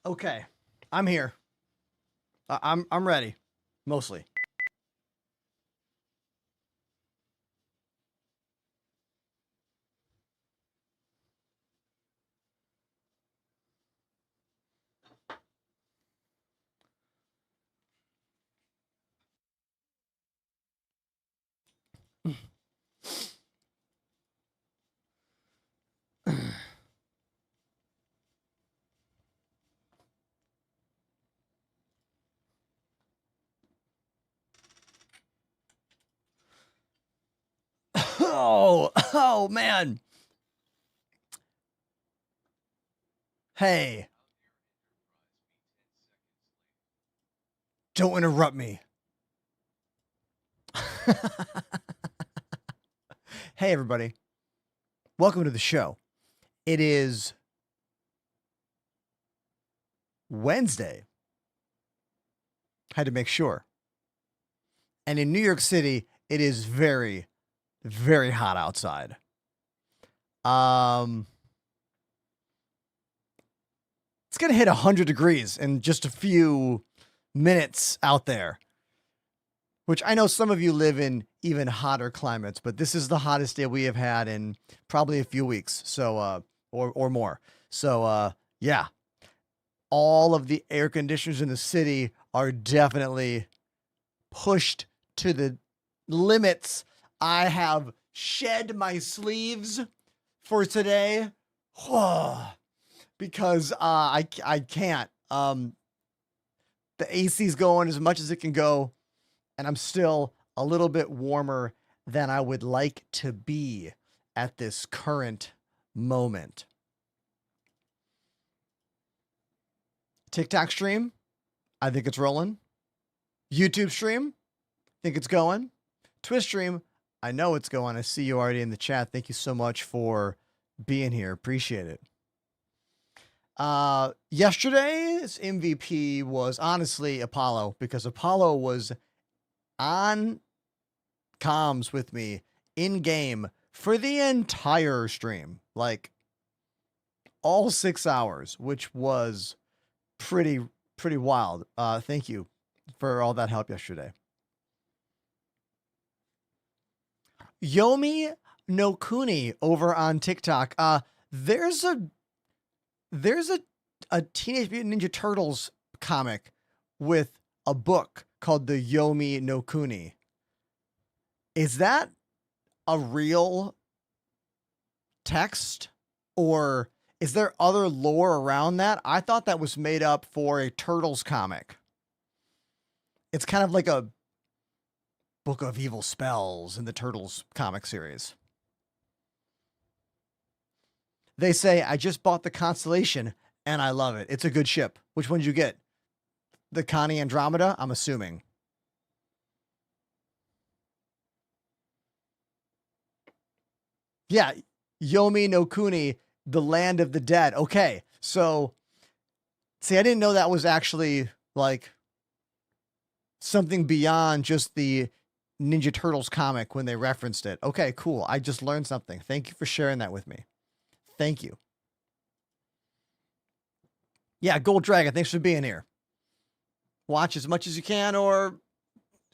Okay, I'm here. I'm ready, mostly. Oh man. Hey, don't interrupt me. Hey everybody, welcome to the show. It is Wednesday. Had to make sure. And in New York City, it is very, very hot outside. Um, it's gonna hit 100 degrees in just a few minutes out there. Which I know some of you live in even hotter climates, but this is the hottest day we have had in probably a few weeks. So, or more. So, yeah, all of the air conditioners in the city are definitely pushed to the limits. I have shed my sleeves for today because I can't. The AC's going as much as it can go, and I'm still a little bit warmer than I would like to be at this current moment. TikTok stream, I think it's rolling. YouTube stream, think it's going. Twitch stream, I know it's going. I see you already in the chat. Thank you so much for being here. Appreciate it. Yesterday's MVP was honestly Apollo, because Apollo was on comms with me in game for the entire stream, like all 6 hours, which was pretty wild. Thank you for all that help yesterday. Yomi no Kuni over on TikTok. There's a Teenage Mutant Ninja Turtles comic with a book called the Yomi no Kuni. Is that a real text, or is there other lore around that? I thought that was made up for a Turtles comic. It's kind of like a book of evil spells in the Turtles comic series. They say, I just bought the Constellation and I love it. It's a good ship. Which one did you get? The Connie Andromeda, I'm assuming. Yeah, Yomi no Kuni, the land of the dead. Okay, so see, I didn't know that was actually like something beyond just the Ninja Turtles comic when they referenced it. Okay, cool. I just learned something. Thank you for sharing that with me. Thank you. Yeah, Gold Dragon, thanks for being here. Watch as much as you can or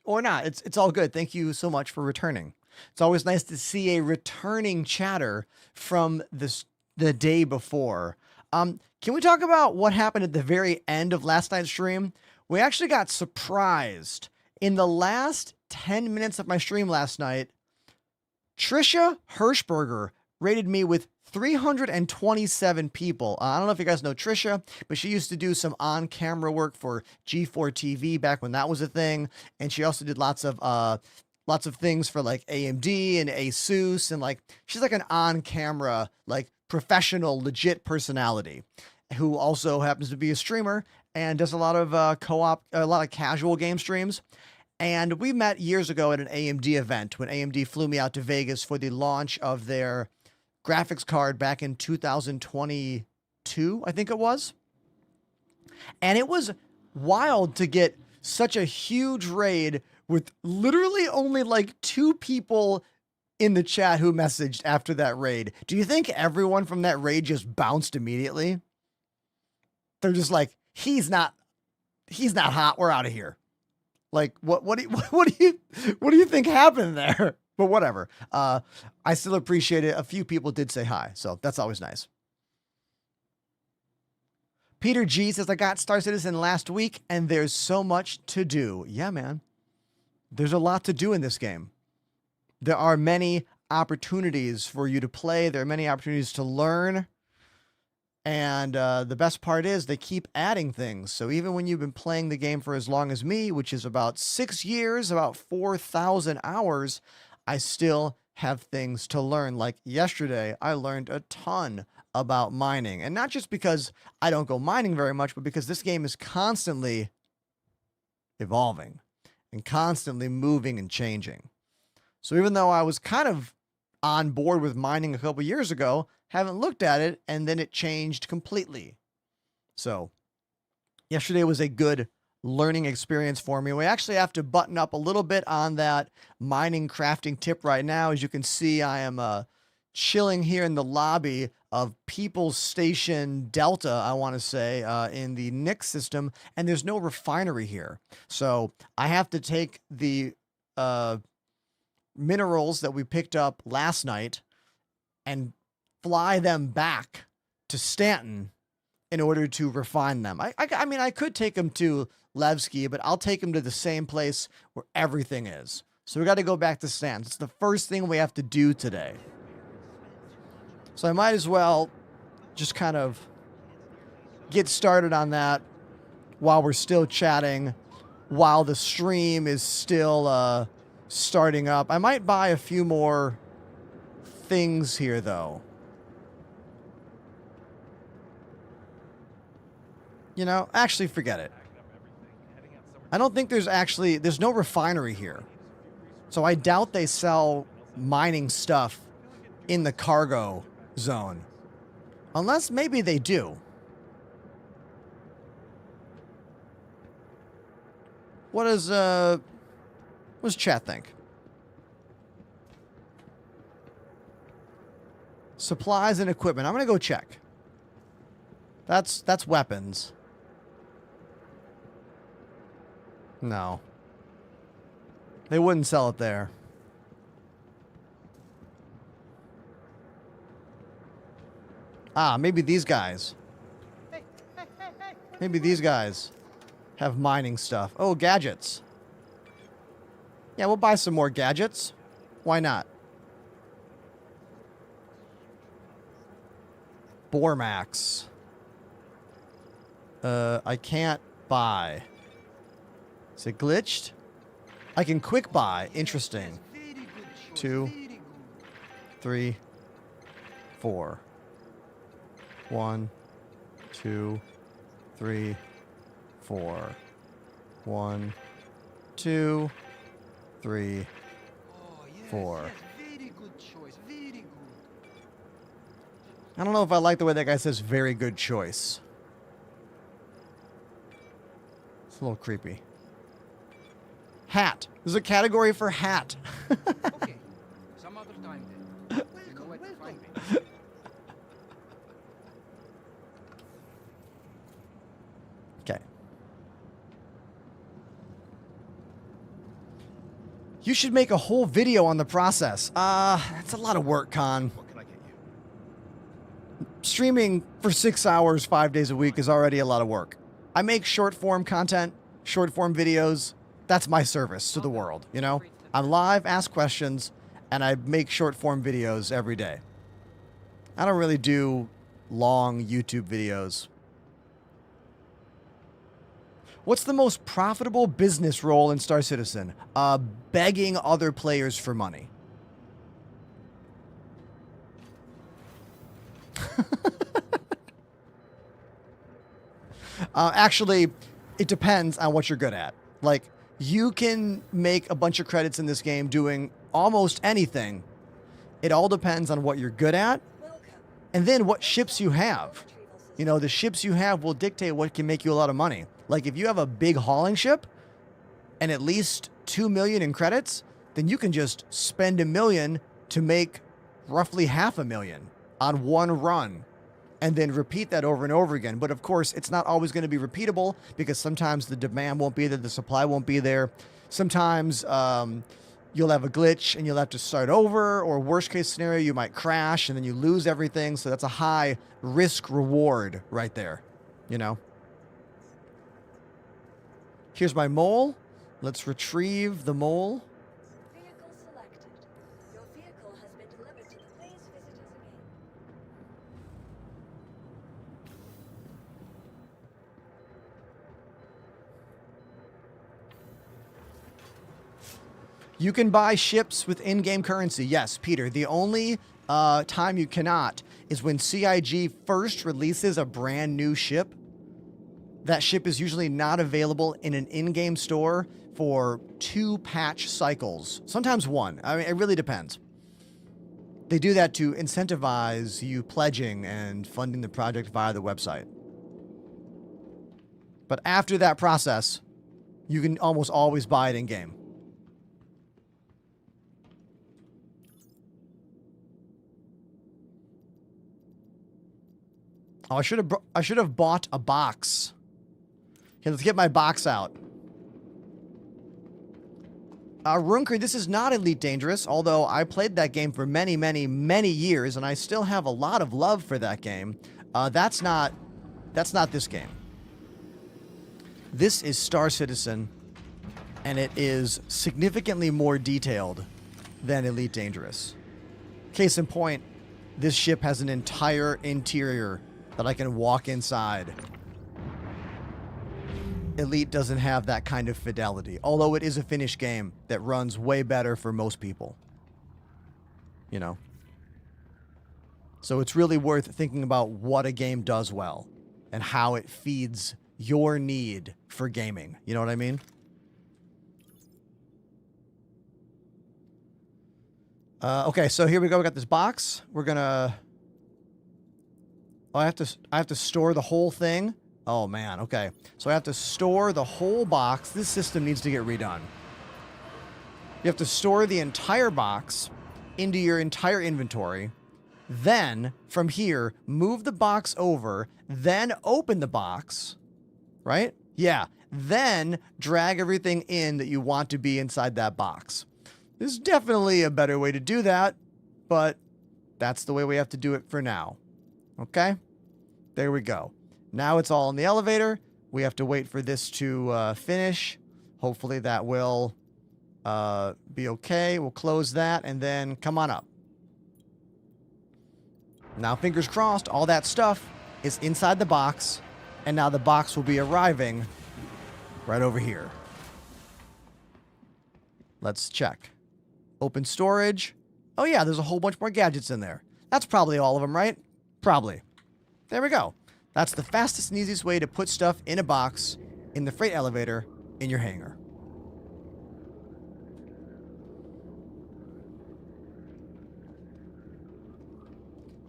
not. It's all good. Thank you so much for returning. It's always nice to see a returning chatter from the day before. Can we talk about what happened at the very end of last night's stream? We actually got surprised. In the last 10 minutes of my stream last night, Trisha Hirschberger rated me with 327 people. I don't know if you guys know Trisha, but she used to do some on-camera work for G4 TV back when that was a thing, and she also did lots of things for like AMD and ASUS, and like she's like an on-camera, like professional, legit personality who also happens to be a streamer and does a lot of a lot of casual game streams. And we met years ago at an AMD event when AMD flew me out to Vegas for the launch of their graphics card back in 2022, I think it was. And it was wild to get such a huge raid with literally only like 2 people in the chat who messaged after that raid. Do you think everyone from that raid just bounced immediately? They're just like, he's not hot. We're out of here. Like, what do you think happened there? But whatever. I still appreciate it. A few people did say hi, so that's always nice. Peter G says, I got Star Citizen last week, and there's so much to do. Yeah, man. There's a lot to do in this game. There are many opportunities for you to play. There are many opportunities to learn. And the best part is they keep adding things. So even when you've been playing the game for as long as me, which is about 6 years, about 4,000 hours, I still have things to learn. Like yesterday, I learned a ton about mining. And not just because I don't go mining very much, but because this game is constantly evolving and constantly moving and changing. So even though I was kind of on board with mining a couple years ago, haven't looked at it, and then it changed completely. So yesterday was a good learning experience for me. We actually have to button up a little bit on that mining crafting tip right now. As you can see, I am chilling here in the lobby of People's Station Delta, I want to say, in the Nix system, and there's no refinery here. So I have to take the minerals that we picked up last night and fly them back to Stanton in order to refine them. I mean, I could take them to Levski, but I'll take them to the same place where everything is. So we got to go back to Stanton. It's the first thing we have to do today. So I might as well just kind of get started on that while we're still chatting, while the stream is still starting up. I might buy a few more things here, though. You know, actually forget it. I don't think there's no refinery here. So I doubt they sell mining stuff in the cargo zone. Unless maybe they do. What does chat think? Supplies and equipment. I'm going to go check. That's weapons. No. They wouldn't sell it there. Ah, maybe these guys. Maybe these guys have mining stuff. Oh, gadgets. Yeah, we'll buy some more gadgets. Why not? Bormax. I can't buy. Is it glitched? I can quick buy. Interesting. 2, 3, 4. 1, 2, 3, 4. 1, 2, 3, 4. I don't know if I like the way that guy says very good choice. It's a little creepy. Hat. There's a category for hat. Okay. Some other time then. You know where to find me. Okay. You should make a whole video on the process. That's a lot of work, Con. What can I get you? Streaming for 6 hours, 5 days a week is already a lot of work. I make short form content, short form videos. That's my service to the world, you know? I'm live, ask questions, and I make short form videos every day. I don't really do long YouTube videos. What's the most profitable business role in Star Citizen? Begging other players for money. Actually, it depends on what you're good at. Like, you can make a bunch of credits in this game doing almost anything. It all depends on what you're good at and then what ships you have. You know, the ships you have will dictate what can make you a lot of money. Like, if you have a big hauling ship and at least 2 million in credits, then you can just spend $1 million to make roughly $500,000 on one run. and then repeat that over and over again. But of course, it's not always going to be repeatable because sometimes the demand won't be there, the supply won't be there. Sometimes you'll have a glitch and you'll have to start over, or worst case scenario, you might crash and then you lose everything. So that's a high risk reward right there, you know? Here's my mole. Let's retrieve the mole. Vehicle selected. Your vehicle has been delivered to the Please Visitors again. You can buy ships with in-game currency. Yes, Peter. The only time you cannot is when CIG first releases a brand new ship. That ship is usually not available in an in-game store for 2 patch cycles. Sometimes 1. I mean, it really depends. They do that to incentivize you pledging and funding the project via the website. But after that process, you can almost always buy it in-game. Oh, I should have bought a box. Okay, let's get my box out. Runker, this is not Elite Dangerous, although I played that game for many, many, many years, and I still have a lot of love for that game. That's not this game. This is Star Citizen, and it is significantly more detailed than Elite Dangerous. Case in point, this ship has an entire interior that I can walk inside. Elite doesn't have that kind of fidelity, although it is a finished game that runs way better for most people. You know? So it's really worth thinking about what a game does well and how it feeds your need for gaming. You know what I mean? Okay, so here we go. We got this box. We're gonna... Oh, I have to store the whole thing. Oh man, okay. So I have to store the whole box. This system needs to get redone. You have to store the entire box into your entire inventory. Then, from here, move the box over, then open the box, right? Yeah. Then drag everything in that you want to be inside that box. There's definitely a better way to do that, but that's the way we have to do it for now. Okay? There we go. Now it's all in the elevator. We have to wait for this to finish. Hopefully that will be okay. We'll close that and then come on up. Now, fingers crossed, all that stuff is inside the box, and now the box will be arriving right over here. Let's check. Open storage. Oh yeah, there's a whole bunch more gadgets in there. That's probably all of them, right? Probably. There we go. That's the fastest and easiest way to put stuff in a box in the freight elevator in your hangar.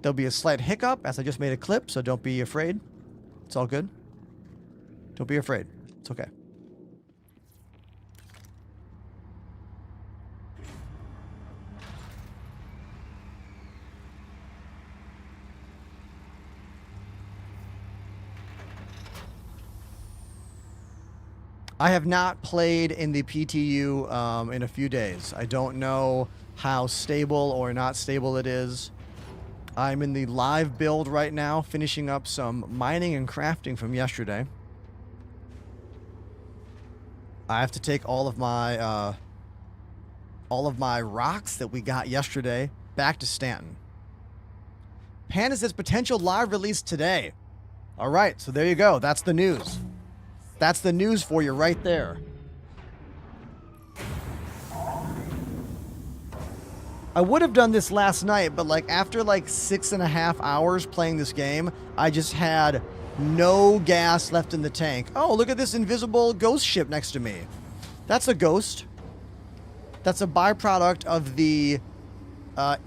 There'll be a slight hiccup as I just made a clip, so don't be afraid. It's all good. Don't be afraid. It's okay. I have not played in the PTU in a few days. I don't know how stable or not stable it is. I'm in the live build right now, finishing up some mining and crafting from yesterday. I have to take all of my rocks that we got yesterday back to Stanton. Panda says potential live release today. All right, so there you go. That's the news. That's the news for you right there. I would have done this last night, but like after like 6.5 hours playing this game, I just had no gas left in the tank. Oh, look at this invisible ghost ship next to me. That's a ghost. That's a byproduct of the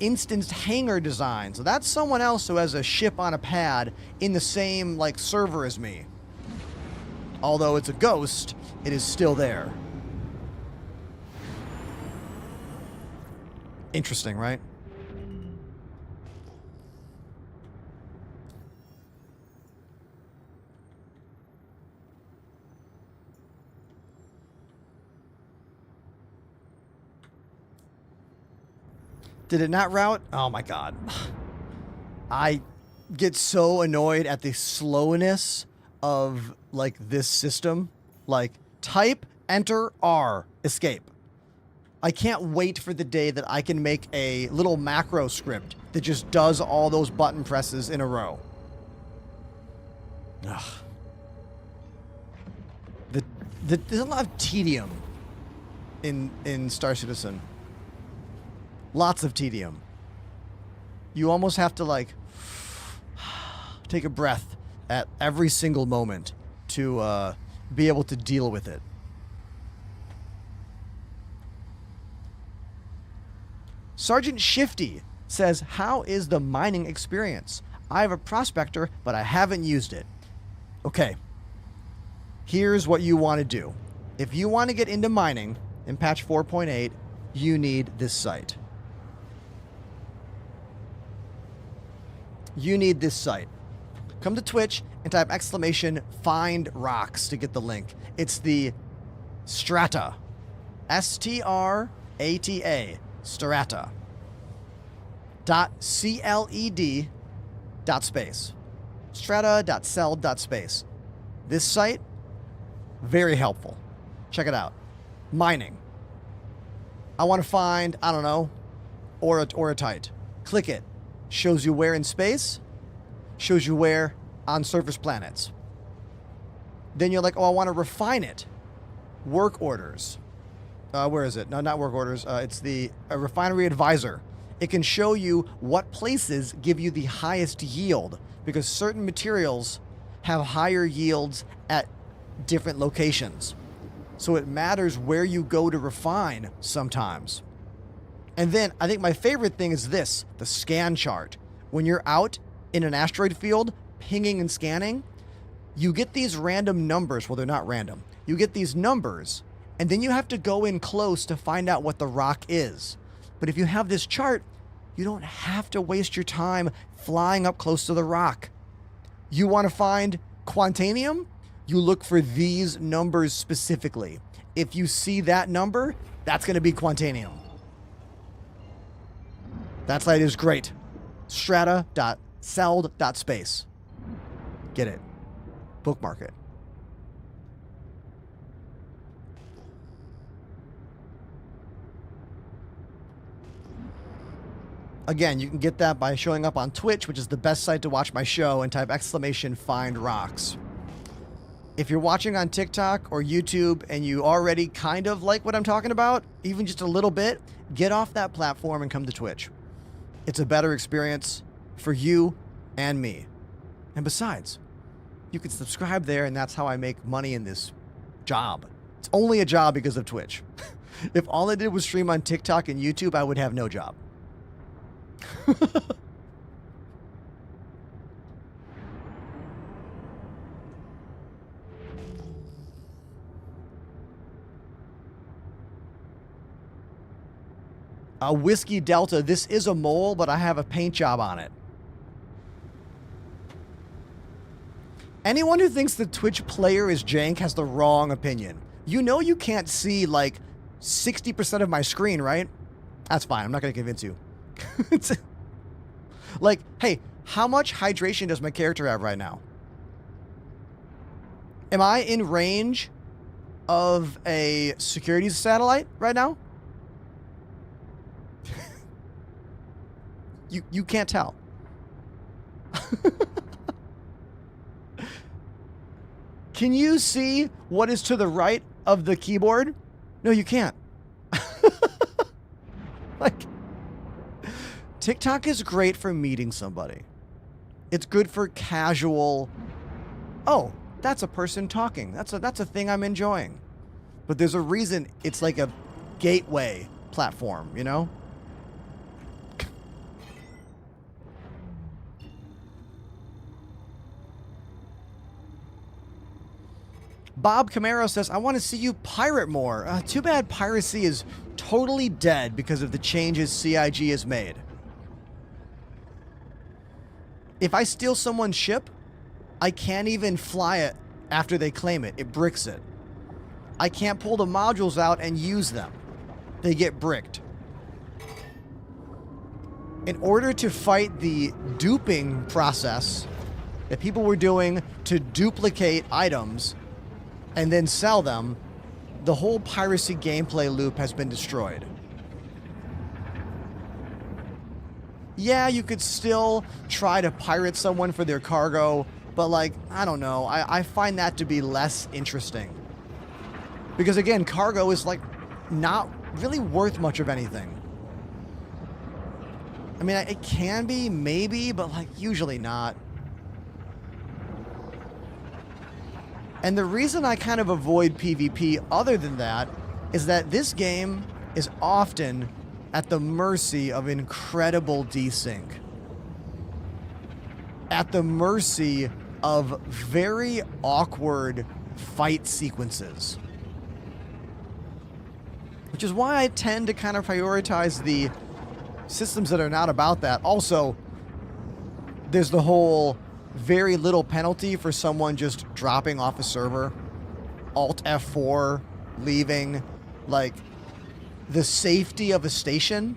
instanced hangar design. So that's someone else who has a ship on a pad in the same like server as me. Although it's a ghost, it is still there. Interesting, right? Did it not route? Oh my god. I get so annoyed at the slowness of like this system. Like type, enter, R, escape. I can't wait for the day that I can make a little macro script that just does all those button presses in a row. Ugh. There's a lot of tedium in Star Citizen. Lots of tedium. You almost have to like take a breath at every single moment to be able to deal with it. Sergeant Shifty says, how is the mining experience? I have a prospector, but I haven't used it. Okay. Here's what you want to do. If you want to get into mining in patch 4.8, you need this site. You need this site. Come to Twitch and type !find rocks to get the link. It's the Strata. S-T-R-A-T-A. Strata. .cled. .space. Strata.celd.space. This site, very helpful. Check it out. Mining. I want to find, I don't know, Oratite. Click it. Shows you where in space. Shows you where on surface planets. Then you're like, oh, I want to refine it. Work orders. Where is it? No, not work orders. It's the refinery advisor. It can show you what places give you the highest yield because certain materials have higher yields at different locations. So it matters where you go to refine sometimes. And then I think my favorite thing is this, the scan chart. When you're out in an asteroid field, pinging and scanning, you get these random numbers. Well, they're not random. You get these numbers, and then you have to go in close to find out what the rock is. But if you have this chart, you don't have to waste your time flying up close to the rock. You want to find Quantanium? You look for these numbers specifically. If you see that number, that's going to be Quantanium. That site is great. Strata.celd.space. Get it. Bookmark it. Again, you can get that by showing up on Twitch, which is the best site to watch my show, and type !find rocks. If you're watching on TikTok or YouTube and you already kind of like what I'm talking about, even just a little bit, get off that platform and come to Twitch. It's a better experience for you and me. And besides, you can subscribe there, and that's how I make money in this job. It's only a job because of Twitch. If all I did was stream on TikTok and YouTube, I would have no job. Whiskey Delta, this is a mole, but I have a paint job on it. Anyone who thinks the Twitch player is jank has the wrong opinion. You know you can't see like 60% of my screen, right? That's fine. I'm not going to convince you. Like, hey, how much hydration does my character have right now? Am I in range of a security satellite right now? You can't tell. Can you see what is to the right of the keyboard? No, you can't. Like, TikTok is great for meeting somebody. It's good for casual, oh, that's a person talking. That's a thing I'm enjoying. But there's a reason it's like a gateway platform, you know? Bob Camaro says, I want to see you pirate more. Too bad piracy is totally dead because of the changes CIG has made. If I steal someone's ship, I can't even fly it after they claim it. It bricks it. I can't pull the modules out and use them. They get bricked. in order to fight the duping process that people were doing to duplicate items and then sell them, the whole piracy gameplay loop has been destroyed. Yeah, you could still try to pirate someone for their cargo, but like, I don't know. I find that to be less interesting. Because again, cargo is like not really worth much of anything. I mean, it can be, maybe, but like usually not. And the reason I kind of avoid PvP other than that is that this game is often at the mercy of incredible desync. At the mercy of very awkward fight sequences. Which is why I tend to kind of prioritize the systems that are not about that. Also, there's the whole very little penalty for someone just dropping off a server. Alt F4, leaving. Like, the safety of a station.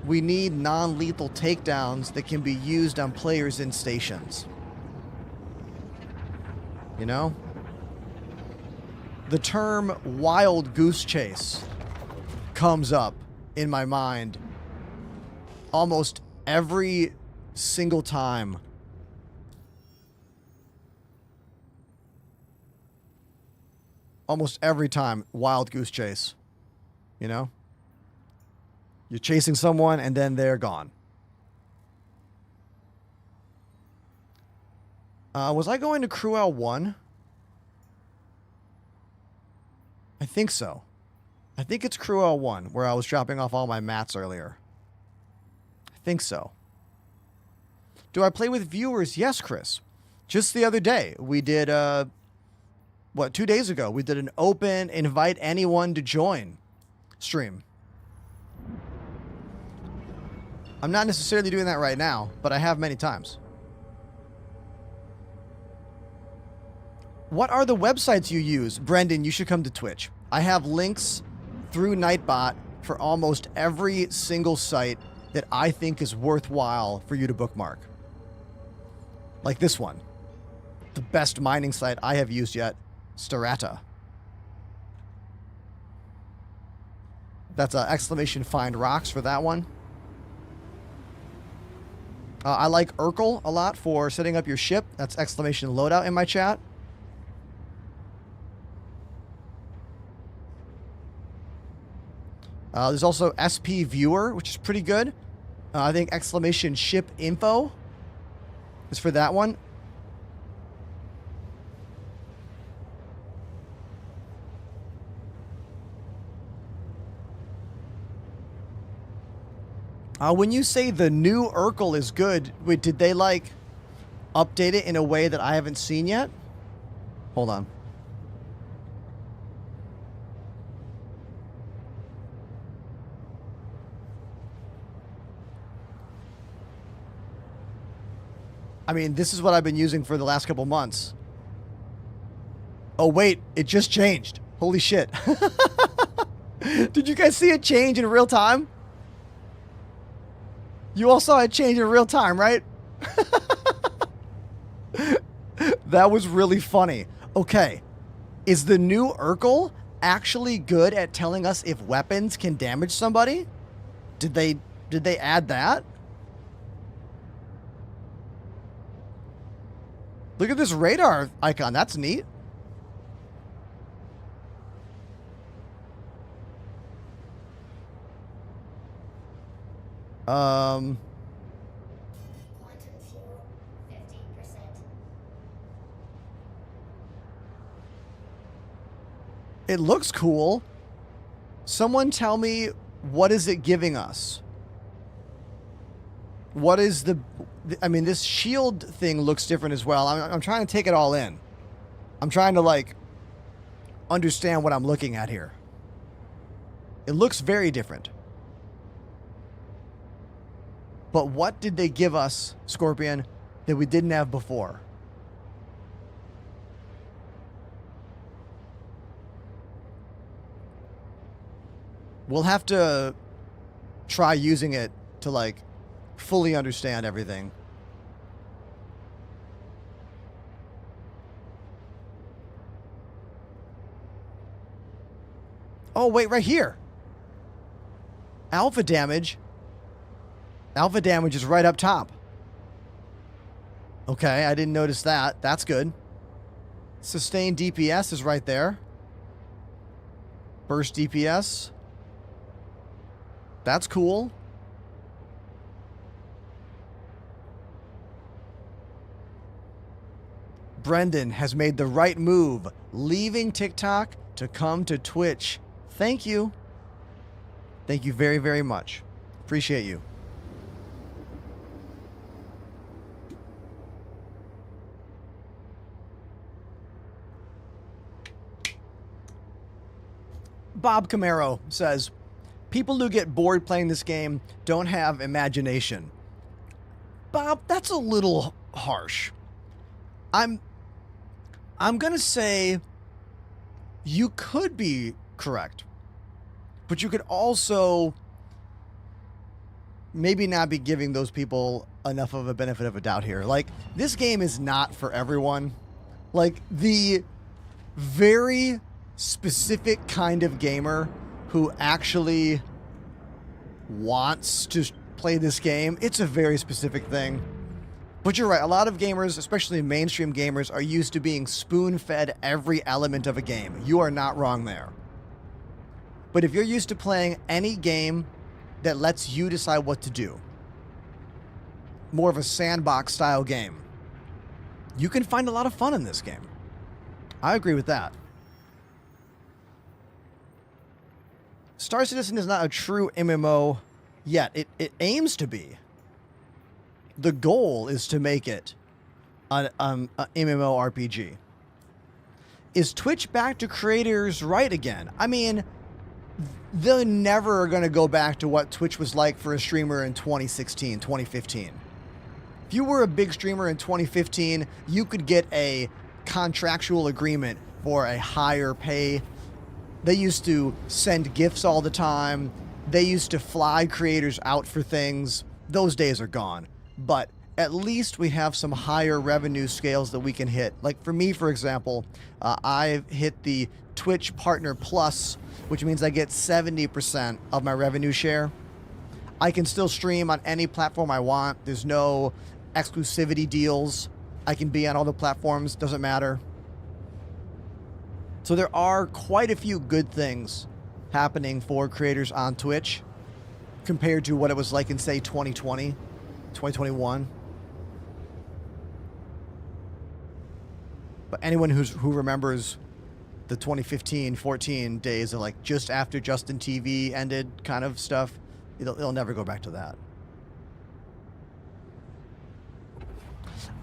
We need non-lethal takedowns that can be used on players in stations. You know? The term wild goose chase comes up in my mind almost every single time. Almost every time, wild goose chase. You know? You're chasing someone and then they're gone. Was I going to Cruel 1? I think so. I think it's Cruel 1 where I was dropping off all my mats earlier. I think so. Do I play with viewers? Yes, Chris. Just the other day, we did, 2 days ago, we did an open invite anyone to join stream. I'm not necessarily doing that right now, but I have many times. What are the websites you use? Brendan, you should come to Twitch. I have links through Nightbot for almost every single site that I think is worthwhile for you to bookmark. Like this one. The best mining site I have used yet, Starata. That's an exclamation find rocks for that one. I like Urkel a lot for setting up your ship. That's exclamation loadout in my chat. There's also SP Viewer, which is pretty good. I think exclamation ship info is for that one. When you say the new Urkel is good, wait, did they like update it in a way that I haven't seen yet? Hold on. I mean, this is what I've been using for the last couple months. Oh, wait, it just changed. Holy shit. Did you guys see it change in real time? You all saw it change in real time, right? That was really funny. Okay. Is the new Urkel actually good at telling us if weapons can damage somebody? Did they add that? Look at this radar icon. That's neat. Quantum fuel, 15%. It looks cool. Someone tell me, what is it giving us? What is the... I mean, this shield thing looks different as well. I'm trying to take it all in. I'm trying to, like, understand what I'm looking at here. It looks very different. But what did they give us, Scorpion, that we didn't have before? We'll have to try using it to, like, fully understand everything. Oh, wait, right here. Alpha damage. Alpha damage is right up top. Okay, I didn't notice that. That's good. Sustained DPS is right there. Burst DPS. That's cool. Brendan has made the right move, leaving TikTok to come to Twitch. Thank you. Thank you very, very much. Appreciate you. Bob Camaro says, people who get bored playing this game don't have imagination. Bob, that's a little harsh. I'm going to say you could be correct, but you could also maybe not be giving those people enough of a benefit of a doubt here. Like, this game is not for everyone. Like, the very specific kind of gamer who actually wants to play this game, it's a very specific thing. But you're right, a lot of gamers, especially mainstream gamers, are used to being spoon-fed every element of a game. You are not wrong there. But if you're used to playing any game that lets you decide what to do, more of a sandbox style game, you can find a lot of fun in this game. I agree with that. Star Citizen is not a true MMO yet. It aims to be. The goal is to make it an MMORPG. Is Twitch back to creators right again? I mean, they're never going to go back to what Twitch was like for a streamer in 2016, 2015. If you were a big streamer in 2015, you could get a contractual agreement for a higher pay. They used to send gifts all the time. They used to fly creators out for things. Those days are gone. But at least we have some higher revenue scales that we can hit. Like for me, for example, I've hit the Twitch Partner Plus, which means I get 70% of my revenue share. I can still stream on any platform I want. There's no exclusivity deals. I can be on all the platforms, doesn't matter. So there are quite a few good things happening for creators on Twitch compared to what it was like in, say, 2020, 2021. But anyone who remembers the 2015-14 days of like just after Justin TV ended kind of stuff, it'll never go back to that.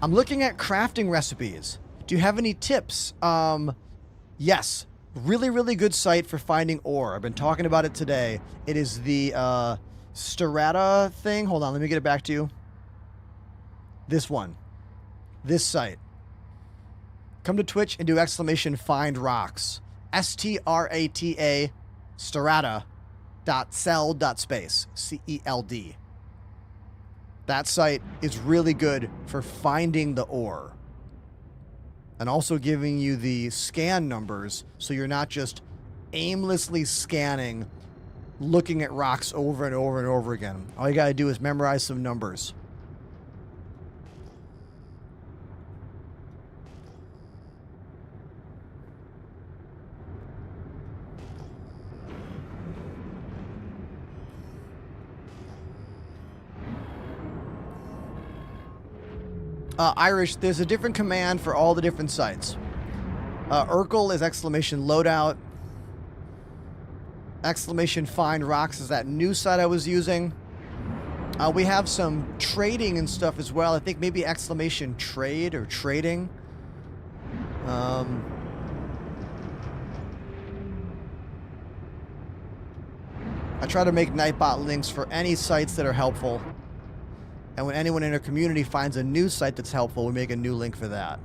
I'm looking at crafting recipes. Do you have any tips? Yes. Really, really good site for finding ore. I've been talking about it today. It is the Strata thing. Hold on, let me get it back to you. This one. This site. Come to Twitch and do exclamation find rocks. STRATA strata.celd.space. CELD. That site is really good for finding the ore. And also giving you the scan numbers so you're not just aimlessly scanning, looking at rocks over and over and over again. All you gotta do is memorize some numbers. Irish, there's a different command for all the different sites. Urkel is exclamation loadout. Exclamation find rocks is that new site I was using. We have some trading and stuff as well. I think maybe exclamation trade or trading. I try to make Nightbot links for any sites that are helpful. And when anyone in our community finds a new site that's helpful, we make a new link for that.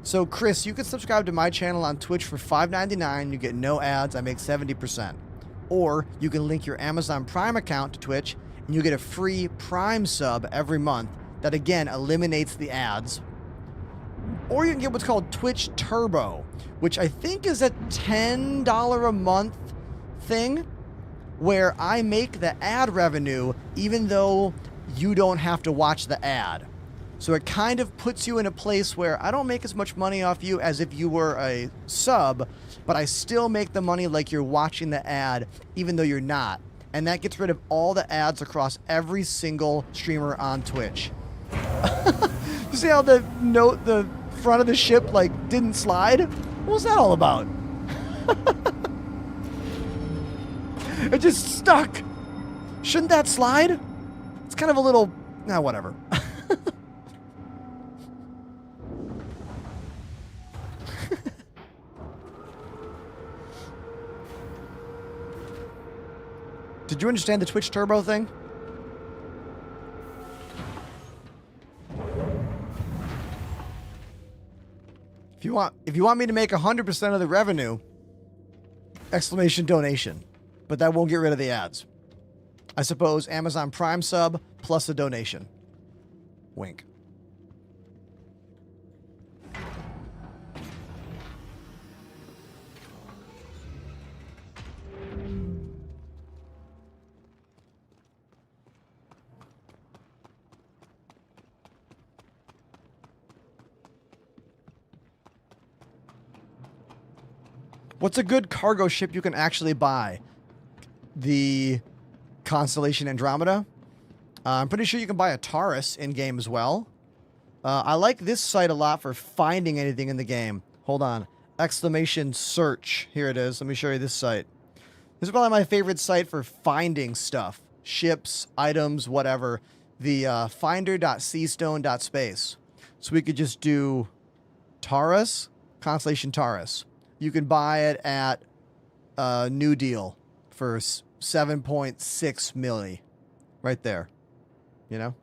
So, Chris, you can subscribe to my channel on Twitch for $5.99. You get no ads. I make 70%. Or you can link your Amazon Prime account to Twitch and you get a free Prime sub every month that again eliminates the ads. Or you can get what's called Twitch Turbo, which I think is a $10 a month thing where I make the ad revenue even though you don't have to watch the ad. So it kind of puts you in a place where I don't make as much money off you as if you were a sub, but I still make the money like you're watching the ad even though you're not. And that gets rid of all the ads across every single streamer on Twitch. You see how the front of the ship like didn't slide? What was that all about? It just stuck. Shouldn't that slide? It's kind of a little... Nah, whatever. Did you understand the Twitch Turbo thing? If you want me to make 100% of the revenue, exclamation donation. But that won't get rid of the ads. I suppose Amazon Prime sub plus a donation. Wink. What's a good cargo ship you can actually buy? The Constellation Andromeda. I'm pretty sure you can buy a Taurus in-game as well. I like this site a lot for finding anything in the game. Hold on. Exclamation search. Here it is. Let me show you this site. This is probably my favorite site for finding stuff. Ships, items, whatever. The finder.seastone.space. So we could just do Taurus, Constellation Taurus. You can buy it at New Deal for 7.6 milli. Right there. You know?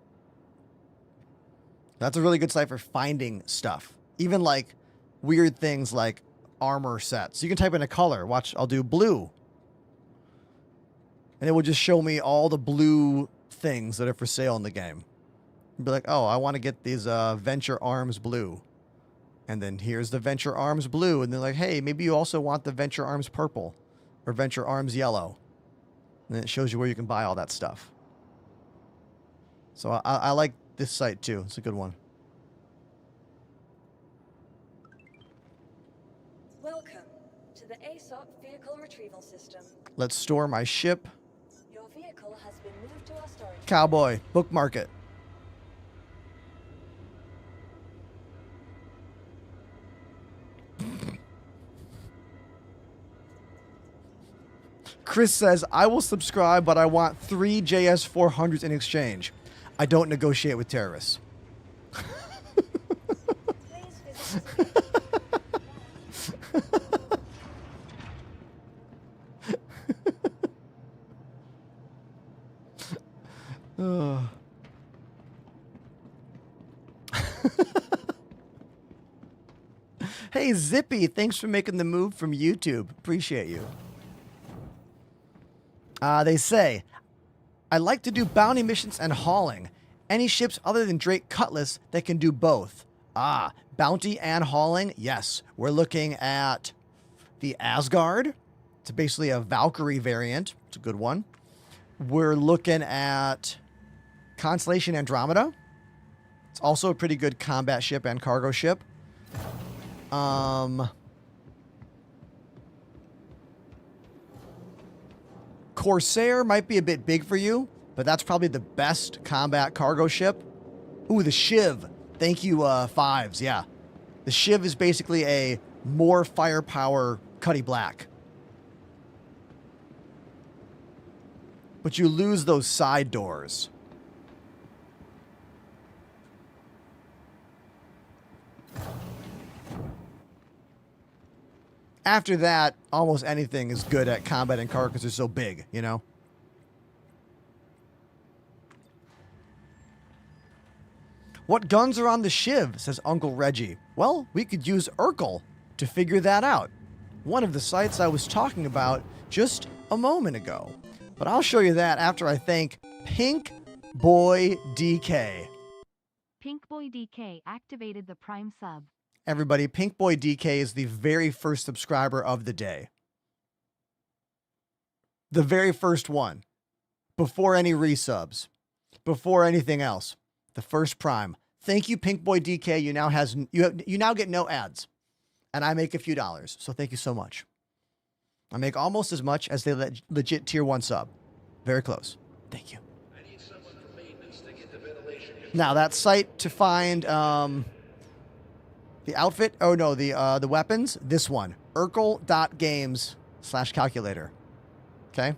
That's a really good site for finding stuff. Even like weird things like armor sets. You can type in a color. Watch, I'll do blue. And it will just show me all the blue things that are for sale in the game. You'd be like, oh, I want to get these Venture Arms blue. And then here's the Venture Arms blue. And they're like, hey, maybe you also want the Venture Arms purple. Or Venture Arms yellow. And it shows you where you can buy all that stuff. So I like this site too. It's a good one. Welcome to the ASOP Vehicle Retrieval System. Let's store my ship. Your vehicle has been moved to our storage. Cowboy. Bookmark it. Chris says, I will subscribe, but I want 3 JS400s in exchange. I don't negotiate with terrorists. Please visit Ugh. Hey, Zippy, thanks for making the move from YouTube. Appreciate you. They say, I like to do bounty missions and hauling. Any ships other than Drake Cutlass that can do both. Bounty and hauling? Yes. We're looking at the Asgard. It's basically a Valkyrie variant. It's a good one. We're looking at Constellation Andromeda. It's also a pretty good combat ship and cargo ship. Corsair might be a bit big for you, but that's probably the best combat cargo ship. Ooh, the Shiv. Thank you, Fives. Yeah. The Shiv is basically a more firepower Cuddy Black. But you lose those side doors. After that, almost anything is good at combat and cargo because they're so big, you know? What guns are on the Shiv, says Uncle Reggie. Well, we could use Urkel to figure that out. One of the sites I was talking about just a moment ago. But I'll show you that after I thank Pink Boy DK. Pink Boy DK activated the Prime sub. Everybody, Pink Boy DK is the very first subscriber of the day. The very first one. Before any resubs. Before anything else. The first Prime. Thank you, Pink Boy DK. You now get no ads. And I make a few dollars. So thank you so much. I make almost as much as the legit tier 1 sub. Very close. Thank you. I need someone for maintenance to get the ventilation control. Now that site to find the outfit, oh no, the weapons, this one, urkel.games/calculator. Okay.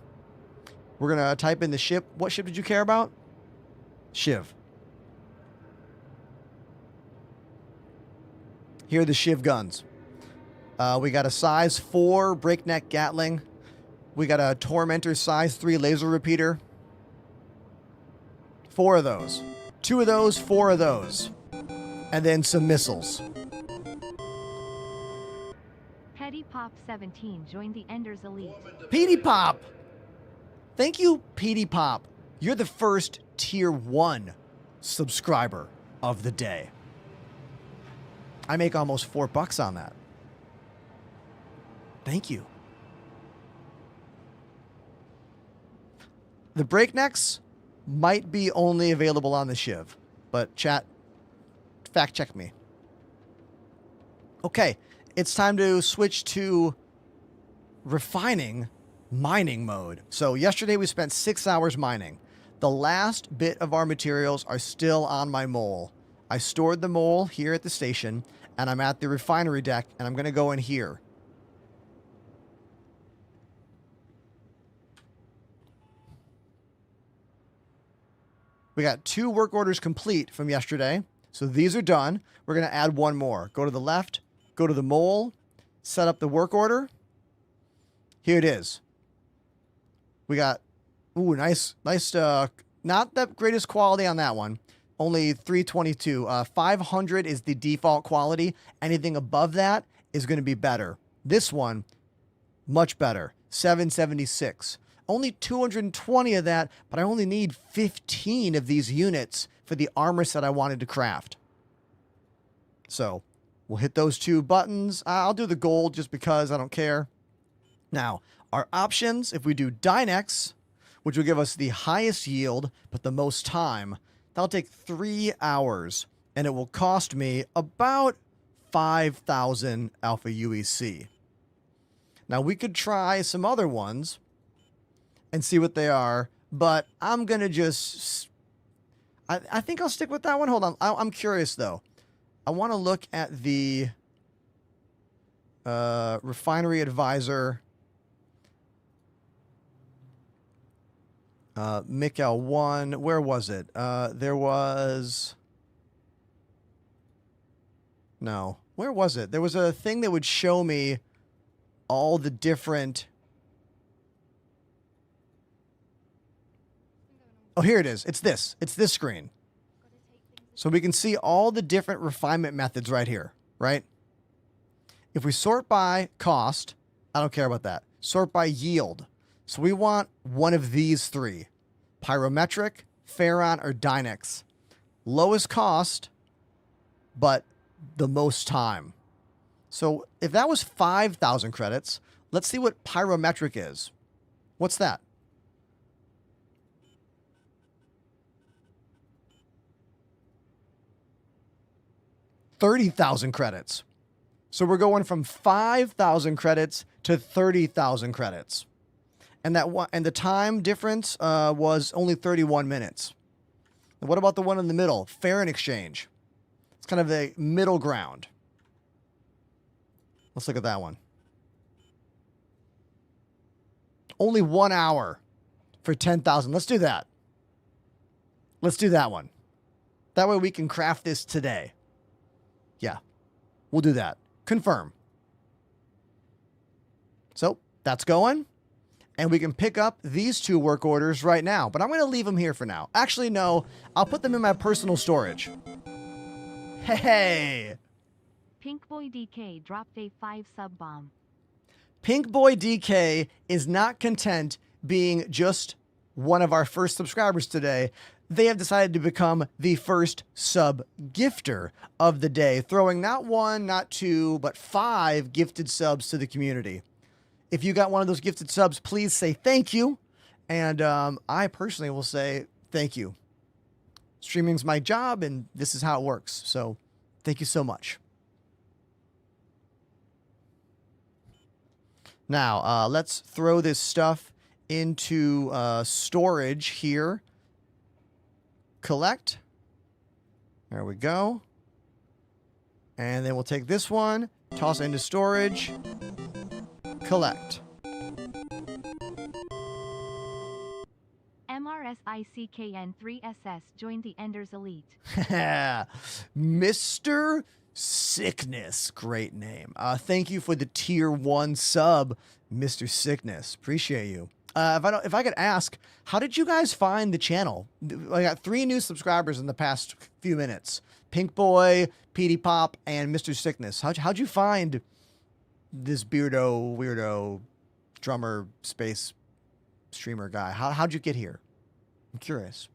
We're going to type in the ship. What ship did you care about? Shiv. Here are the Shiv guns. We got a size 4 breakneck Gatling. We got a Tormentor size 3 laser repeater. 4 of those. 2 of those, 4 of those. And then some missiles. Petty Pop 17 joined the Enders Elite. Petey Pop! Thank you, Petey Pop. You're the first tier 1 subscriber of the day. I make almost $4 on that. Thank you. The breaknecks might be only available on the Shiv, but chat, fact check me. Okay, it's time to switch to refining mining mode. So yesterday we spent 6 hours mining. The last bit of our materials are still on my mole. I stored the mole here at the station, and I'm at the refinery deck, and I'm going to go in here. We got 2 work orders complete from yesterday. So these are done. We're going to add 1 more. Go to the left, go to the mole, set up the work order. Here it is. We got, ooh, nice, not the greatest quality on that one. Only 322. 500 is the default quality. Anything above that is going to be better. This one, much better. 776. Only 220 of that, but I only need 15 of these units for the armor set I wanted to craft. So we'll hit those 2 buttons. I'll do the gold just because I don't care. Now, our options, if we do Dynex, which will give us the highest yield, but the most time, that'll take 3 hours, and it will cost me about 5,000 Alpha UEC. Now, we could try some other ones and see what they are, but I'm going to just... I think I'll stick with that one. Hold on. I'm curious, though. I want to look at the Refinery Advisor... Mikkel 1, where was it? There was... No. Where was it? There was a thing that would show me all the different... Oh, here it is. It's this. It's this screen. So we can see all the different refinement methods right here, right? If we sort by cost, I don't care about that. Sort by yield. So we want one of these 3. Pyrometric, Ferron, or Dynex. Lowest cost, but the most time. So if that was 5,000 credits, let's see what Pyrometric is. What's that? $30,000 credits. So we're going from 5,000 credits to 30,000 credits. And the time difference was only 31 minutes. And what about the one in the middle? Farron Exchange. It's kind of a middle ground. Let's look at that one. Only 1 hour for 10,000. Let's do that. Let's do that one. That way we can craft this today. Yeah, we'll do that. Confirm. So that's going. And we can pick up these 2 work orders right now. But I'm going to leave them here for now. Actually, no. I'll put them in my personal storage. Hey! Pink Boy DK dropped a 5 sub bomb. Pink Boy DK is not content being just one of our first subscribers today. They have decided to become the first sub gifter of the day, throwing not one, not two, but 5 gifted subs to the community. If you got one of those gifted subs, please say thank you. And I personally will say thank you. Streaming's my job, and this is how it works. So thank you so much. Now, let's throw this stuff into storage here. Collect. There we go. And then we'll take this one, toss it into storage. Collect. MRSICKN3SS joined the Enders Elite. Mr. Sickness. Great name. Thank you for the tier 1 sub, Mr. Sickness. Appreciate you. If I could ask, how did you guys find the channel? I got 3 new subscribers in the past few minutes. Pink Boy, PD Pop, and Mr. Sickness. How'd you find this weirdo drummer space streamer guy? How'd you get here? I'm curious.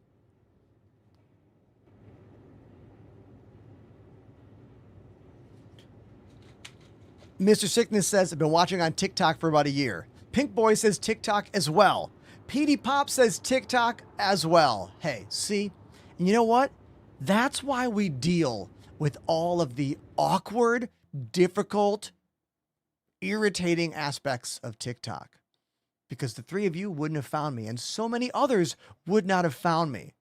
Mr. Sickness says, I've been watching on TikTok for about a year. Pink Boy says TikTok as well. PD Pop says TikTok as well. Hey, see? And you know what? That's why we deal with all of the awkward, difficult, irritating aspects of TikTok. Because the 3 of you wouldn't have found me, and so many others would not have found me.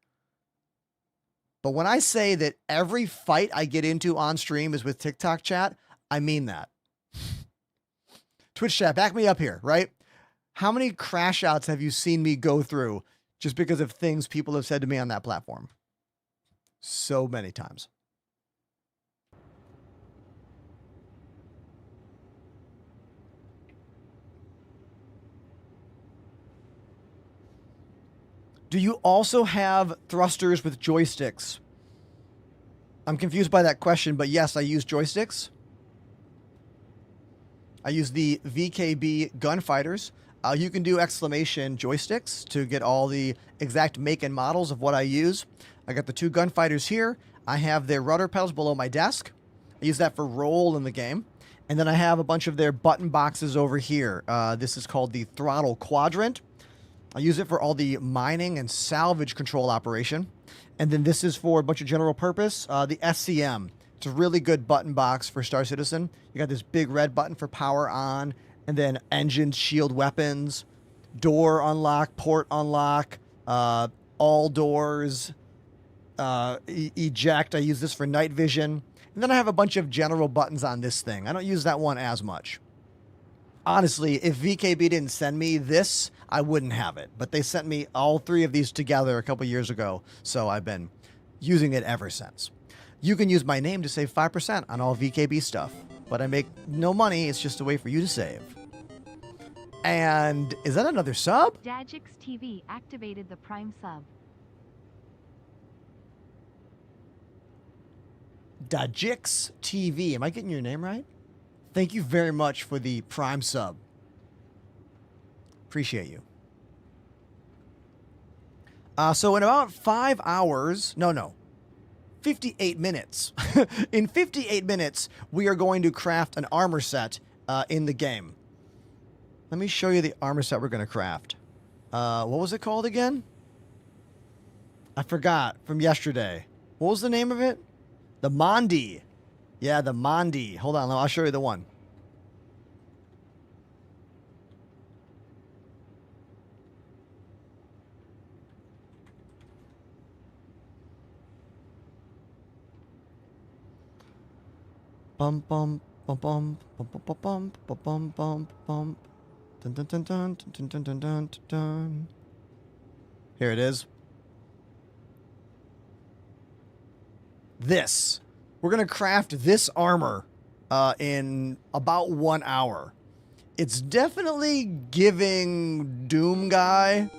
But when I say that every fight I get into on stream is with TikTok chat, I mean that. Twitch chat, back me up here, right? How many crash outs have you seen me go through just because of things people have said to me on that platform? So many times. Do you also have thrusters with joysticks? I'm confused by that question, but yes, I use joysticks. I use the VKB gunfighters. You can do exclamation joysticks to get all the exact make and models of what I use. I got the 2 gunfighters here. I have their rudder pedals below my desk. I use that for roll in the game. And then I have a bunch of their button boxes over here. This is called the throttle quadrant. I use it for all the mining and salvage control operation. And then this is for a bunch of general purpose, the SCM. It's a really good button box for Star Citizen. You got this big red button for power on, and then engines, shield weapons, door unlock, port unlock, all doors, eject. I use this for night vision. And then I have a bunch of general buttons on this thing. I don't use that one as much. Honestly, if VKB didn't send me this, I wouldn't have it. But they sent me all 3 of these together a couple years ago, so I've been using it ever since. You can use my name to save 5% on all VKB stuff, but I make no money. It's just a way for you to save. And is that another sub? Dajix TV activated the Prime sub. Dajix TV. Am I getting your name right? Thank you very much for the Prime sub. Appreciate you. So in about 5 hours, 58 minutes. In 58 minutes, we are going to craft an armor set in the game. Let me show you the armor set we're going to craft. What was it called again? I forgot from yesterday. What was the name of it? The Mondi. Yeah, the Mondi. Hold on, I'll show you the one. Bum bum bum bum bum bum bum bum bum bum bum. Dun dun dun dun dun dun dun dun dun. Here it is. This. We're gonna craft this armor in about 1 hour. It's definitely giving Doom Guy,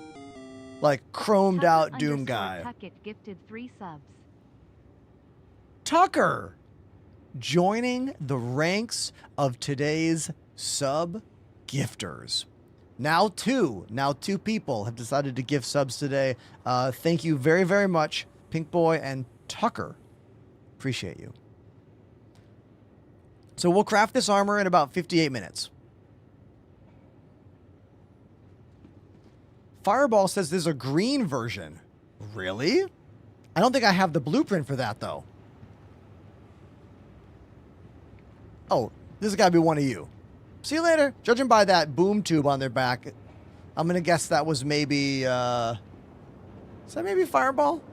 like chromed out Doom Guy. Tucket gifted 3 subs. Tucker joining the ranks of today's sub gifters. Now two people have decided to gift subs today. Thank you very, very much, Pink Boy and Tucker. Appreciate you. So we'll craft this armor in about 58 minutes. Fireball says there's a green version. Really? I don't think I have the blueprint for that, though. Oh, this has got to be one of you. See you later. Judging by that boom tube on their back, I'm going to guess that was maybe, is that maybe Fireball?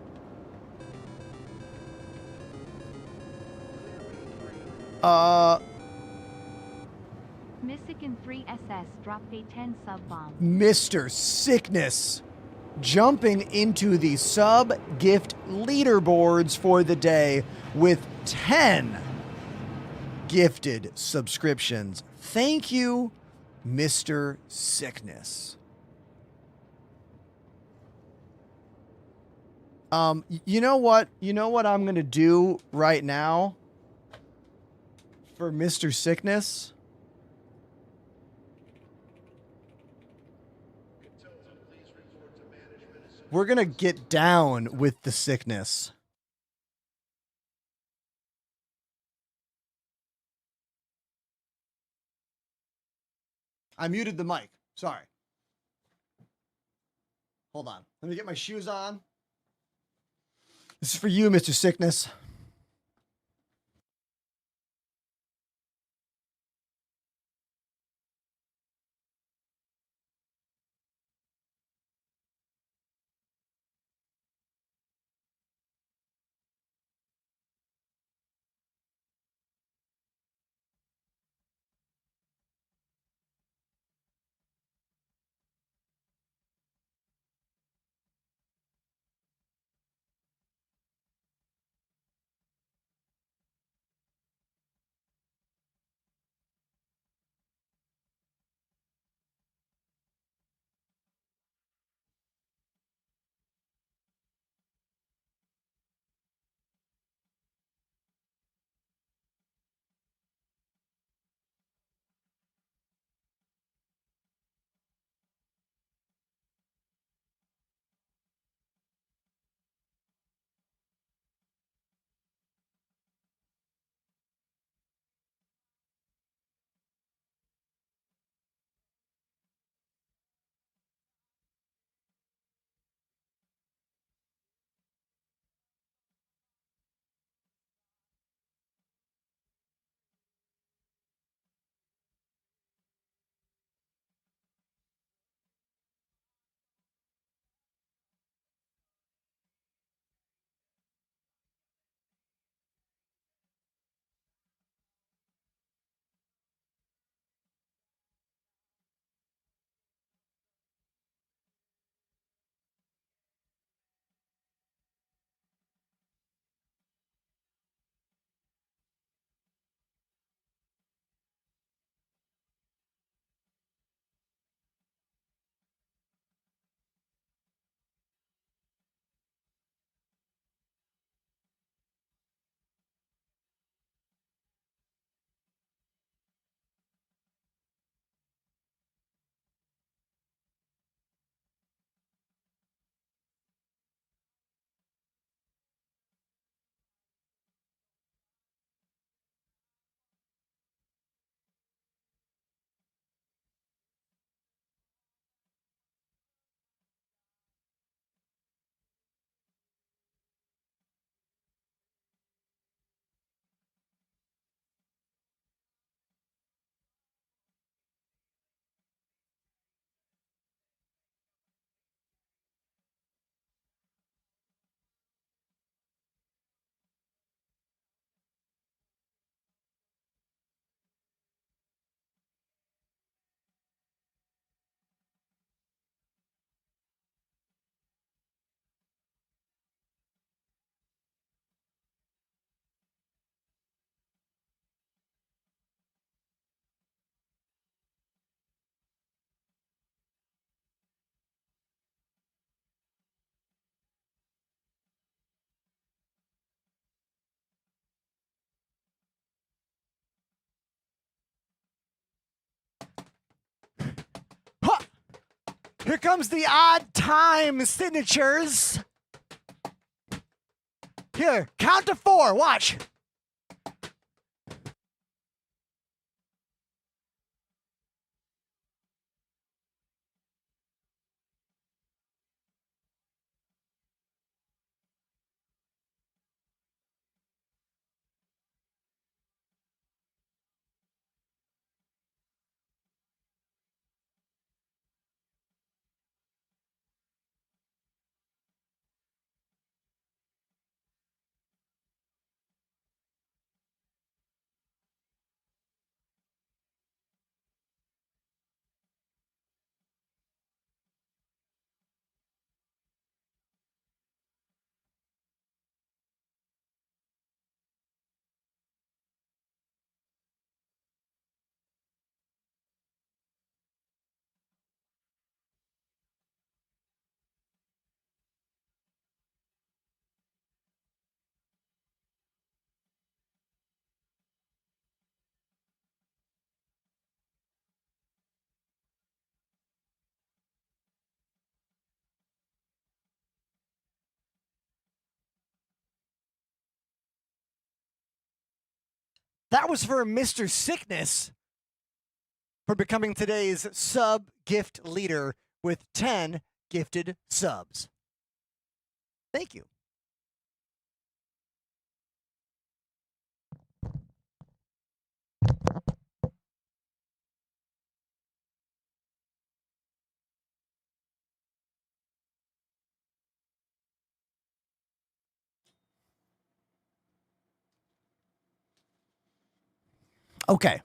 Mysican 3SS dropped a 10 sub bomb. Mr. Sickness jumping into the sub gift leaderboards for the day with 10 gifted subscriptions. Thank you, Mr. Sickness. You know what? You know what I'm going to do right now for Mr. Sickness? We're going to get down with the sickness. I muted the mic. Sorry. Hold on. Let me get my shoes on. This is for you, Mr. Sickness. Here comes the odd time signatures. Here, count to 4. Watch. That was for Mr. Sickness for becoming today's sub gift leader with 10 gifted subs. Thank you. Okay.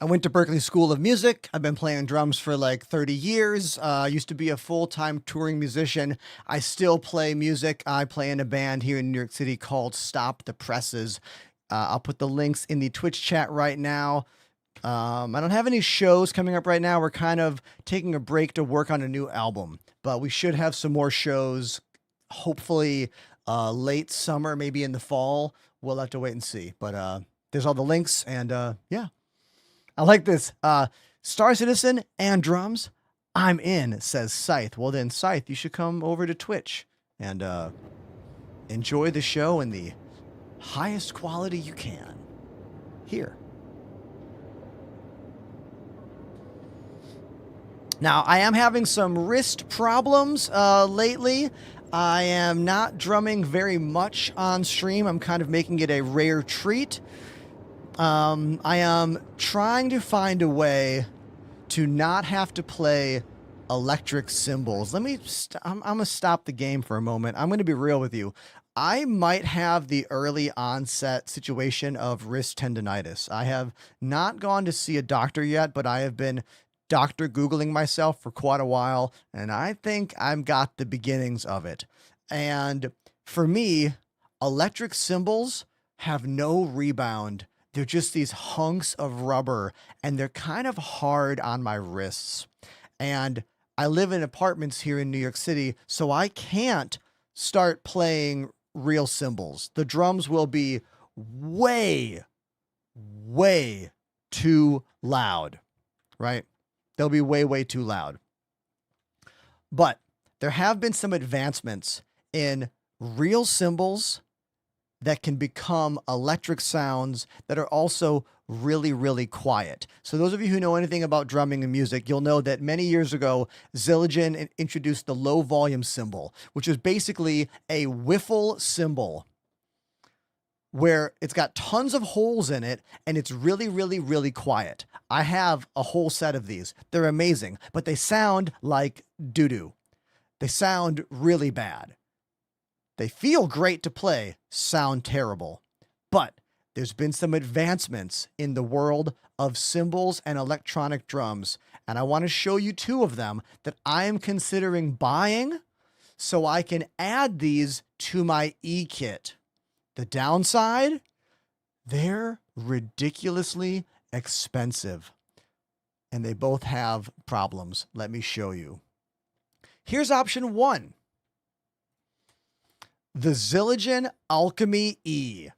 I went to Berklee School of Music. I've been playing drums for like 30 years. I used to be a full-time touring musician. I still play music. I play in a band here in New York City called Stop the Presses. I'll put the links in the Twitch chat right now. I don't have any shows coming up right now. We're kind of taking a break to work on a new album, but we should have some more shows, hopefully late summer, maybe in the fall. We'll have to wait and see. But there's all the links, and yeah. I like this. Star Citizen and drums. I'm in, says Scythe. Well then, Scythe, you should come over to Twitch and enjoy the show in the highest quality you can. Here. Now, I am having some wrist problems lately. I am not drumming very much on stream. I'm kind of making it a rare treat. I am trying to find a way to not have to play electric cymbals. I'm going to stop the game for a moment. I'm going to be real with you. I might have the early onset situation of wrist tendonitis. I have not gone to see a doctor yet, but I have been doctor Googling myself for quite a while, and I think I've got the beginnings of it. And for me, electric cymbals have no rebound. They're just these hunks of rubber, and they're kind of hard on my wrists. And I live in apartments here in New York City, so I can't start playing real cymbals. The drums will be way, way too loud, right? They'll be way, way too loud. But there have been some advancements in real cymbals that can become electric sounds that are also really, really quiet. So those of you who know anything about drumming and music, you'll know that many years ago, Zildjian introduced the low volume cymbal, which is basically a wiffle cymbal where it's got tons of holes in it and it's really, really, really quiet. I have a whole set of these. They're amazing, but they sound like doo-doo. They sound really bad. They feel great to play, sound terrible. But there's been some advancements in the world of cymbals and electronic drums, and I want to show you two of them that I am considering buying so I can add these to my E-kit. The downside, they're ridiculously expensive, and they both have problems. Let me show you. Here's option one. The Zildjian Alchemy E.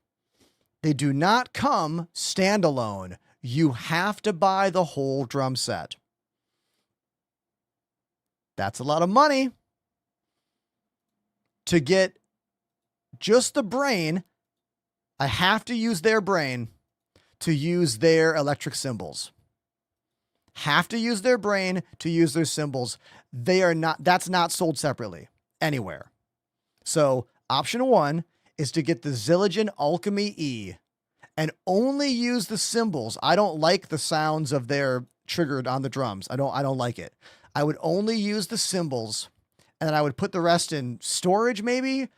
They do not come standalone. You have to buy the whole drum set. That's a lot of money to get just the brain. I have to use their brain to use their electric cymbals. Have to use their brain to use their cymbals. They are not, that's not sold separately anywhere. So option 1 is to get the Zildjian Alchemy E and only use the cymbals. I don't like the sounds of their triggered on the drums. I don't like it. I would only use the cymbals, and then I would put the rest in storage, maybe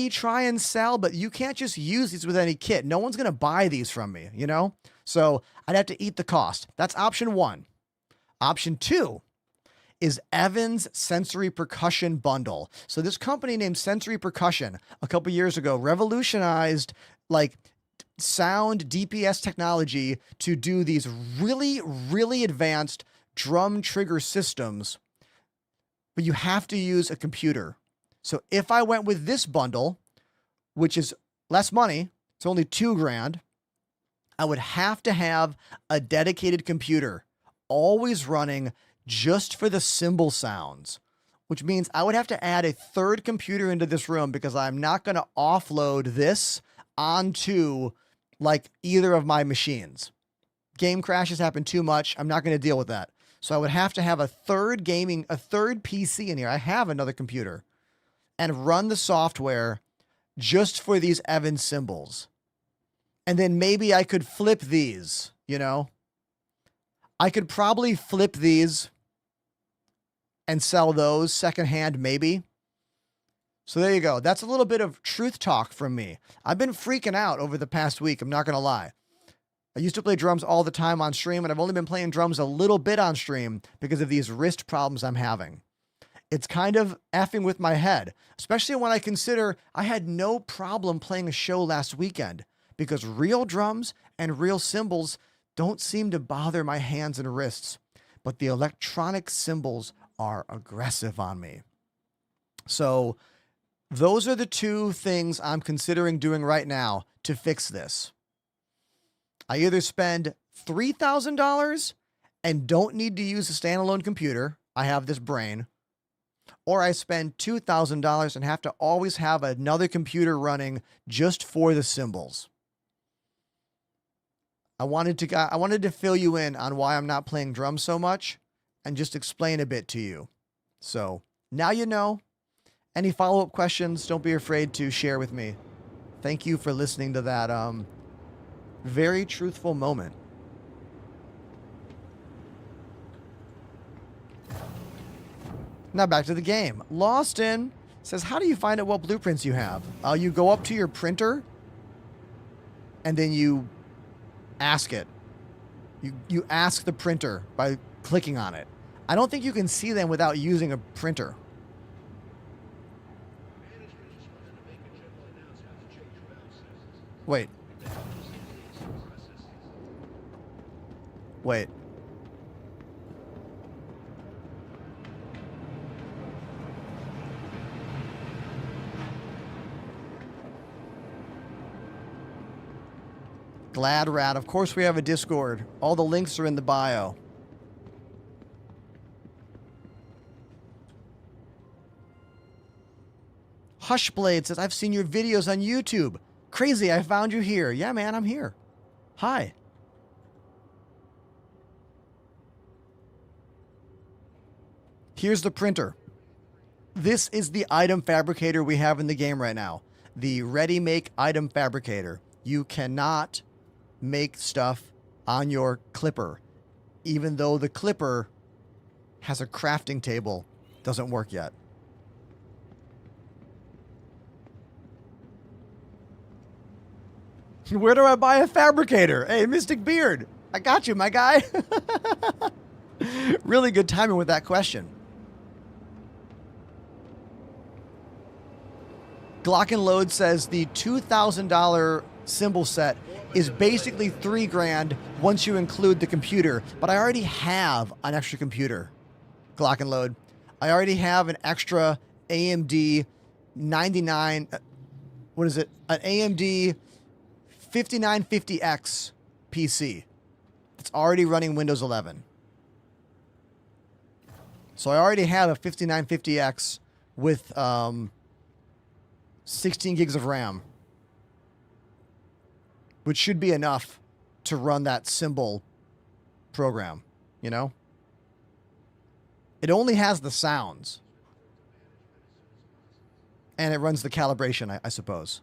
try and sell, but you can't just use these with any kit. No one's going to buy these from me, you know? So I'd have to eat the cost. That's option 1. Option 2 is Evans Sensory Percussion Bundle. So this company named Sensory Percussion a couple years ago revolutionized like sound DPS technology to do these really, really advanced drum trigger systems, but you have to use a computer. So if I went with this bundle, which is less money, it's only $2,000, I would have to have a dedicated computer always running just for the cymbal sounds, which means I would have to add a third computer into this room because I'm not going to offload this onto like either of my machines. Game crashes happen too much. I'm not going to deal with that. So I would have to have a third PC in here. I have another computer and run the software just for these Evans cymbals. And then maybe I could flip these, you know, I could probably flip these and sell those secondhand, maybe. So there you go. That's a little bit of truth talk from me. I've been freaking out over the past week. I'm not going to lie. I used to play drums all the time on stream, and I've only been playing drums a little bit on stream because of these wrist problems I'm having. It's kind of effing with my head, especially when I consider I had no problem playing a show last weekend because real drums and real cymbals don't seem to bother my hands and wrists, but the electronic cymbals are aggressive on me. So those are the two things I'm considering doing right now to fix this. I either spend $3,000 and don't need to use a standalone computer. I have this brain. Or I spend $2,000 and have to always have another computer running just for the cymbals. I wanted to fill you in on why I'm not playing drums so much and just explain a bit to you. So now you know. Any follow-up questions, don't be afraid to share with me. Thank you for listening to that very truthful moment. Now back to the game. Loston says, how do you find out what blueprints you have? You go up to your printer and then you ask it. You ask the printer by clicking on it. I don't think you can see them without using a printer. Wait. Wait. Glad Rat. Of course we have a Discord. All the links are in the bio. Hushblade says, I've seen your videos on YouTube. Crazy, I found you here. Yeah, man, I'm here. Hi. Here's the printer. This is the item fabricator we have in the game right now. The ready-make item fabricator. You cannot make stuff on your clipper, even though the clipper has a crafting table. Doesn't work yet. Where do I buy a fabricator? Hey, Mystic Beard, I got you, my guy. Really good timing with that question. Glock and Load says the $2,000 cymbal set is basically $3,000 once you include the computer, but I already have an extra computer. Glock and Load. I already have an extra AMD 99, what is it? An AMD 5950X PC. It's already running Windows 11. So I already have a 5950X with 16 gigs of RAM, which should be enough to run that symbol program, you know? It only has the sounds. And it runs the calibration, I suppose.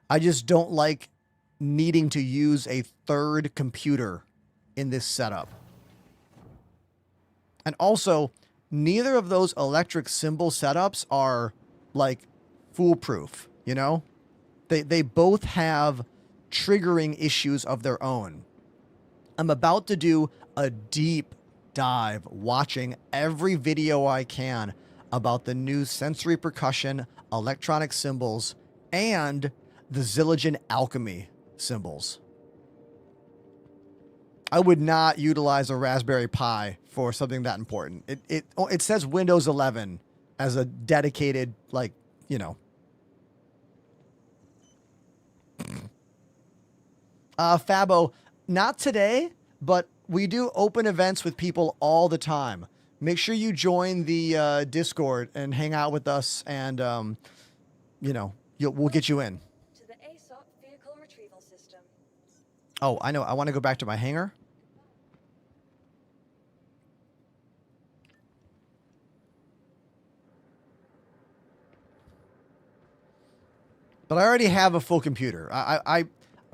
I just don't like needing to use a third computer in this setup. And also, neither of those electric symbol setups are like foolproof, you know? They both have triggering issues of their own. I'm about to do a deep dive watching every video I can about the new sensory percussion, electronic symbols, and the Zildjian alchemy symbols. I would not utilize a Raspberry Pi for something that important. It says Windows 11 as a dedicated, like, you know. Fabo, not today, but we do open events with people all the time. Make sure you join the Discord and hang out with us, and you know, we'll get you in. To the ASOP vehicle retrieval system. Oh, I know. I want to go back to my hangar. But I already have a full computer.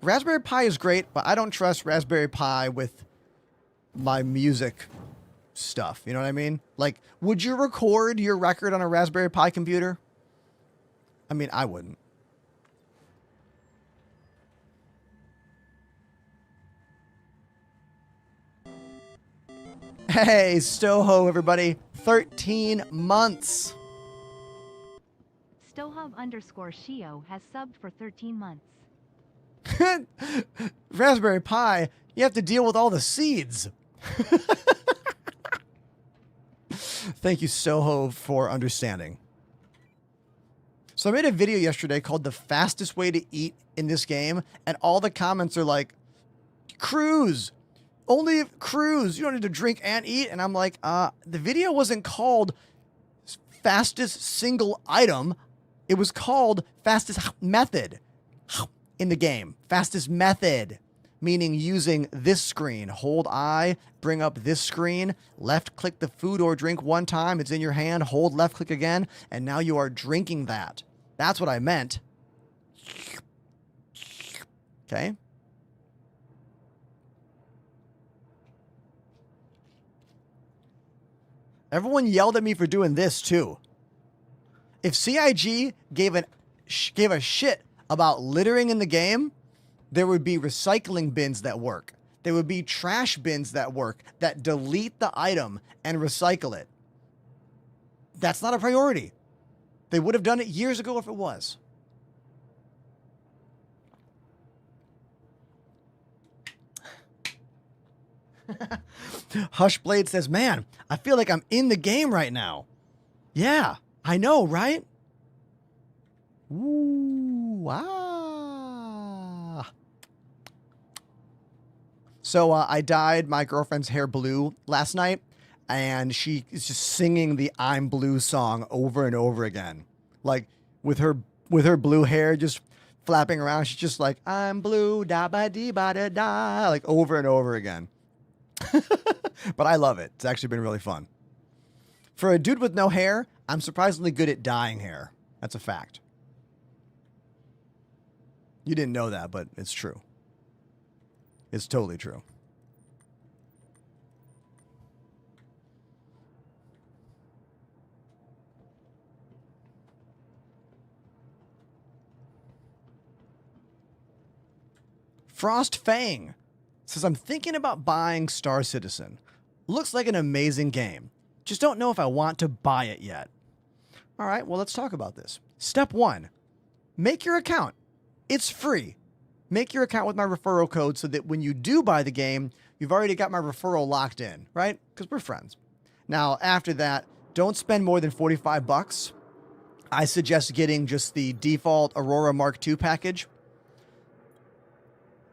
Raspberry Pi is great, but I don't trust Raspberry Pi with my music stuff. You know what I mean? Like, would you record your record on a Raspberry Pi computer? I mean, I wouldn't. Hey, Stoho, everybody. 13 months. Stohub_Shio has subbed for 13 months. Raspberry Pi, you have to deal with all the seeds. Thank you, Soho, for understanding. So I made a video yesterday called The Fastest Way to Eat in This Game, and all the comments are like, cruise. Only cruise. You don't need to drink and eat. And I'm like, the video wasn't called fastest single item. It was called fastest method in the game. Fastest method, meaning using this screen. Hold I, bring up this screen, left click the food or drink one time. It's in your hand. Hold left click again. And now you are drinking that. That's what I meant. Okay. Everyone yelled at me for doing this too. If CIG gave a shit about littering in the game, there would be recycling bins that work. There would be trash bins that work, that delete the item and recycle it. That's not a priority. They would have done it years ago if it was. Hushblade says, man, I feel like I'm in the game right now. Yeah, I know, right? Ooh, ah. So I dyed my girlfriend's hair blue last night, and she is just singing the I'm Blue song over and over again. Like with her blue hair just flapping around, she's just like, I'm blue, da ba dee ba da da, like over and over again. But I love it. It's actually been really fun. For a dude with no hair, I'm surprisingly good at dyeing hair. That's a fact. You didn't know that, but it's true. It's totally true. Frost Fang says, I'm thinking about buying Star Citizen. Looks like an amazing game. Just don't know if I want to buy it yet. All right, well, let's talk about this. Step 1, make your account. It's free. Make your account with my referral code so that when you do buy the game, you've already got my referral locked in, right? Because we're friends. Now, after that, don't spend more than $45. I suggest getting just the default Aurora Mark II package.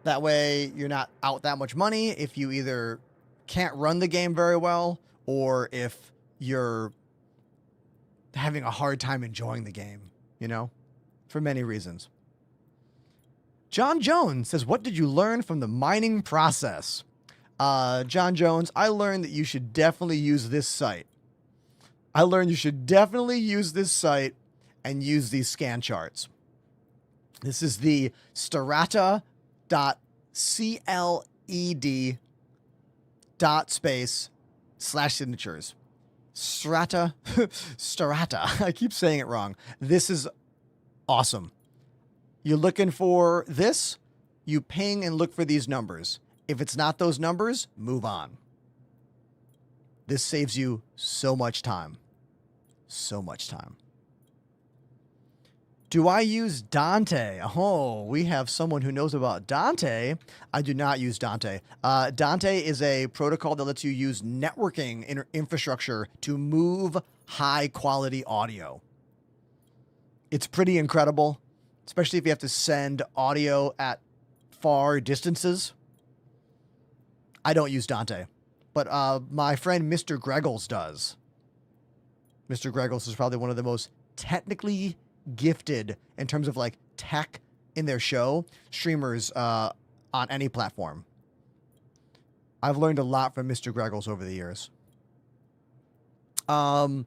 That way you're not out that much money if you either can't run the game very well or if you're having a hard time enjoying the game, you know, for many reasons. John Jones says, what did you learn from the mining process? John Jones, I learned that you should definitely use this site. I learned you should definitely use this site and use these scan charts. This is the strata.cled.space/signatures. Strata. I keep saying it wrong. This is awesome. You're looking for this, you ping and look for these numbers. If it's not those numbers, move on. This saves you so much time. So much time. Do I use Dante? Oh, we have someone who knows about Dante. I do not use Dante. Dante is a protocol that lets you use networking infrastructure to move high quality audio. It's pretty incredible, especially if you have to send audio at far distances. I don't use Dante, but my friend Mr. Greggles does. Mr. Greggles is probably one of the most technically gifted in terms of like tech in their show streamers on any platform. I've learned a lot from Mr. Greggles over the years. Do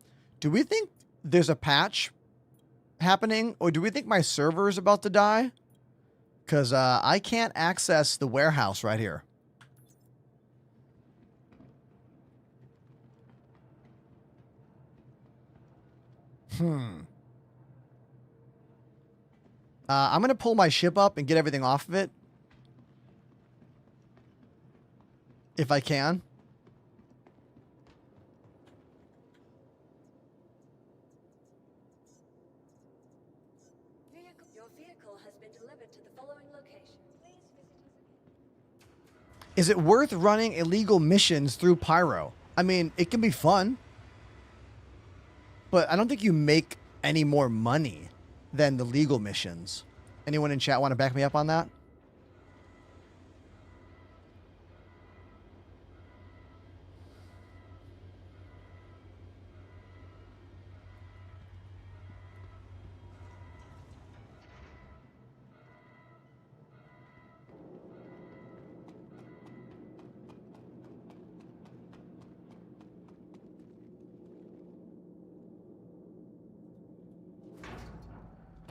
we think there's a patch happening, or do we think my server is about to die? Because I can't access the warehouse right here. I'm going to pull my ship up and get everything off of it. If I can. Your vehicle has been delivered to the following location. Please visit us again. Is it worth running illegal missions through Pyro? I mean, it can be fun. But I don't think you make any more money than the legal missions. Anyone in chat want to back me up on that?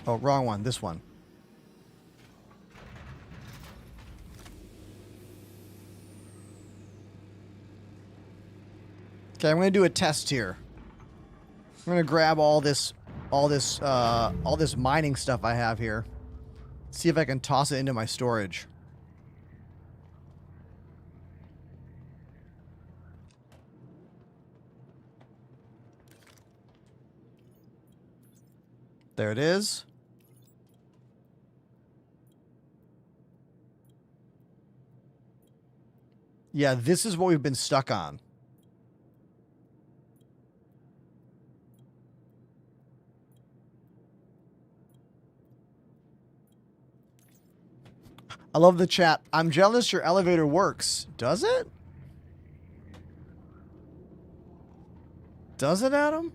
Oh, wrong one. This one. Okay, I'm going to do a test here. I'm going to grab all this mining stuff I have here. See if I can toss it into my storage. There it is. Yeah, this is what we've been stuck on. I love the chat. I'm jealous your elevator works. Does it? Does it, Adam?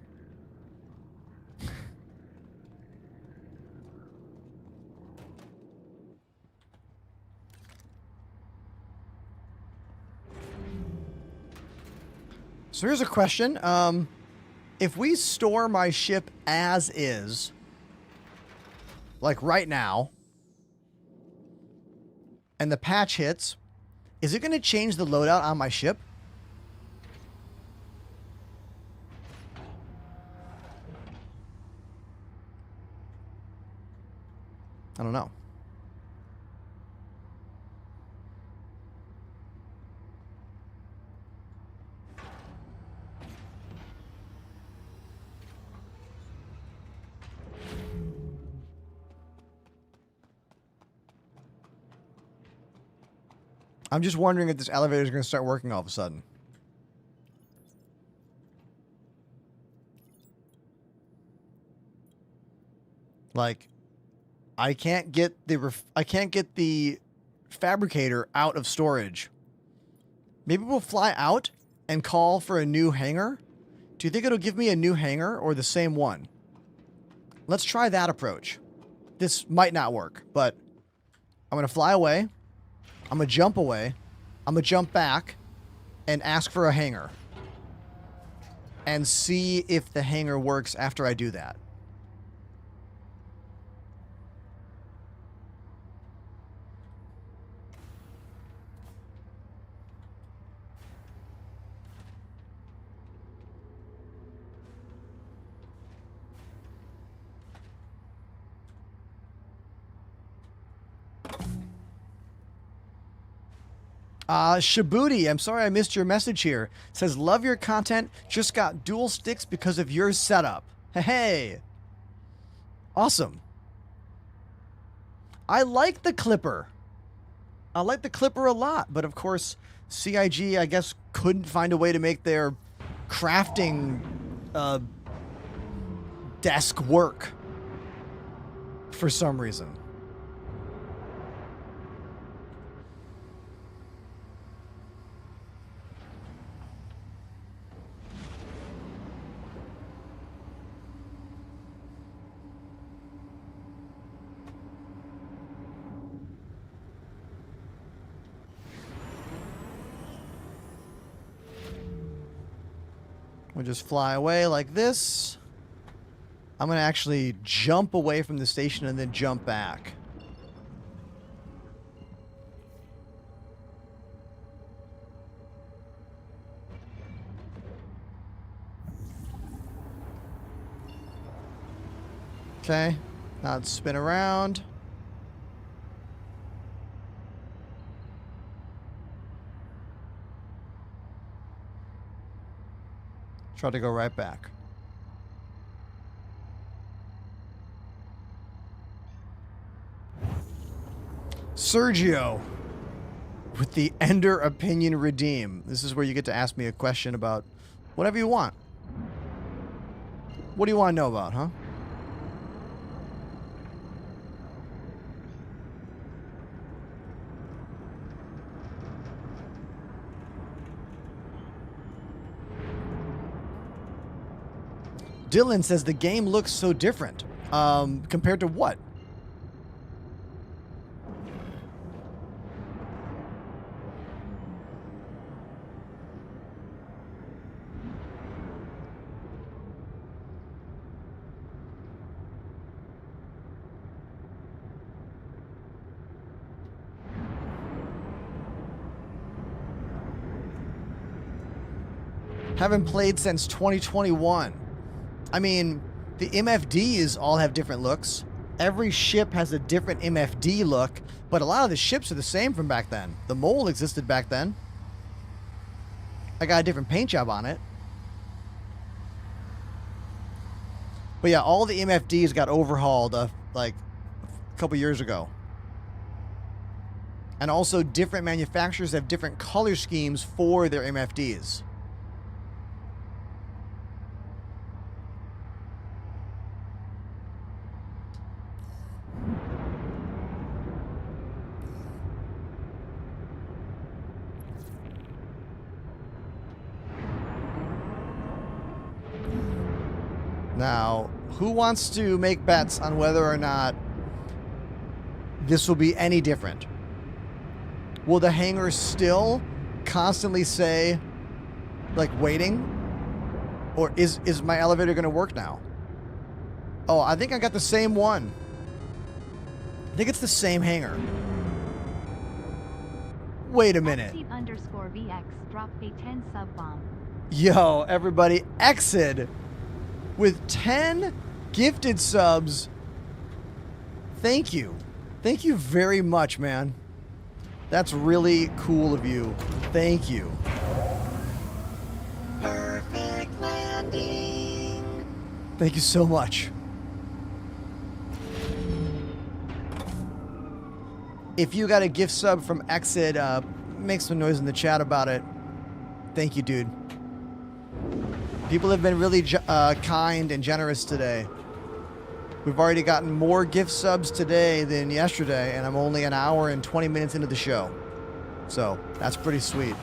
So here's a question. If we store my ship as is, like right now, and the patch hits, is it going to change the loadout on my ship? I don't know. I'm just wondering if this elevator is going to start working all of a sudden. Like, I can't get the fabricator out of storage. Maybe we'll fly out and call for a new hangar. Do you think it'll give me a new hangar or the same one? Let's try that approach. This might not work, but I'm going to fly away. I'm going to jump away. I'm going to jump back and ask for a hangar. And see if the hangar works after I do that. Shibuti, I'm sorry I missed your message here. Says, love your content, just got dual sticks because of your setup. Hey. Awesome. I like the Clipper. I like the Clipper a lot, but of course, CIG, I guess, couldn't find a way to make their crafting desk work for some reason. We'll just fly away like this. I'm going to actually jump away from the station and then jump back. Okay. Now let's spin around. Try to go right back. Sergio with the Ender Opinion Redeem. This is where you get to ask me a question about whatever you want. What do you want to know about, huh? Dylan says the game looks so different. Compared to what? Haven't played since 2021. I mean, the MFDs all have different looks. Every ship has a different MFD look, but a lot of the ships are the same from back then. The Mole existed back then. I got a different paint job on it. But yeah, all the MFDs got overhauled like a couple years ago. And also different manufacturers have different color schemes for their MFDs. Now, who wants to make bets on whether or not this will be any different? Will the hangar still constantly say, like, waiting? Or is my elevator going to work now? Oh, I think I got the same one. I think it's the same hangar. Wait a minute. _VX dropped a 10 sub bomb. Yo, everybody, Exid with 10 gifted subs. Thank you. Thank you very much, man. That's really cool of you. Thank you. Perfect landing. Thank you so much. If you got a gift sub from Exit, make some noise in the chat about it. Thank you, dude. People have been really kind and generous today. We've already gotten more gift subs today than yesterday, and I'm only an hour and 20 minutes into the show. So that's pretty sweet.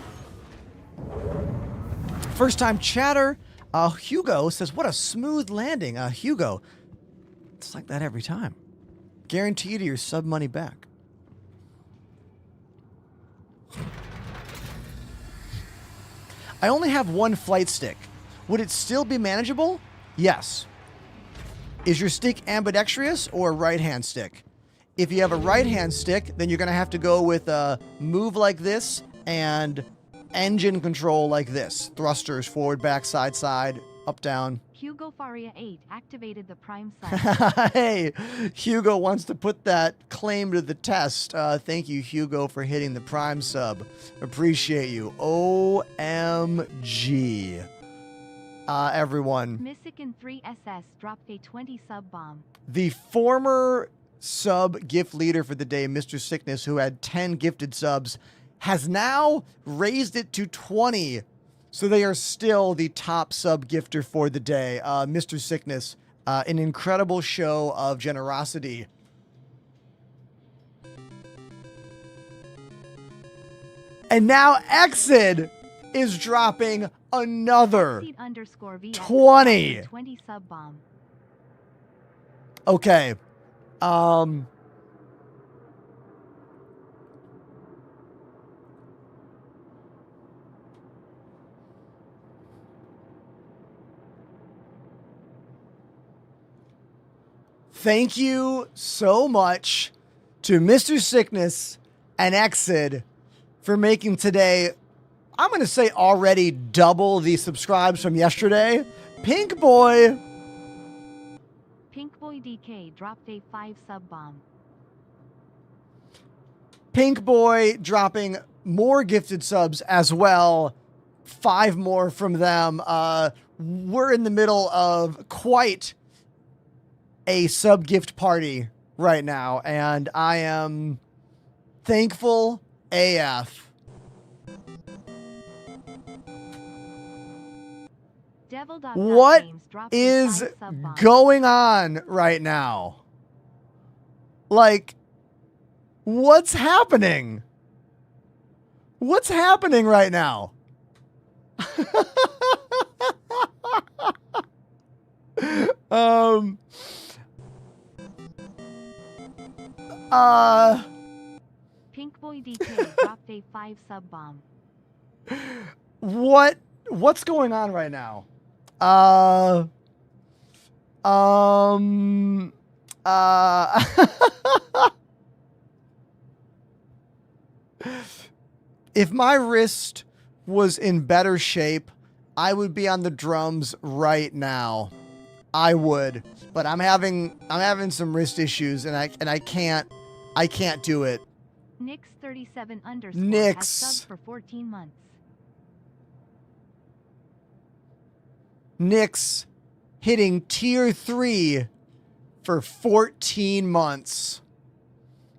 First time chatter. Hugo says, what a smooth landing. Hugo, it's like that every time. Guaranteed your sub money back. I only have one flight stick. Would it still be manageable? Yes. Is your stick ambidextrous or right-hand stick? If you have a right-hand stick, then you're going to have to go with a move like this and engine control like this. Thrusters, forward, back, side, side, up, down. Hugo Faria 8 activated the Prime sub. Hey, Hugo wants to put that claim to the test. Thank you, Hugo, for hitting the Prime sub. Appreciate you. OMG. Everyone. Mysican 3SS dropped a 20 sub bomb. The former sub gift leader for the day, Mr. Sickness, who had 10 gifted subs, has now raised it to 20. So they are still the top sub gifter for the day. Mr. Sickness, an incredible show of generosity. And now Exid is dropping another Exceed_VS 20. 20 sub bomb. Okay. Thank you so much to Mr. Sickness and Exid for making today, I'm going to say already double the subscribes from yesterday. Pink Boy. Pink Boy DK dropped a 5 sub bomb. Pink Boy dropping more gifted subs as well. 5 more from them. We're in the middle of quite a sub gift party right now, and I am thankful AF. What is going on right now? Like, what's happening? What's happening right now? Pink Boy DK dropped a 5 sub bomb. What's going on right now? If my wrist was in better shape, I would be on the drums right now. I would, but I'm having some wrist issues, and I can't do it. Nix37_ Nix. has subbed for 14 months. Nix hitting tier 3 for 14 months.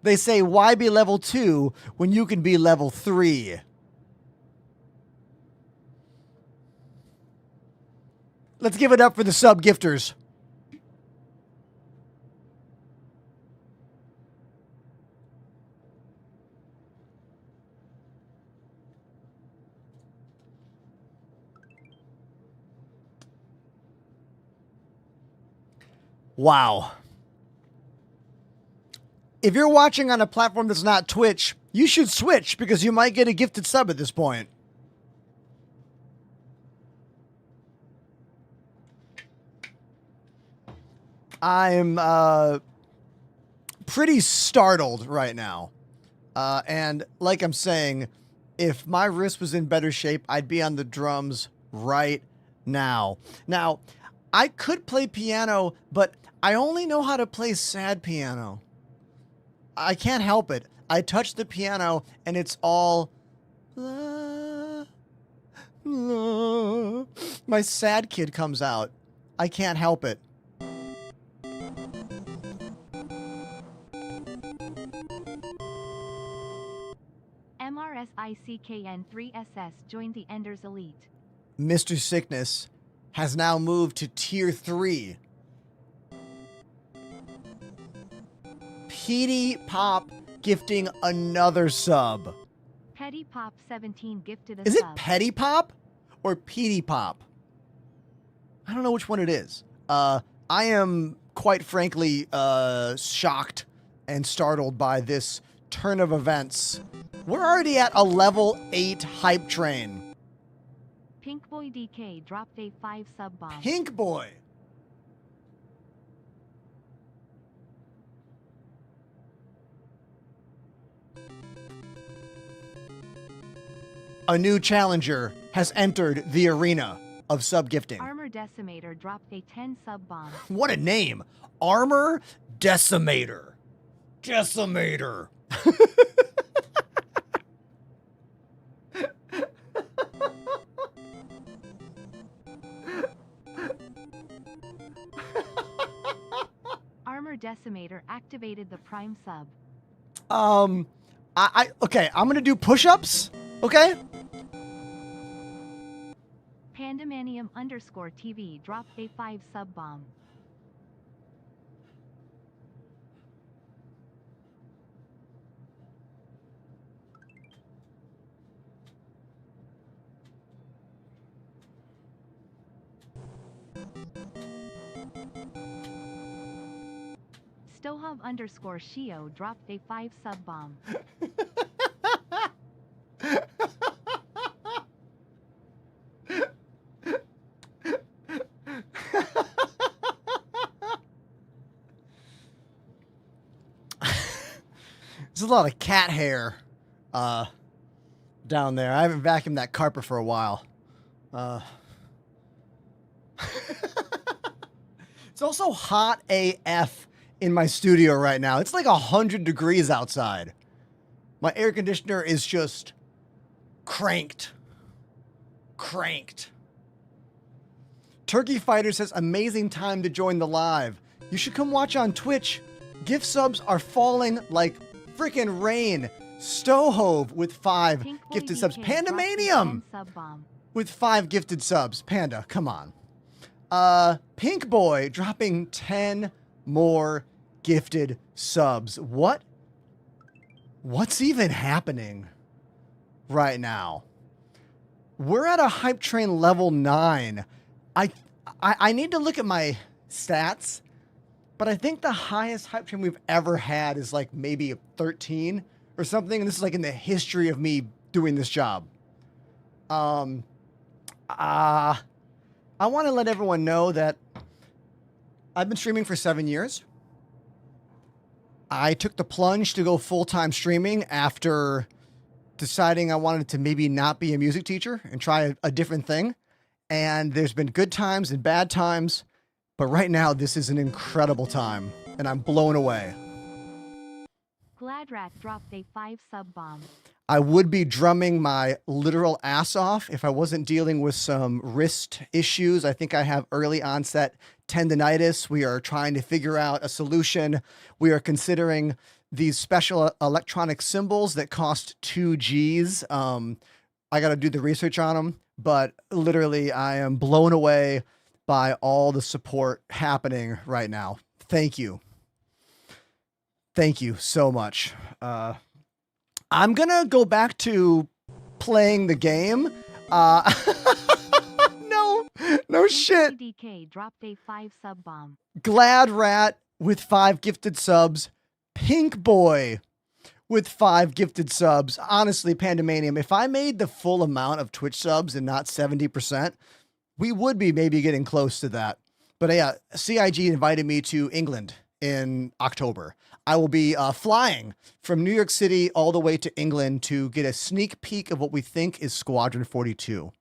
They say, why be level 2 when you can be level 3? Let's give it up for the sub gifters. Wow. If you're watching on a platform that's not Twitch, you should switch because you might get a gifted sub at this point. I'm pretty startled right now. And like I'm saying, if my wrist was in better shape, I'd be on the drums right now. Now, I could play piano, but I only know how to play sad piano. I can't help it. I touch the piano and it's all la, la. My sad kid comes out. I can't help it. MRSICKN3SS joined the Enders Elite. Mr. Sickness has now moved to tier 3. Petey Pop gifting another sub. Petty Pop 17 gifted a Is it sub. Petty Pop or Petey Pop? I don't know which one it is. I am quite frankly shocked and startled by this turn of events. We're already at a level 8 hype train. Pink Boy DK dropped a 5 sub bomb. Pink Boy. A new challenger has entered the arena of sub gifting. Armor Decimator dropped a 10 sub bomb. What a name. Armor Decimator. Decimator. Armor Decimator activated the prime sub. Okay, I'm gonna do push-ups. Okay. Pandemanium _TV dropped a 5 sub bomb. Stohub _Shio dropped a 5 sub bomb. There's a lot of cat hair down there. I haven't vacuumed that carpet for a while. It's also hot AF in my studio right now. It's like 100 degrees outside. My air conditioner is just cranked. Cranked. Turkey Fighter says, amazing time to join the live. You should come watch on Twitch. Gift subs are falling like freaking rain. Stohove with 5 Pink Boy gifted subs. DK dropped a Pandemanium 10 sub bomb. with 5 gifted subs. Panda, come on. Pink Boy dropping 10 more gifted subs. What's even happening right now? We're at a hype train level 9. I need to look at my stats, but I think the highest hype train we've ever had is like maybe a 13 or something. And this is like in the history of me doing this job. I want to let everyone know that I've been streaming for 7 years. I took the plunge to go full-time streaming after deciding I wanted to maybe not be a music teacher and try a different thing. And there's been good times and bad times, but right now this is an incredible time and I'm blown away. Gladrat dropped a 5 sub bomb. I would be drumming my literal ass off if I wasn't dealing with some wrist issues. I think I have early onset tendonitis. We are trying to figure out a solution. We are considering these special electronic symbols that cost 2 G's. I got to do the research on them, but literally I am blown away by all the support happening right now. Thank you. Thank you so much. I'm going to go back to playing the game. No shit. DK dropped a 5 sub bomb. Glad Rat with 5 gifted subs. Pink Boy with 5 gifted subs. Honestly, Pandemanium, if I made the full amount of Twitch subs and not 70%, we would be maybe getting close to that. But yeah, CIG invited me to England in October. I will be flying from New York City all the way to England to get a sneak peek of what we think is Squadron 42.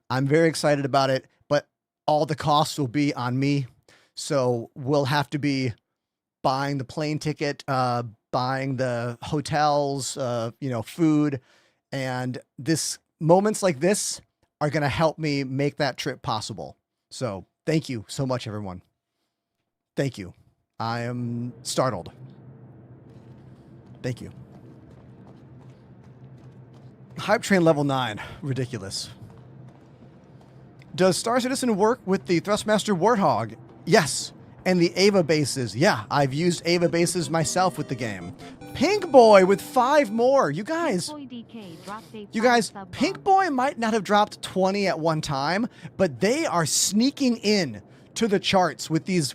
I'm very excited about it, but all the costs will be on me. So we'll have to be buying the plane ticket, buying the hotels, food. And moments like this are going to help me make that trip possible. So thank you so much, everyone. Thank you. I am startled. Thank you. Hype Train level 9. Ridiculous. Does Star Citizen work with the Thrustmaster Warthog? Yes. And the Ava bases. Yeah, I've used Ava bases myself with the game. Pink Boy with 5 more. You guys, Boy DK dropped a you 5 guys, sub Pink bomb. Boy might not have dropped 20 at one time, but they are sneaking in to the charts with these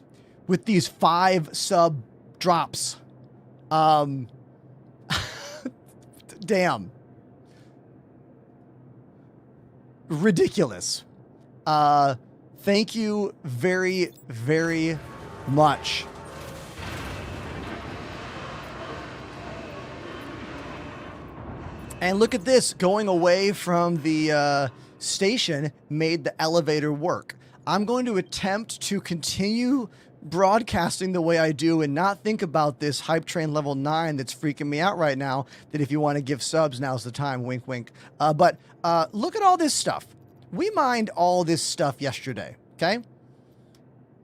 5 sub drops. Damn. Ridiculous. Thank you very, very much. And look at this, going away from the station made the elevator work. I'm going to attempt to continue broadcasting the way I do and not think about this hype train level 9 that's freaking me out right now, that if you want to give subs, now's the time, wink, wink. But look at all this stuff. We mined all this stuff yesterday, okay?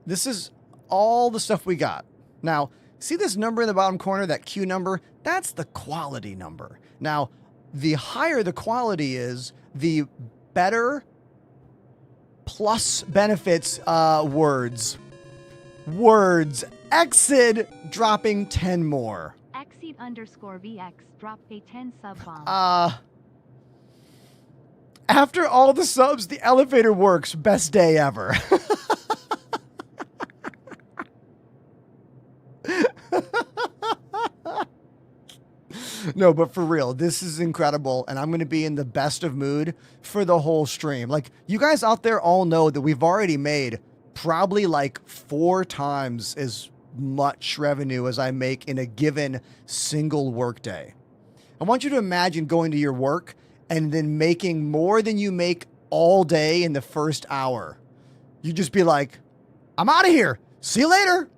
This is all the stuff we got. Now, see this number in the bottom corner, that Q number? That's the quality number. Now, the higher the quality is, the better plus benefits words. Exit dropping 10 more. Exceed_VX dropped a 10 sub bomb. After all the subs, the elevator works. Best day ever. No, but for real, this is incredible, and I'm going to be in the best of mood for the whole stream. Like, you guys out there all know that we've already made probably like 4 times as much revenue as I make in a given single workday. I want you to imagine going to your work and then making more than you make all day in the first hour. You just be like, I'm out of here. See you later.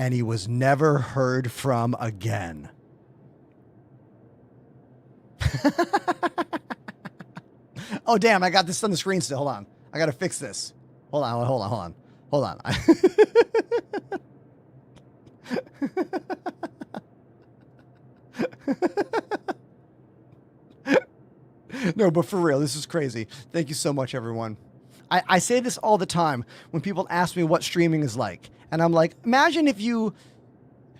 And he was never heard from again. Oh, damn, I got this on the screen still. Hold on. I got to fix this. Hold on. No, but for real, this is crazy. Thank you so much, everyone. I say this all the time when people ask me what streaming is like. And I'm like, imagine if you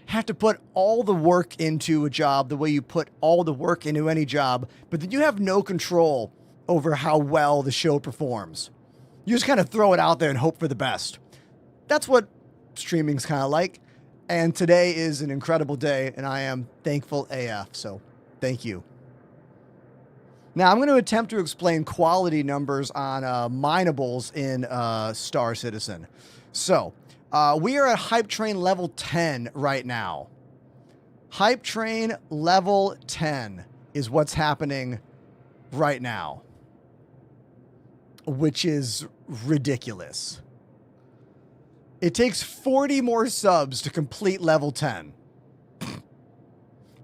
have to put all the work into a job the way you put all the work into any job, but then you have no control over how well the show performs. You just kind of throw it out there and hope for the best. That's what streaming's kind of like. And today is an incredible day, and I am thankful AF. So thank you. Now, I'm going to attempt to explain quality numbers on minables in Star Citizen. So, we are at Hype Train level 10 right now. Hype Train level 10 is what's happening right now, which is ridiculous. It takes 40 more subs to complete level 10. And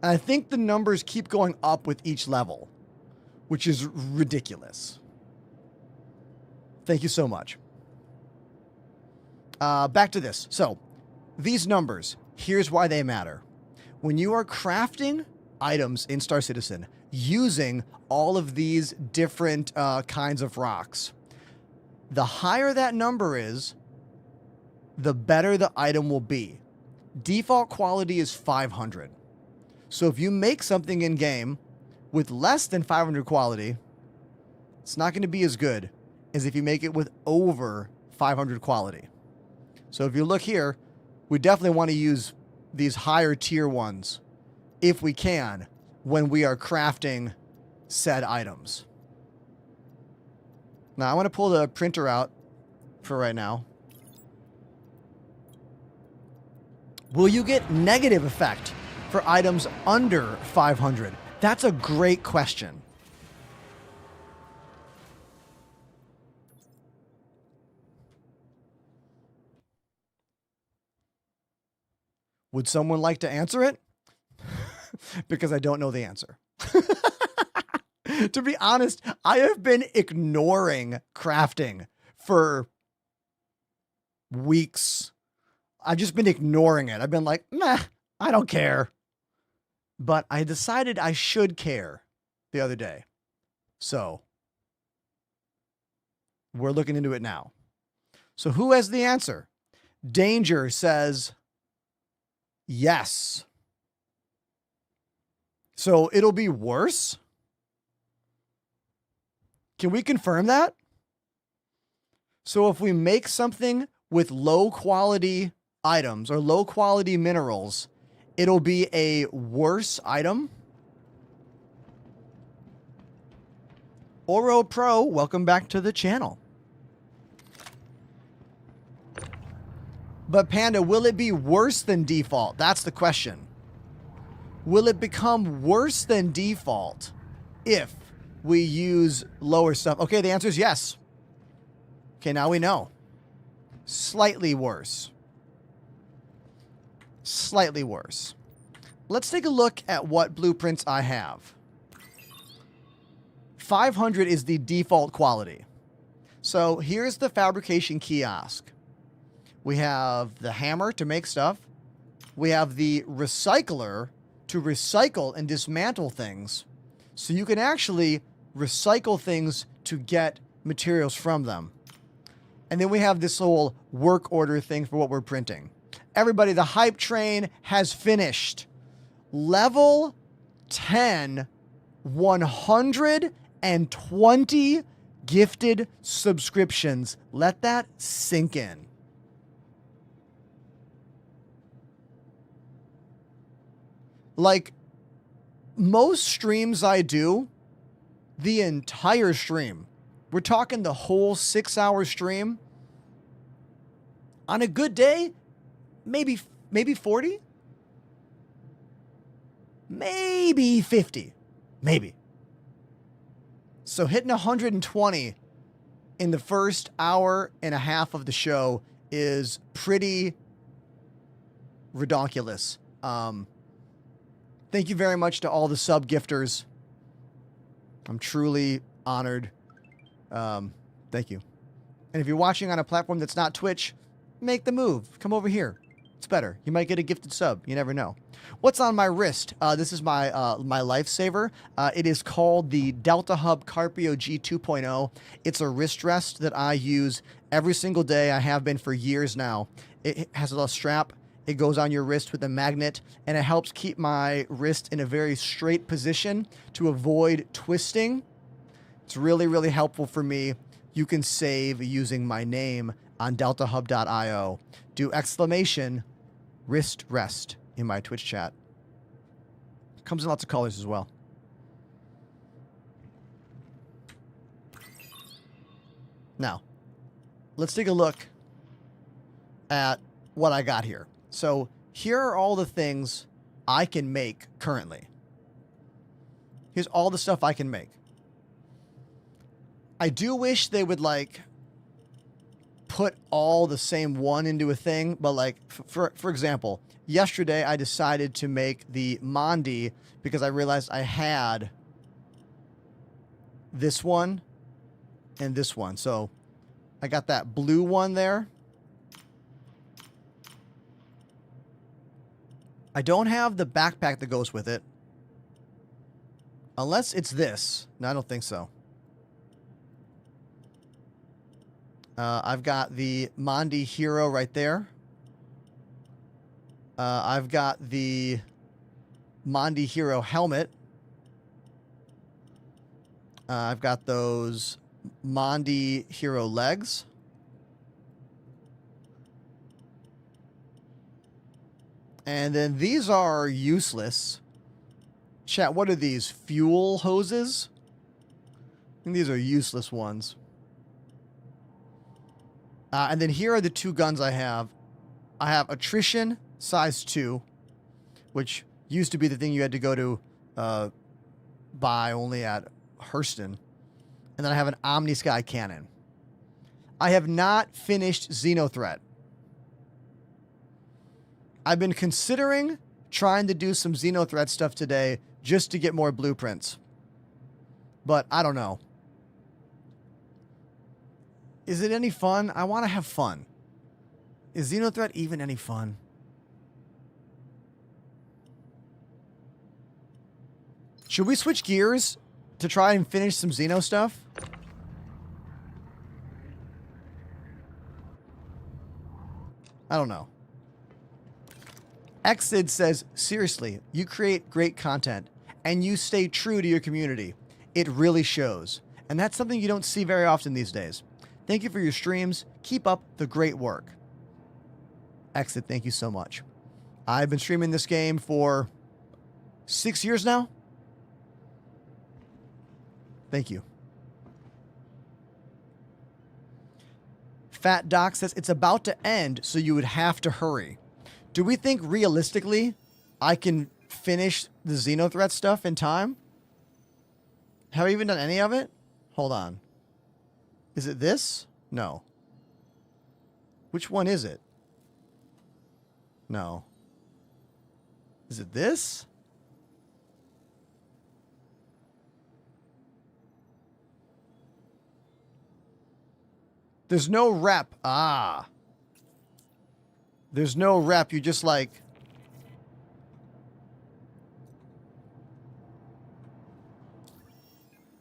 I think the numbers keep going up with each level, which is ridiculous. Thank you so much. Back to this. So, these numbers, here's why they matter. When you are crafting items in Star Citizen using all of these different kinds of rocks, the higher that number is, the better the item will be. Default quality is 500. So if you make something in game with less than 500 quality, it's not going to be as good as if you make it with over 500 quality. So if you look here, we definitely want to use these higher tier ones if we can when we are crafting said items. Now I want to pull the printer out for right now. Will you get negative effect for items under 500? That's a great question. Would someone like to answer it? Because I don't know the answer. To be honest, I have been ignoring crafting for weeks. I've just been ignoring it. I've been like, meh, I don't care. But I decided I should care the other day. So we're looking into it now. So who has the answer? Danger says yes. So it'll be worse? Can we confirm that? So if we make something with low quality items or low quality minerals, it'll be a worse item? Oro Pro, welcome back to the channel. But Panda, will it be worse than default? That's the question. Will it become worse than default if we use lower stuff? Okay, the answer is yes. Okay, now we know. Slightly worse. Slightly worse. Let's take a look at what blueprints I have. 500 is the default quality. So here's the fabrication kiosk. We have the hammer to make stuff. We have the recycler to recycle and dismantle things. So you can actually recycle things to get materials from them. And then we have this whole work order thing for what we're printing. Everybody, the hype train has finished. Level 10, 120 gifted subscriptions. Let that sink in. Like, most streams I do, the entire stream, we're talking the whole 6-hour stream. On a good day, maybe 40, maybe 50, maybe. So hitting 120 in the first hour and a half of the show is pretty redonkulous. Thank you very much to all the sub gifters. I'm truly honored. Thank you. And if you're watching on a platform that's not Twitch, make the move. Come over here. It's better. You might get a gifted sub. You never know. What's on my wrist? This is my my lifesaver. It is called the Delta Hub Carpio G 2.0. It's a wrist rest that I use every single day. I have been for years now. It has a little strap. It goes on your wrist with a magnet, and it helps keep my wrist in a very straight position to avoid twisting. It's really, really helpful for me. You can save using my name on deltahub.io. Do exclamation wrist rest in my Twitch chat. Comes in lots of colors as well. Now, let's take a look at what I got here. So here are all the things I can make currently. Here's all the stuff I can make. I do wish they would like put all the same one into a thing, but like for example, yesterday I decided to make the Mondi because I realized I had this one and this one. So I got that blue one there. I don't have the backpack that goes with it. Unless it's this. No, I don't think so. I've got the Mondi Hero right there. I've got the Mondi Hero helmet. I've got those Mondi Hero legs. And then these are useless. Chat, what are these? Fuel hoses? I think these are useless ones. And then here are the two guns I have. I have Attrition size 2, which used to be the thing you had to go to buy only at Hurston. And then I have an Omni-Sky cannon. I have not finished Xenothreat. I've been considering trying to do some Xenothreat stuff today just to get more blueprints. But I don't know. Is it any fun? I want to have fun. Is Xenothreat even any fun? Should we switch gears to try and finish some Xeno stuff. I don't know. Xid says, seriously, you create great content and you stay true to your community. It really shows. And that's something you don't see very often these days. Thank you for your streams. Keep up the great work. Xid, thank you so much. I've been streaming this game for 6 years now. Thank you. Fat Doc says, it's about to end, so you would have to hurry. Do we think realistically I can finish the Xenothreat stuff in time? Have I even done any of it? Hold on. Is it this? No. Which one is it? No. Is it this? There's no rep. Ah. There's no rep. You just like...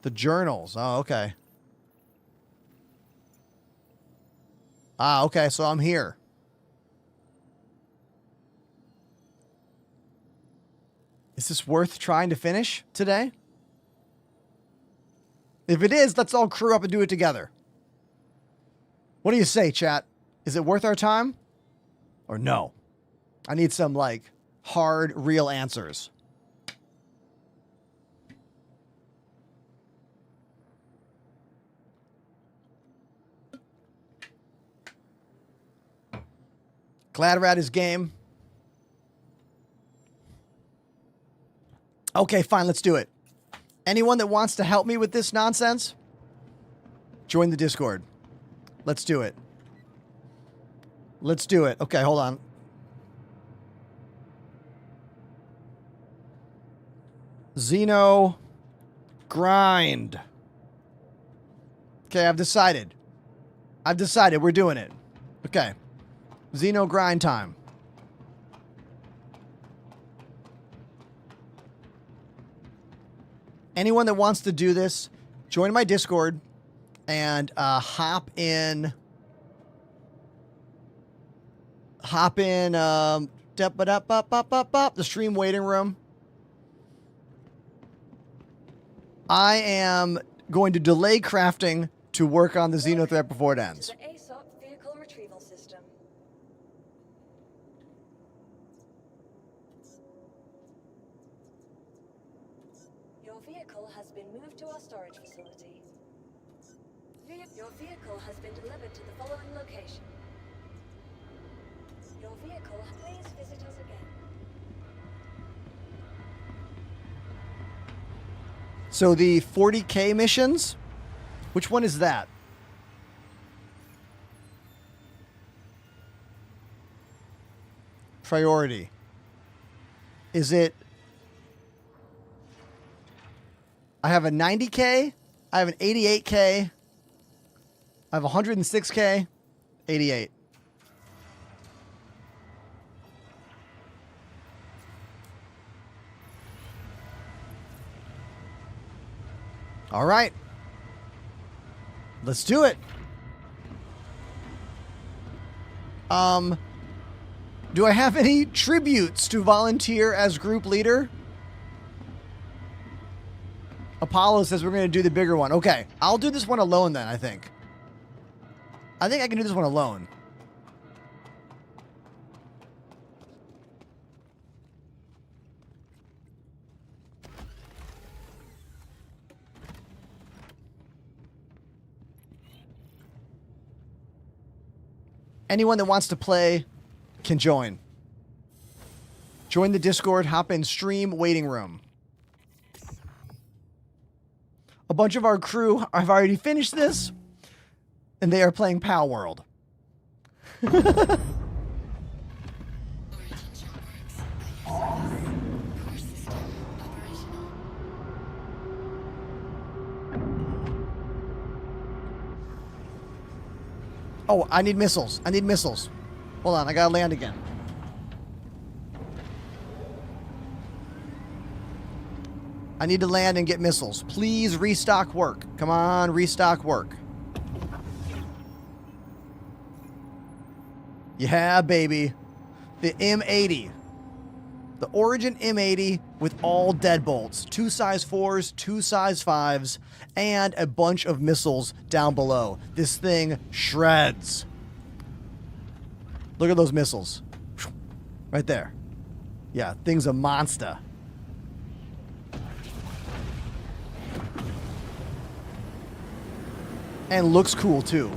The journals. Oh, okay. Ah, okay. So I'm here. Is this worth trying to finish today? If it is, let's all crew up and do it together. What do you say, chat? Is it worth our time? Or no? I need some, like, hard, real answers. Glad Rat is game. Okay, fine, let's do it. Anyone that wants to help me with this nonsense, join the Discord. Let's do it. Let's do it. Okay, hold on. Xeno grind. Okay, I've decided. We're doing it. Okay. Xeno grind time. Anyone that wants to do this, join my Discord and hop in the stream waiting room. I am going to delay crafting to work on the Xenothreat before it ends. To the ASOP vehicle retrieval system. Your vehicle has been moved to our storage facility. Your vehicle has been delivered to the following location. Your vehicle, please visit us again. So the 40K missions, which one is that? Priority. Is it... I have a 90K, I have an 88K, I have 106K, 88. All right. Let's do it. Do I have any tributes to volunteer as group leader? Apollo says we're going to do the bigger one. Okay, I'll do this one alone then, I think. I think I can do this one alone. Anyone that wants to play can join. Join the Discord, hop in stream waiting room. A bunch of our crew have already finished this, and they are playing Pal World. Oh, I need missiles. I need missiles. Hold on, I gotta land again. I need to land and get missiles. Please restock work. Come on, restock work. Yeah, baby. The M80. The Origin M80 with all deadbolts. 2 size 4s, 2 size 5s, and a bunch of missiles down below. This thing shreds. Look at those missiles. Right there. Yeah, thing's a monster. And looks cool too.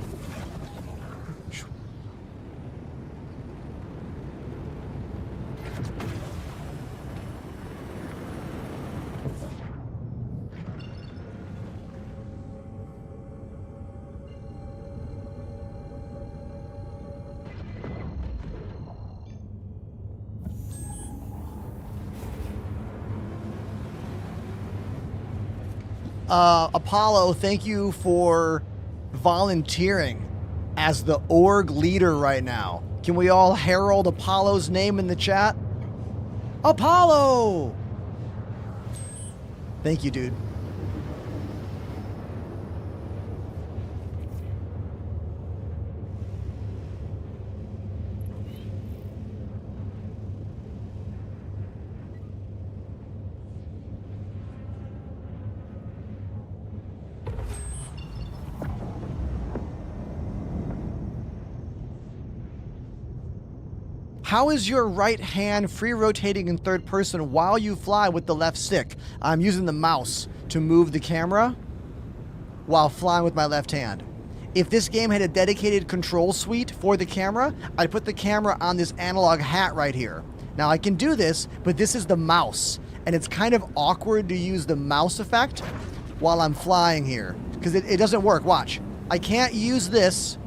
Apollo, thank you for volunteering as the org leader right now. Can we all herald Apollo's name in the chat? Apollo! Thank you, dude. How is your right hand free rotating in third person while you fly with the left stick? I'm using the mouse to move the camera while flying with my left hand. If this game had a dedicated control suite for the camera, I'd put the camera on this analog hat right here. Now I can do this, but this is the mouse, and it's kind of awkward to use the mouse effect while I'm flying here, because it doesn't work. Watch. I can't use this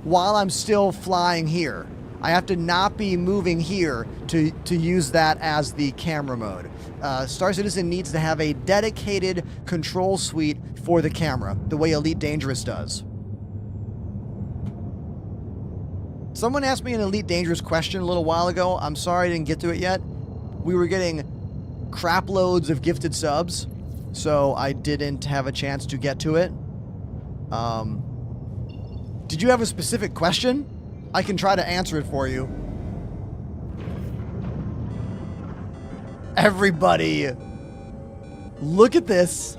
while I'm still flying here. I have to not be moving here to use that as the camera mode. Star Citizen needs to have a dedicated control suite for the camera, the way Elite Dangerous does. Someone asked me an Elite Dangerous question a little while ago. I'm sorry I didn't get to it yet. We were getting crap loads of gifted subs, so I didn't have a chance to get to it. Did you have a specific question? I can try to answer it for you. Everybody, look at this.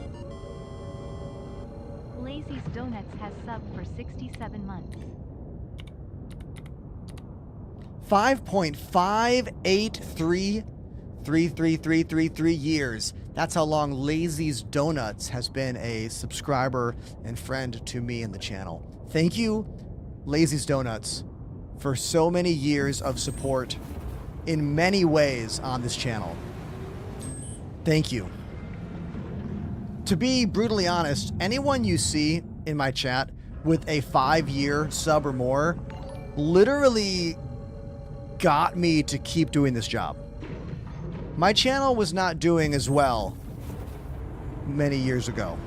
Lazy's Donuts has subbed for 67 months. 5.5833333 years. That's how long Lazy's Donuts has been a subscriber and friend to me in the channel. Thank you, Lazy's Donuts, for so many years of support in many ways on this channel. Thank you. To be brutally honest, anyone you see in my chat with a 5-year sub or more literally got me to keep doing this job. My channel was not doing as well many years ago.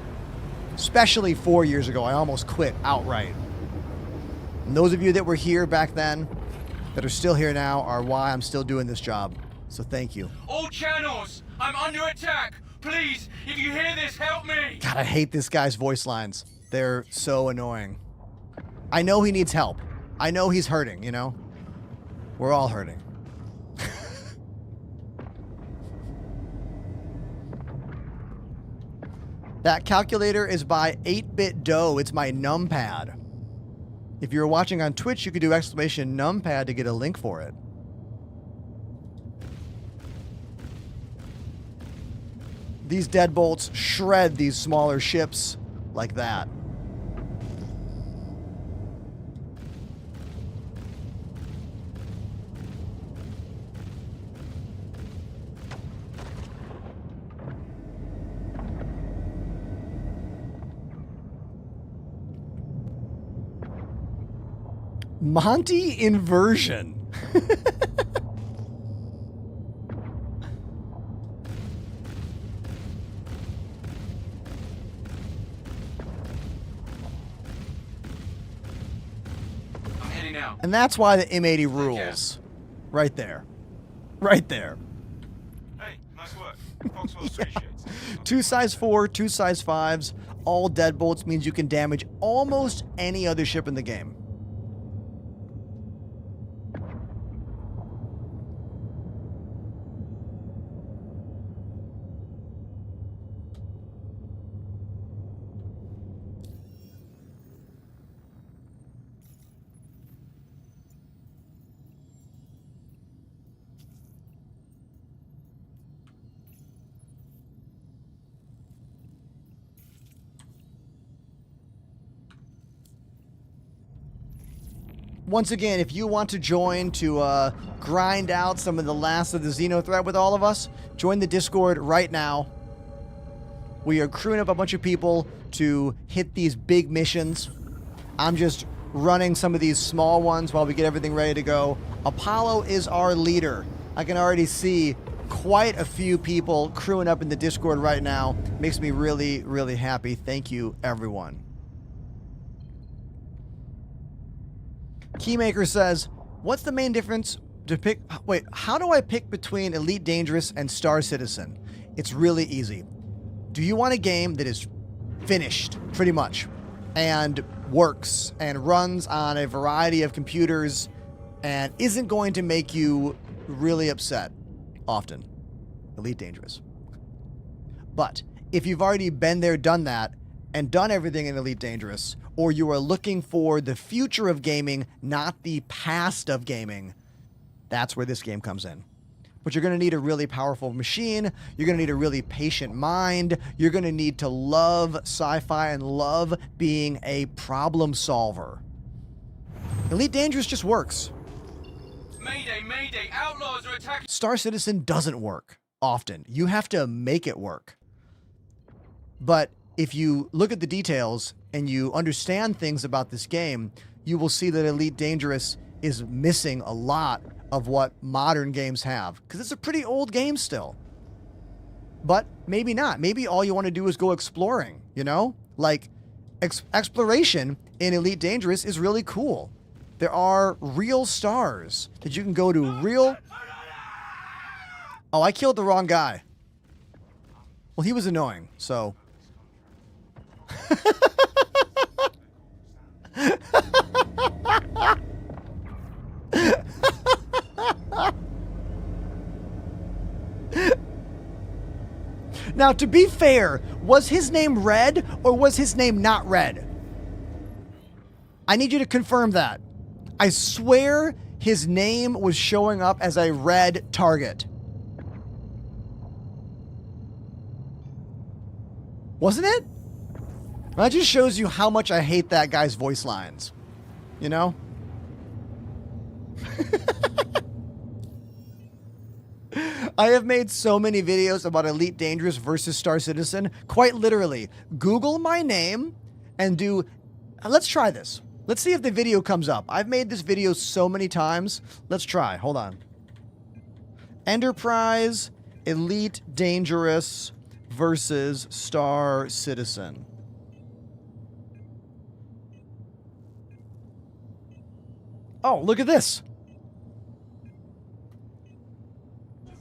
Especially 4 years ago, I almost quit outright. And those of you that were here back then, that are still here now, are why I'm still doing this job. So thank you. All channels, I'm under attack. Please, if you hear this, help me. God, I hate this guy's voice lines. They're so annoying. I know he needs help. I know he's hurting, you know? We're all hurting. That calculator is by 8-bit dough. It's my numpad. If you're watching on Twitch, you could do exclamation numpad to get a link for it. These deadbolts shred these smaller ships like that. Monty inversion. I'm heading out. And that's why the M80 rules. Right there. Right there. Hey, nice work. Foxwell appreciates it. 2 size 4, 2 size 5s, all deadbolts means you can damage almost any other ship in the game. Once again, if you want to join to grind out some of the last of the Xeno threat with all of us, join the Discord right now. We are crewing up a bunch of people to hit these big missions. I'm just running some of these small ones while we get everything ready to go. Apollo is our leader. I can already see quite a few people crewing up in the Discord right now. Makes me really, really happy. Thank you, everyone. Keymaker says, what's the main difference to pick? Wait, how do I pick between Elite Dangerous and Star Citizen? It's really easy. Do you want a game that is finished, pretty much, and works and runs on a variety of computers and isn't going to make you really upset often? Elite Dangerous. But if you've already been there, done that, and done everything in Elite Dangerous, or you are looking for the future of gaming, not the past of gaming, that's where this game comes in. But you're going to need a really powerful machine. You're going to need a really patient mind. You're going to need to love sci-fi and love being a problem solver. Elite Dangerous just works. Mayday, mayday, outlaws are attacking. Star Citizen doesn't work often. You have to make it work. But if you look at the details and you understand things about this game, you will see that Elite Dangerous is missing a lot of what modern games have, because it's a pretty old game still. But maybe not. Maybe all you want to do is go exploring, you know? Like, exploration in Elite Dangerous is really cool. There are real stars that you can go to real... Oh, I killed the wrong guy. Well, he was annoying, so... Now, to be fair, was his name Red or was his name not Red? I need you to confirm that. I swear his name was showing up as a red target. Wasn't it? That just shows you how much I hate that guy's voice lines. You know? I have made so many videos about Elite Dangerous versus Star Citizen. Quite literally, Google my name and do... Let's try this. Let's see if the video comes up. I've made this video so many times. Let's try. Hold on. Enterprise, Elite Dangerous versus Star Citizen. Oh, look at this.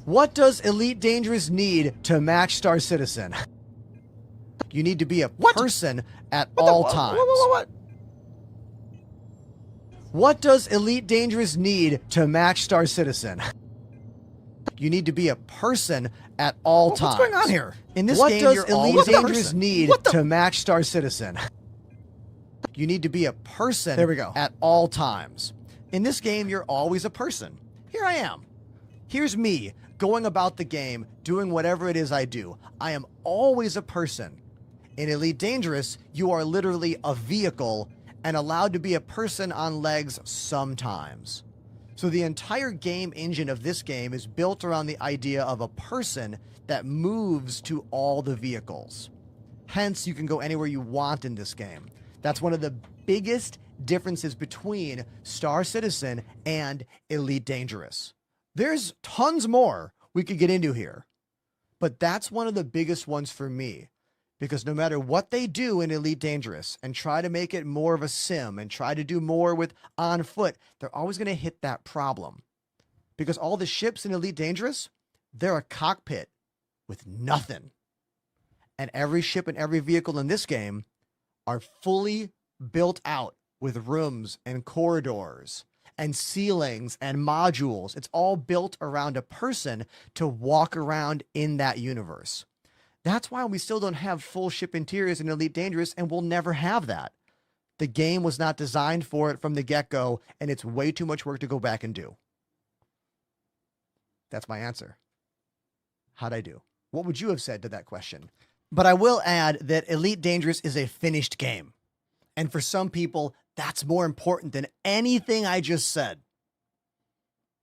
What does Elite Dangerous need to match Star Citizen? You need to be a person at all times. What does Elite Dangerous need to match Star Citizen? You need to be a person at all times. What's going on here? In this game, what does Elite Dangerous need to match Star Citizen? You need to be a person at all times. In this game, you're always a person. Here I am. Here's me going about the game, doing whatever it is I do. I am always a person. In Elite Dangerous, you are literally a vehicle and allowed to be a person on legs sometimes. So the entire game engine of this game is built around the idea of a person that moves to all the vehicles. Hence, you can go anywhere you want in this game. That's one of the biggest differences between Star Citizen and Elite Dangerous. There's tons more we could get into here, but that's one of the biggest ones for me, because no matter what they do in Elite Dangerous and try to make it more of a sim and try to do more with on foot, they're always going to hit that problem, because all the ships in Elite Dangerous, they're a cockpit with nothing. And every ship and every vehicle in this game are fully built out with rooms and corridors and ceilings and modules. It's all built around a person to walk around in that universe. That's why we still don't have full ship interiors in Elite Dangerous, and we'll never have that. The game was not designed for it from the get-go, and it's way too much work to go back and do. That's my answer. How'd I do? What would you have said to that question? But I will add that Elite Dangerous is a finished game. And for some people, that's more important than anything I just said.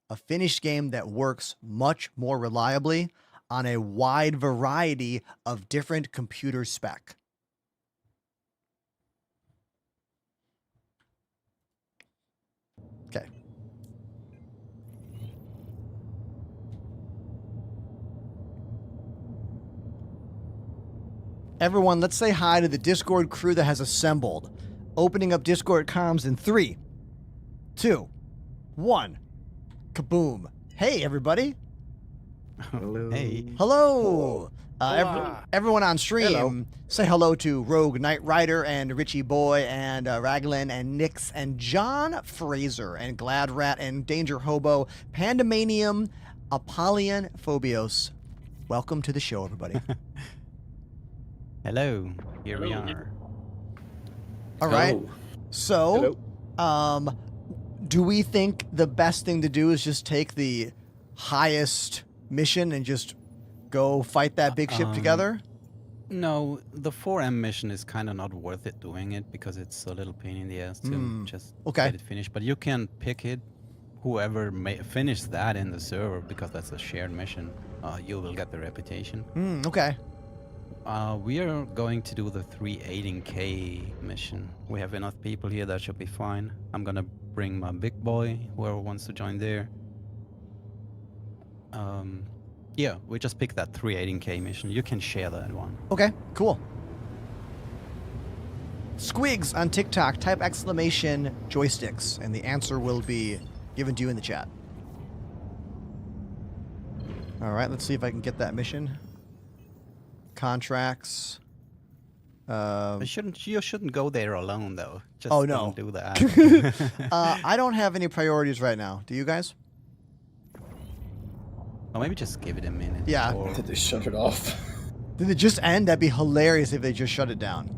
A finished game that works much more reliably on a wide variety of different computer spec. Okay. Everyone, let's say hi to the Discord crew that has assembled. Opening up Discord comms in 3, 2, 1. Kaboom. Hey, everybody. Hello. Hey. Hello. Everyone on stream, Hello. say hello to Rogue Knight Rider and Richie Boy and Raglan and Nix and John Fraser and Glad Rat and Danger Hobo, Pandemanium, Apollyon, Phobios. Welcome to the show, everybody. Hello. Here we are. All right. Oh. So, Hello. do we think the best thing to do is just take the highest mission and just go fight that big ship together? No, the 4M mission is kind of not worth it doing it because it's a little pain in the ass to just get it finished. But you can pick it, whoever finish that in the server, because that's a shared mission. You will get the reputation. Okay. We are going to do the 318K mission. We have enough people here, that should be fine. I'm gonna bring my big boy, whoever wants to join there. Yeah, we just picked that 318K mission. You can share that one. Okay, cool. Squigs on TikTok, type exclamation joysticks, and the answer will be given to you in the chat. All right, let's see if I can get that mission. Contracts. You shouldn't go there alone, though. Just Oh, no. don't do that. I don't have any priorities right now. Do you guys? Or maybe just give it a minute. Yeah. Or Did they shut it off? Did it just end? That'd be hilarious if they just shut it down.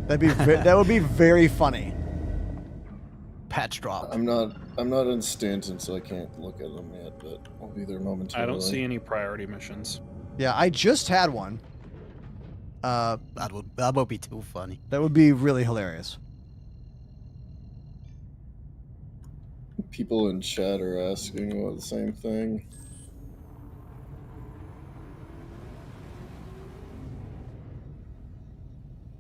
That would be very funny. patch dropped. I'm not in Stanton, so I can't look at them yet, but I'll be there momentarily. I don't see any priority missions. Yeah, I just had one. That would be too funny. That would be really hilarious. People in chat are asking about the same thing.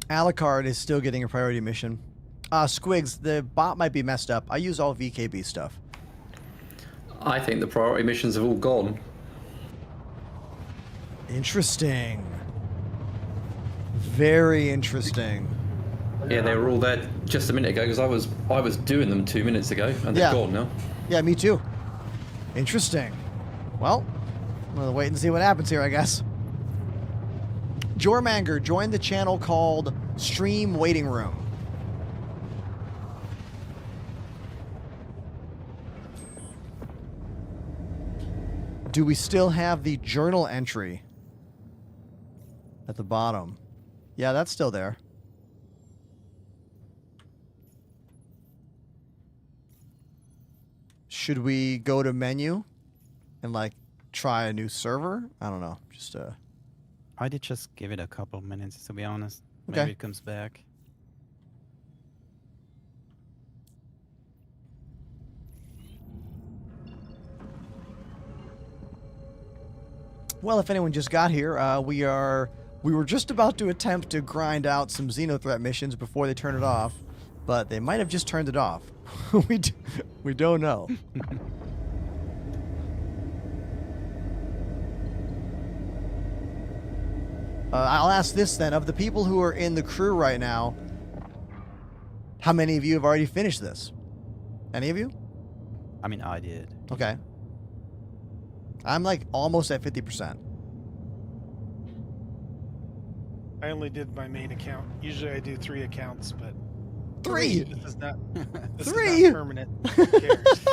Alucard is still getting a priority mission. Squigs, the bot might be messed up. I use all VKB stuff. I think the priority missions have all gone. Interesting. Very interesting. Yeah, they were all there just a minute ago because I was doing them 2 minutes ago and they're gone now. Yeah, me too. Interesting. Well, I'm gonna wait and see what happens here, I guess. Jormanger joined the channel called Stream Waiting Room. Do we still have the journal entry at the bottom? Yeah, that's still there. Should we go to menu and like try a new server? I don't know. Just I did just give it a couple of minutes, to be honest. Okay. Maybe it comes back. Well, if anyone just got here, we were just about to attempt to grind out some Xenothreat missions before they turn it off, but they might have just turned it off. we don't know. I'll ask this then: of the people who are in the crew right now, how many of you have already finished this? Any of you? I mean, I did. Okay. I'm like almost at 50%. I only did my main account. Usually I do 3 accounts, but 3. This is not. This 3. is not permanent. Who cares?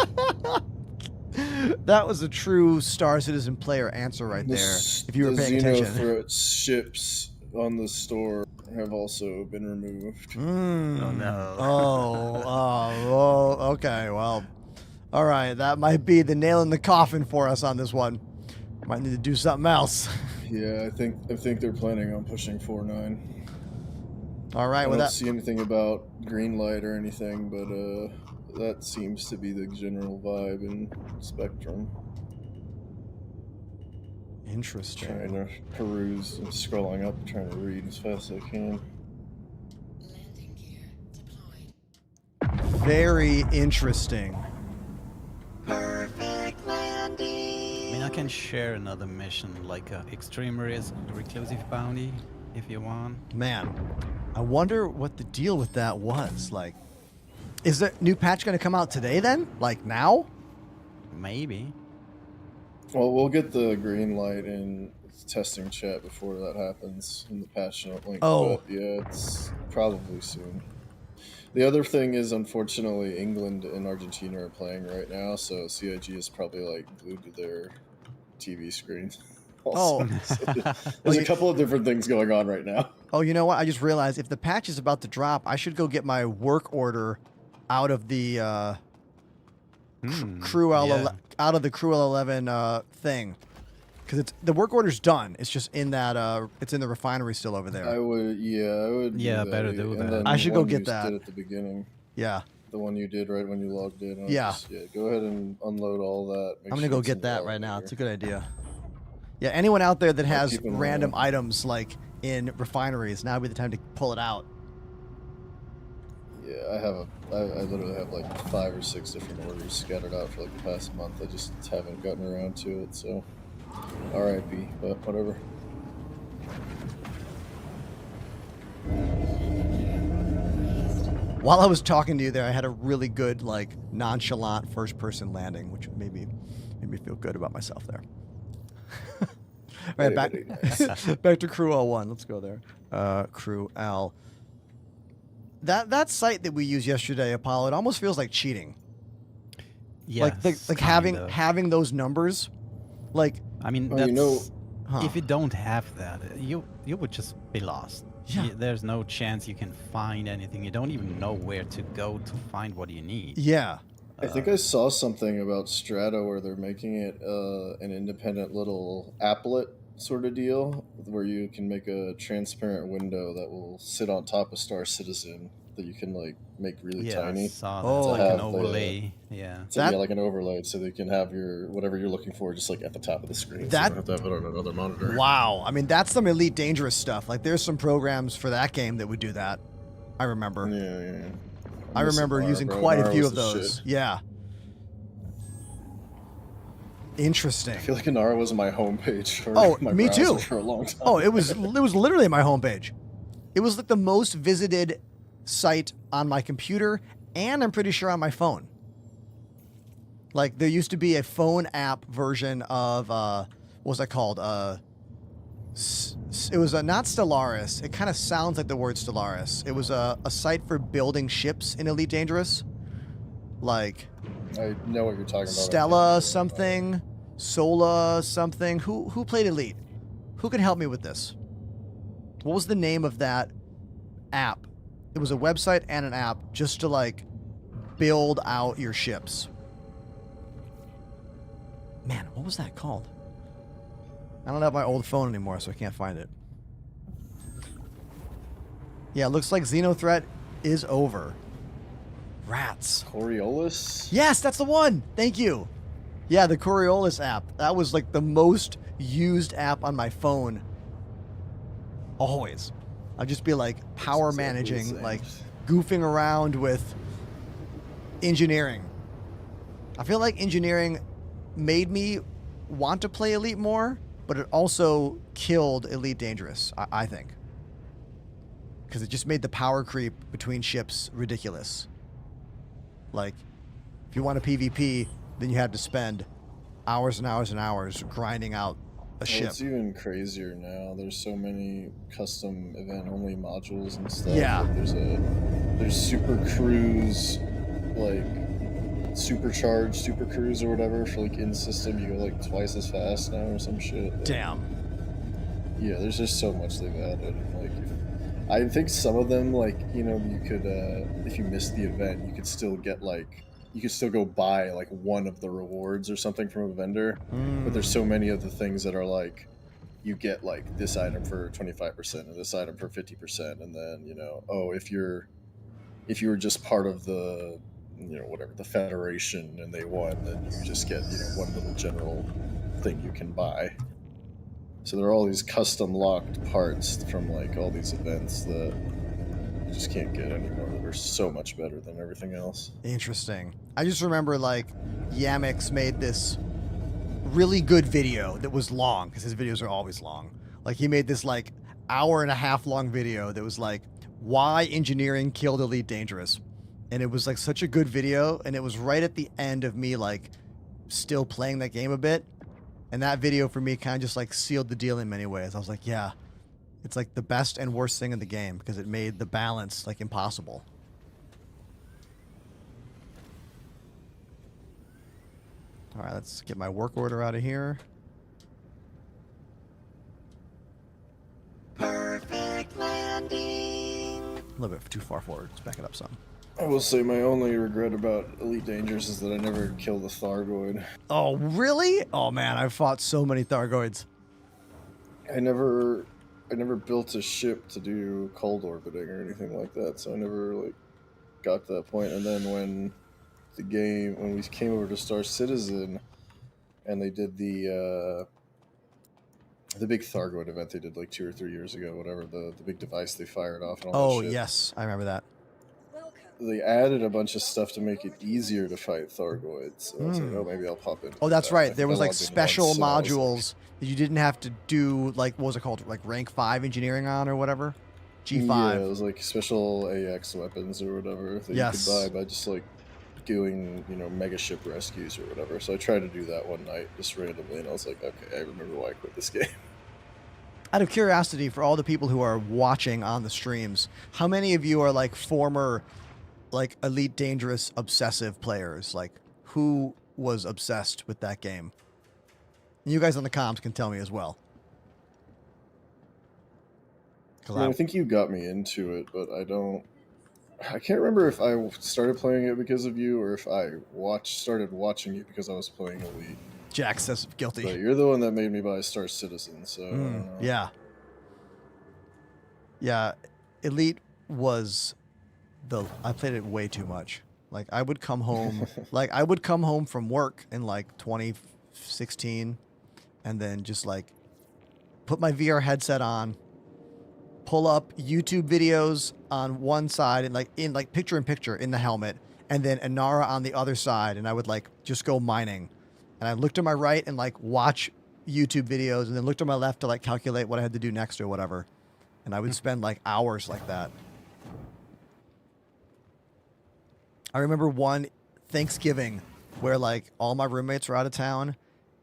That was a true Star Citizen player answer right there. If you were paying attention. Xenothreat ships on the store have also been removed. Oh no. Oh, okay. Well, all right. That might be the nail in the coffin for us on this one. Might need to do something else. Yeah, I think they're planning on pushing 4.9. All right. I Well, don't see anything about green light or anything, but that seems to be the general vibe in Spectrum. Interesting. Trying to peruse and scrolling up, trying to read as fast as I can. Landing gear deployed. Very interesting. Perfect landing. I mean, I can share another mission, like a extreme risk reclusive bounty, if you want. Man, I wonder what the deal with that was. Like, is the new patch going to come out today then? Like now? Maybe. Well, we'll get the green light in testing chat before that happens in the patch note link. Oh. But yeah, it's probably soon. The other thing is, unfortunately, England and Argentina are playing right now, so CIG is probably like glued to their TV screens. Also. Oh. There's a couple of different things going on right now. Oh, you know what? I just realized if the patch is about to drop, I should go get my work order out of the Crew out of the Crew L11 thing, because the work order's done. It's just in that it's in the refinery still over there. I would do better that. do And that. then I should the go one get you that. Did at the beginning. Yeah. The one you did right when you logged in. Yeah. Go ahead and unload all that. I'm gonna go get that right now. It's a good idea. Yeah, anyone out there that has keep an eye random on it. items like in refineries, now would be the time to pull it out. Yeah, I literally have like 5 or 6 different orders scattered out for like the past month. I just haven't gotten around to it, so RIP, but whatever. While I was talking to you there, I had a really good, like, nonchalant first-person landing, which made me feel good about myself there. All right, back back to Crew L1. Let's go there. Crew L. That site that we used yesterday, Apollo, it almost feels like cheating. Yeah. Like having those numbers, like. I mean, that's, if you don't have that, you would just be lost. Yeah. There's no chance you can find anything. You don't even know where to go to find what you need. Yeah. I think I saw something about Strata where they're making it an independent little applet sort of deal where you can make a transparent window that will sit on top of Star Citizen that you can like make really tiny. I saw that. Oh, Like an overlay. So like an overlay, so they can have your whatever you're looking for just like at the top of the screen. So you don't have to have it on another monitor. Wow. I mean, that's some Elite Dangerous stuff. Like, there's some programs for that game that would do that. I remember. Yeah. I remember using quite a few of those. Yeah. Interesting. I feel like Inara was my homepage. My me browser too. For a long time. Oh, it was literally my homepage. It was like the most visited site on my computer, and I'm pretty sure on my phone. Like, there used to be a phone app version of what was that called? It was not Stellaris. It kind of sounds like the word Stellaris. It was a site for building ships in Elite Dangerous. Like, I know what you're talking about. Stella something, Sola something. Who played Elite? Who can help me with this? What was the name of that app? It was a website and an app just to like build out your ships. Man, what was that called? I don't have my old phone anymore, so I can't find it. Yeah, it looks like Xenothreat is over. Rats. Coriolis? Yes, that's the one. Thank you. Yeah, the Coriolis app. That was like the most used app on my phone. Always. I'd just be like power managing, like goofing around with engineering. I feel like engineering made me want to play Elite more, but it also killed Elite Dangerous, I think. Because it just made the power creep between ships ridiculous. Like, if you want a PvP, then you had to spend hours and hours and hours grinding out a ship. It's even crazier now. There's so many custom event-only modules and stuff. Yeah. Like there's Super Cruise, like supercharged Super Cruise or whatever for like in system. You go like twice as fast now or some shit. Like, Damn. Yeah, there's just so much they've added. Like, I think some of them, like, you know, you could, if you missed the event, you could still get like, you could still go buy like one of the rewards or something from a vendor. But there's so many of the things that are like, you get like this item for 25% and this item for 50%, and then, you know, oh, if you were just part of the, you know, whatever, the federation and they won, then you just get, you know, one little general thing you can buy. So there are all these custom locked parts from like all these events that you just can't get anymore, that are so much better than everything else. Interesting. I just remember like Yamix made this really good video that was long, because his videos are always long. Like he made this like hour-and-a-half long video that was like, why engineering killed Elite Dangerous. And it was like such a good video, and it was right at the end of me like still playing that game a bit. And that video for me kind of just like sealed the deal in many ways. I was like, yeah, it's like the best and worst thing in the game, because it made the balance like impossible. All right, let's get my work order out of here. Perfect landing. A little bit too far forward. Let's back it up some. I will say my only regret about Elite Dangerous is that I never killed the Thargoid. Oh, really? Oh, man, I've fought so many Thargoids. I never built a ship to do cold orbiting or anything like that, so I never like got to that point. And then when we came over to Star Citizen and they did the big Thargoid event they did like 2 or 3 years ago, whatever, the big device they fired off and all that shit. Yes, I remember that. They added a bunch of stuff to make it easier to fight Thargoids. So I was like, oh, maybe I'll pop in. Oh, that's right. There was like logged in special once, so I was modules that you didn't have to do, like, what was it called? Like rank 5 engineering on or whatever? G5. Yeah, it was like special AX weapons or whatever that you could buy by just like doing, you know, mega ship rescues or whatever. So I tried to do that one night just randomly, and I was like, okay, I remember why I quit this game. Out of curiosity, for all the people who are watching on the streams, how many of you are like former, like Elite Dangerous obsessive players? Like, who was obsessed with that game? And you guys on the comms can tell me as well. I think you got me into it, but I can't remember if I started playing it because of you or if I started watching you because I was playing Elite. Jack says guilty. But you're the one that made me buy Star Citizen, so yeah. Yeah, Elite was I played it way too much. Like I would come home from work in like 2016 and then just like put my VR headset on, pull up YouTube videos on one side and like picture in picture in the helmet, and then Inara on the other side, and I would like just go mining. And I looked to my right and like watch YouTube videos, and then looked to my left to like calculate what I had to do next or whatever. And I would spend like hours like that. I remember one Thanksgiving where like all my roommates were out of town,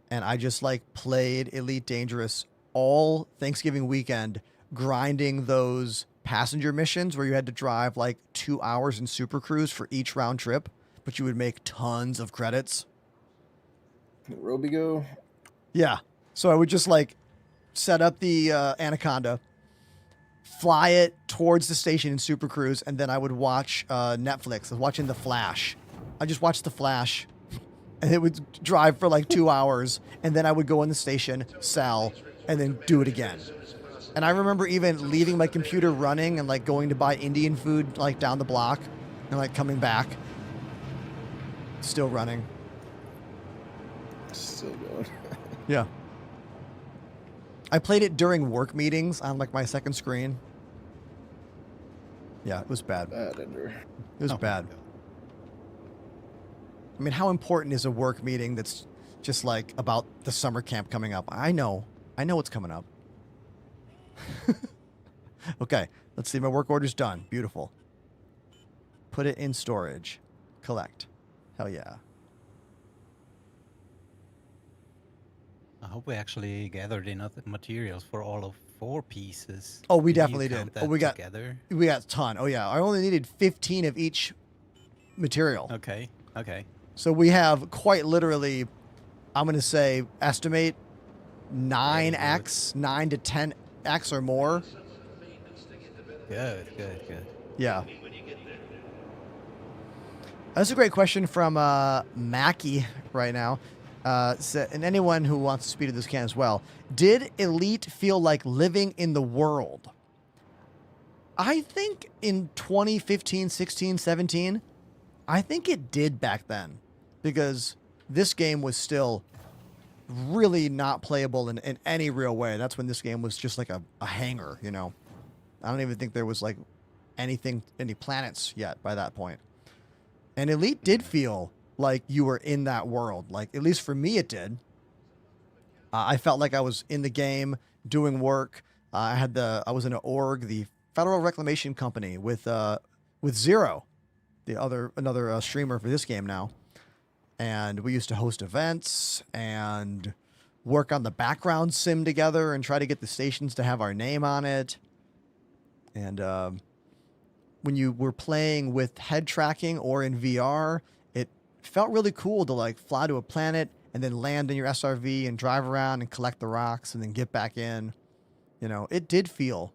and I just like played Elite Dangerous all Thanksgiving weekend, grinding those passenger missions where you had to drive like 2 hours in Super Cruise for each round trip, but you would make tons of credits. Robigo? Yeah. So I would just like set up the Anaconda, fly it towards the station in Super Cruise, and then I would watch Netflix. I was watching The Flash. I just watched The Flash, and it would drive for like 2 hours, and then I would go in the station, sell, and then do it again. And I remember even leaving my computer running and like going to buy Indian food like down the block and like coming back. Still running. Still going. Yeah. I played it during work meetings on like my second screen. Yeah, it was bad. Bad, Ender. It was bad. I mean, how important is a work meeting that's just like about the summer camp coming up? I know what's coming up. Okay, let's see. My work order's done. Beautiful. Put it in storage. Collect. Hell yeah. I hope we actually gathered enough materials for all of 4 pieces. Oh, we Did you definitely did. count Oh, that we got together? we got a ton. Oh yeah, I only needed 15 of each material. Okay. Okay. So we have quite literally, I'm gonna say, estimate 9x, 9 to 10x or more. Good. Good. Good. Yeah. That's a great question from Mackie right now. And anyone who wants to speak to this can as well. Did Elite feel like living in the world? I think in 2015, 16, 17, I think it did back then. Because this game was still really not playable in any real way. That's when this game was just like a hanger, you know. I don't even think there was like any planets yet by that point. And Elite did feel like you were in that world. Like, at least for me, it did. I felt like I was in the game doing work. I was in an org, the Federal Reclamation Company with Zero, another streamer for this game now. And we used to host events and work on the background sim together and try to get the stations to have our name on it. And when you were playing with head tracking or in VR, it felt really cool to like fly to a planet and then land in your SRV and drive around and collect the rocks and then get back in. You know, it did feel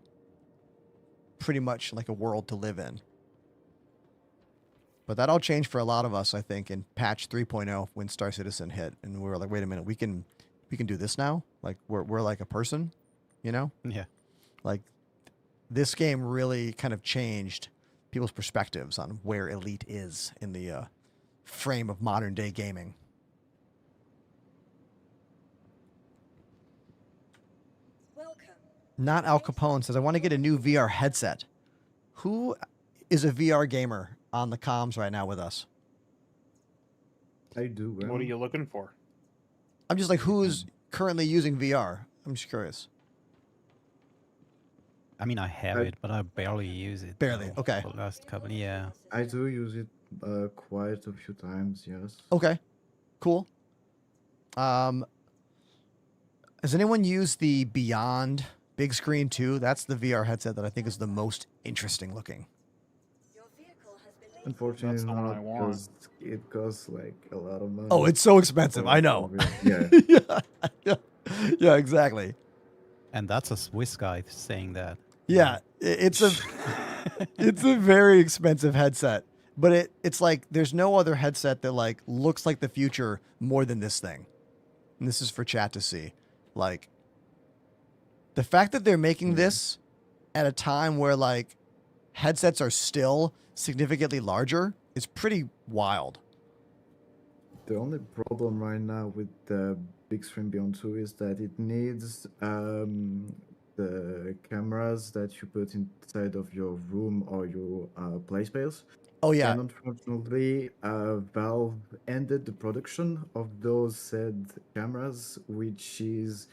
pretty much like a world to live in. But that all changed for a lot of us, I think, in patch 3.0 when Star Citizen hit. And we were like, wait a minute, we can do this now? Like, we're like a person, you know? Yeah. Like, this game really kind of changed people's perspectives on where Elite is in the frame of modern day gaming. Welcome. Not Al Capone says, I want to get a new VR headset. Who is a VR gamer on the comms right now with us? I do. What are you looking for? I'm just like, who's currently using VR? I'm just curious. I mean, I have it, but I barely use it. Barely, though, okay. For the last couple, yeah. I do use it quite a few times, yes. Okay, cool. Has anyone used the Beyond Big Screen 2? That's the VR headset that I think is the most interesting looking. Unfortunately, That's the one not, I want. because it costs like a lot of money. Oh, it's so expensive. I know. Yeah. Yeah, exactly. And that's a Swiss guy saying that. Yeah, it's a very expensive headset, but it's like there's no other headset that like looks like the future more than this thing. And this is for chat to see. Like, the fact that they're making this at a time where like headsets are still significantly larger is pretty wild. The only problem right now with the Big Screen Beyond 2 is that it needs the cameras that you put inside of your room or your play space. Oh yeah. And unfortunately, Valve ended the production of those said cameras, which is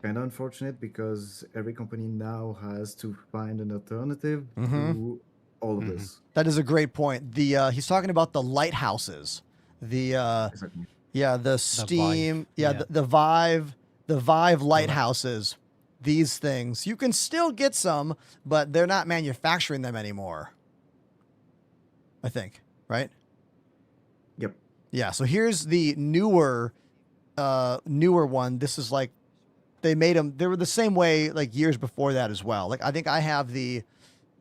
kind of unfortunate because every company now has to find an alternative to all of this. That is a great point. The he's talking about the lighthouses. The Exactly. yeah, the Steam, Vive. the Vive lighthouses. These things, you can still get some, but they're not manufacturing them anymore. I think, right? Yep. Yeah, so here's the newer one. This is like, they made them, they were the same way like years before that as well. Like, I think I have the,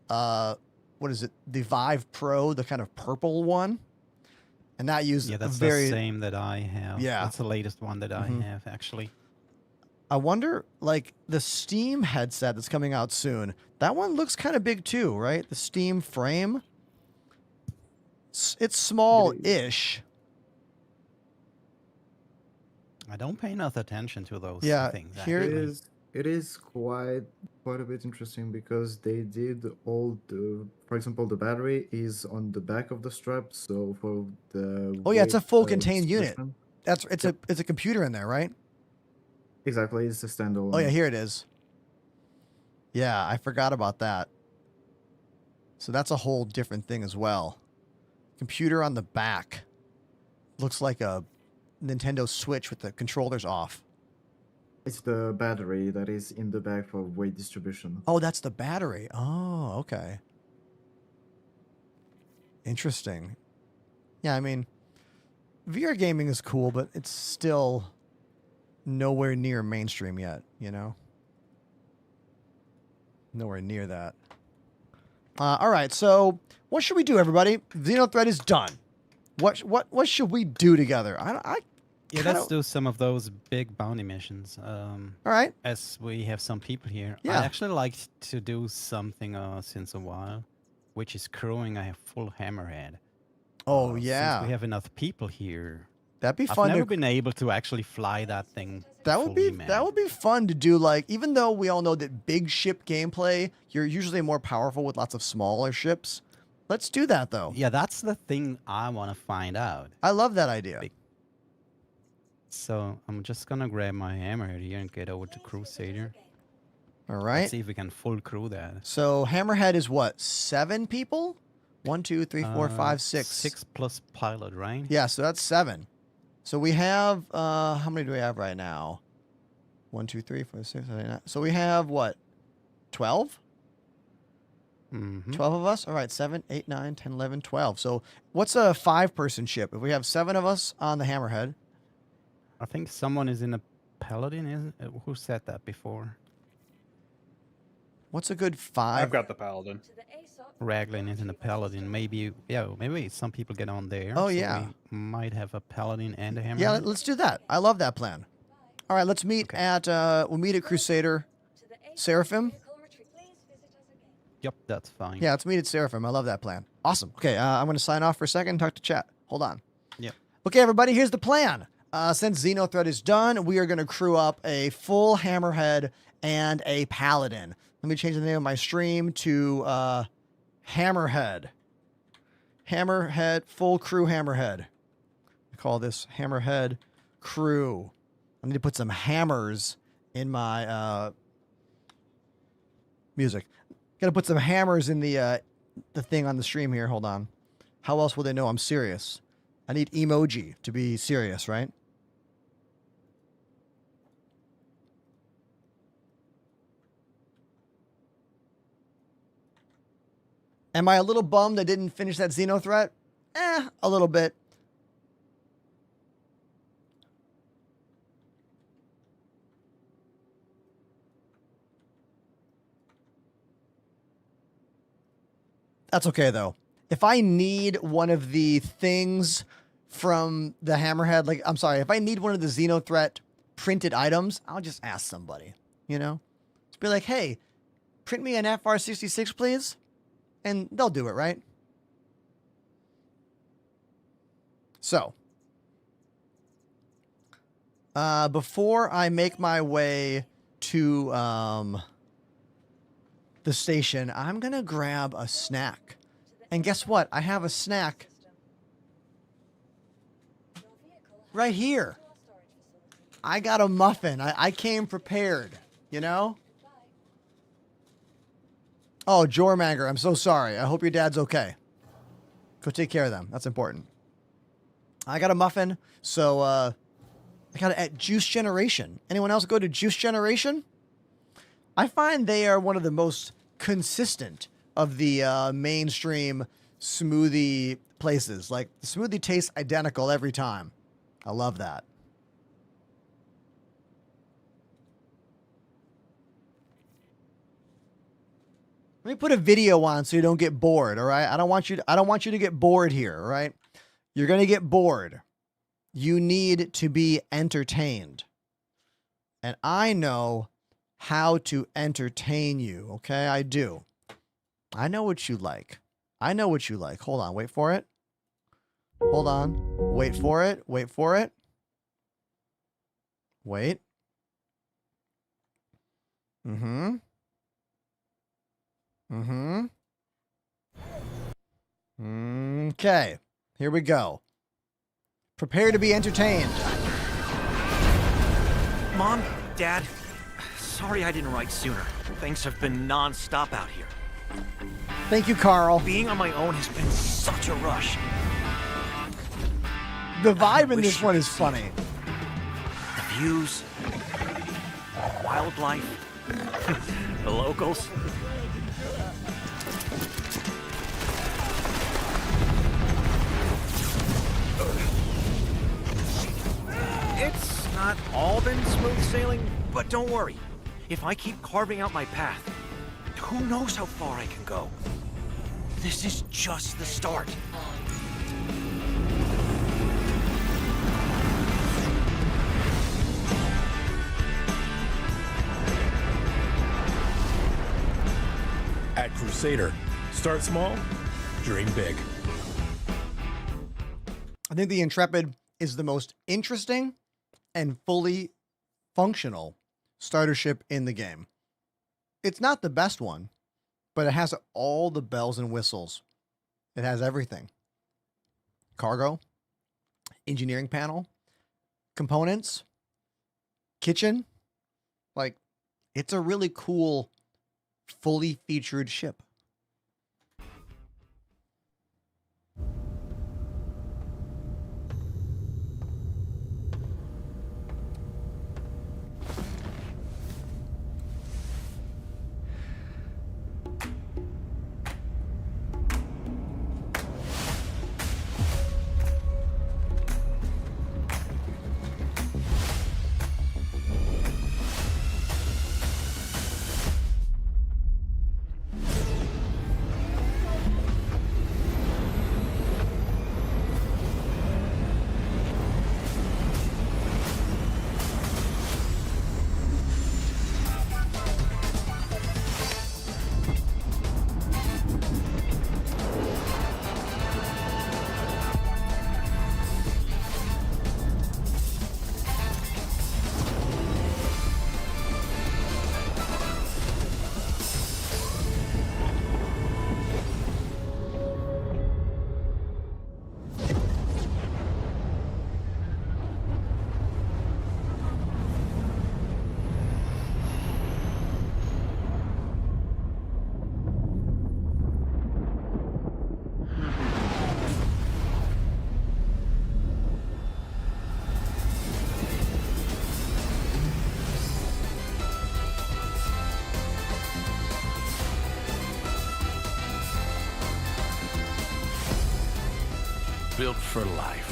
what is it? The Vive Pro, the kind of purple one. And that used that's very, the same that I have. Yeah. That's the latest one that I have, actually. I wonder, like, the Steam headset that's coming out soon, that one looks kind of big too, right? The Steam frame. It's small-ish. I don't pay enough attention to those things. Here actually. It is quite a bit interesting because they did all the, for example, the battery is on the back of the strap, so for the it's a weight, full contained unit. distribution- It's a computer in there, right? Exactly, it's a standalone. Oh yeah, here it is. Yeah, I forgot about that. So that's a whole different thing as well. Computer on the back. Looks like a Nintendo Switch with the controllers off. It's the battery that is in the bag for weight distribution. Oh, that's the battery. Oh, okay. Interesting. Yeah, I mean, VR gaming is cool, but it's still nowhere near mainstream yet, you know? Nowhere near that. All right, so what should we do, everybody? Xenothread is done. What should we do together? Yeah, let's do some of those big bounty missions. All right. As we have some people here. Yeah. I actually like to do something since a while, which is crewing a full hammerhead. Oh, yeah. Since we have enough people here. That'd be fun. I've never been able to actually fly that thing. That would be fun to do. Like, even though we all know that big ship gameplay, you're usually more powerful with lots of smaller ships. Let's do that, though. Yeah, that's the thing I want to find out. I love that idea. So I'm just gonna grab my hammerhead here and get over to Crusader. All right. Let's see if we can full crew that. So Hammerhead is what? 7 people? 1, 2, 3, 4, 5, 6. 6 plus pilot, right? Yeah, so that's 7. So we have how many do we have right now? 1, 2, 3, 4, 6, 7, 8, 9. So we have what? 12? 12 of us? All right, 7, 8, 9, 10, 11, 12. So what's a 5-person ship? If we have 7 of us on the Hammerhead. I think someone is in a Paladin, isn't it? Who said that before? What's a good 5? I've got the Paladin. Raglan is in a Paladin. Maybe, yeah, maybe some people get on there. Oh, so yeah. We might have a Paladin and a Hammerhead. Yeah, let's do that. I love that plan. All right, let's meet at, we'll meet at Crusader Seraphim. Yep, that's fine. Yeah, let's meet at Seraphim. I love that plan. Awesome. Okay, I'm going to sign off for a second and talk to chat. Hold on. Yep. Okay, everybody, here's the plan. Since Xenothread is done, we are going to crew up a full Hammerhead and a Paladin. Let me change the name of my stream to Hammerhead. Hammerhead, full crew Hammerhead. I call this Hammerhead crew. I need to put some hammers in my music. Got to put some hammers in the thing on the stream here. Hold on. How else will they know I'm serious? I need emoji to be serious, right? Am I a little bummed I didn't finish that Xenothreat? A little bit. That's okay, though. If I need one of the things from the Hammerhead, like, I'm sorry, if I need one of the Xenothreat printed items, I'll just ask somebody, you know? Just be like, hey, print me an FR66, please. And they'll do it, right? So, before I make my way to the station, I'm going to grab a snack. And guess what? I have a snack right here. I got a muffin. I came prepared, you know? Oh, Jormanger, I'm so sorry. I hope your dad's okay. Go take care of them. That's important. I got a muffin, so I got it at Juice Generation. Anyone else go to Juice Generation? I find they are one of the most consistent of the mainstream smoothie places. Like, the smoothie tastes identical every time. I love that. Let me put a video on so you don't get bored, all right? I don't want you to get bored here, all right? You're going to get bored. You need to be entertained. And I know how to entertain you, okay? I do. I know what you like. I know what you like. Hold on, wait for it. Hold on. Wait for it. Wait for it. Wait. Mm-hmm. Okay, here we go. Prepare to be entertained. Mom, Dad, sorry I didn't write sooner. Things have been non-stop out here. Thank you, Carl. Being on my own has been such a rush. The vibe in this one is funny. The views, wildlife, the locals. It's not all been smooth sailing, but don't worry. If I keep carving out my path, who knows how far I can go? This is just the start. At Crusader, start small, dream big. I think the Intrepid is the most interesting and fully functional starter ship in the game. It's not the best one, but it has all the bells and whistles. It has everything. Cargo, engineering panel, components, kitchen. Like, it's a really cool, fully featured ship. Built for life.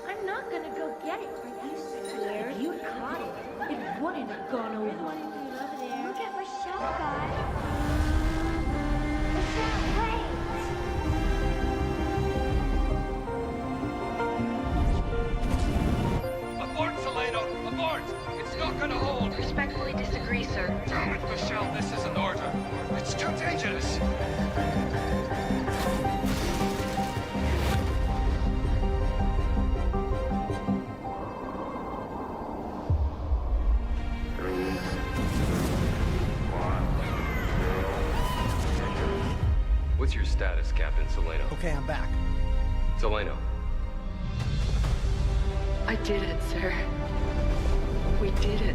I'm not gonna go get it. Are you scared? If you caught it, it wouldn't have gone over. Look at Michelle, guys. Michelle, wait! Abort, Salado! Abort! It's not gonna hold! Respectfully disagree, sir. Damn it, Michelle, this is an order. It's too dangerous. What's your status, Captain Saleno? Okay, I'm back. Saleno. I did it, sir. We did it.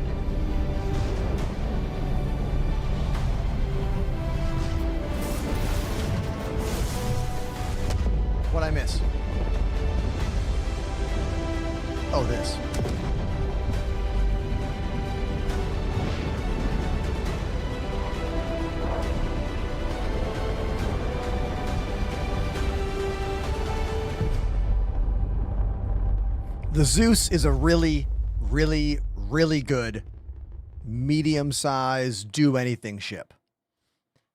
What'd I miss? Oh, this. The Zeus is a really, really, really good medium-sized do-anything ship.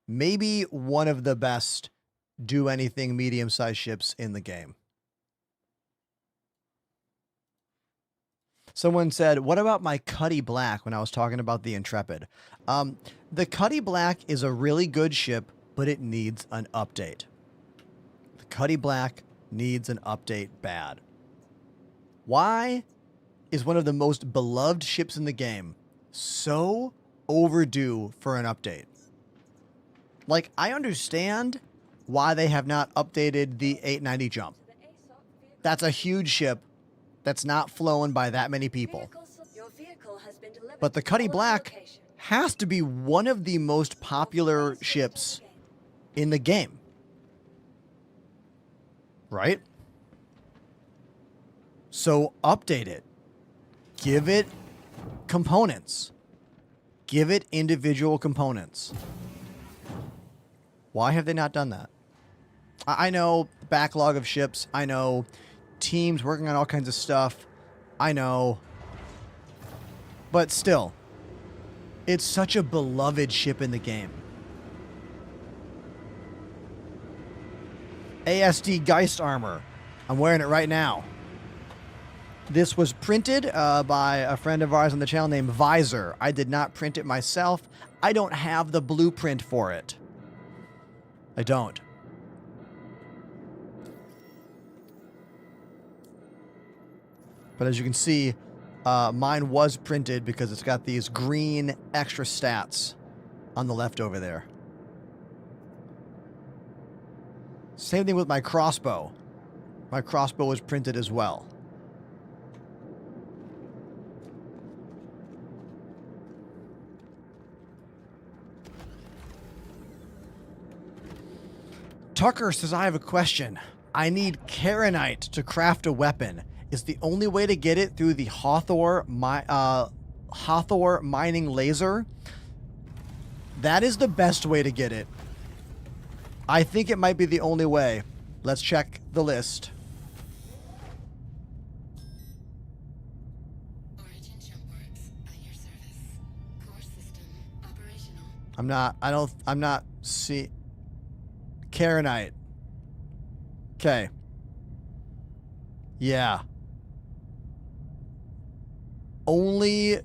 Maybe one of the best do-anything medium-sized ships in the game. Someone said, what about my Cuddy Black when I was talking about the Intrepid? The Cuddy Black is a really good ship, but it needs an update. The Cuddy Black needs an update bad. Why is one of the most beloved ships in the game so overdue for an update. Like, I understand why they have not updated the 890 jump. That's a huge ship that's not flown by that many people. But the Cuddy Black has to be one of the most popular ships in the game. Right? So update it. Give it components. Give it individual components. Why have they not done that? I know backlog of ships. I know teams working on all kinds of stuff. I know. But still, it's such a beloved ship in the game. ASD Geist armor. I'm wearing it right now. This was printed by a friend of ours on the channel named Visor. I did not print it myself. I don't have the blueprint for it. I don't. But as you can see, mine was printed because it's got these green extra stats on the left over there. Same thing with my crossbow. My crossbow was printed as well. Tucker says, I have a question. I need Karenite to craft a weapon. Is the only way to get it through the Hathor mining laser? That is the best way to get it. I think it might be the only way. Let's check the list. I'm not see Karenite. Okay. Yeah. Only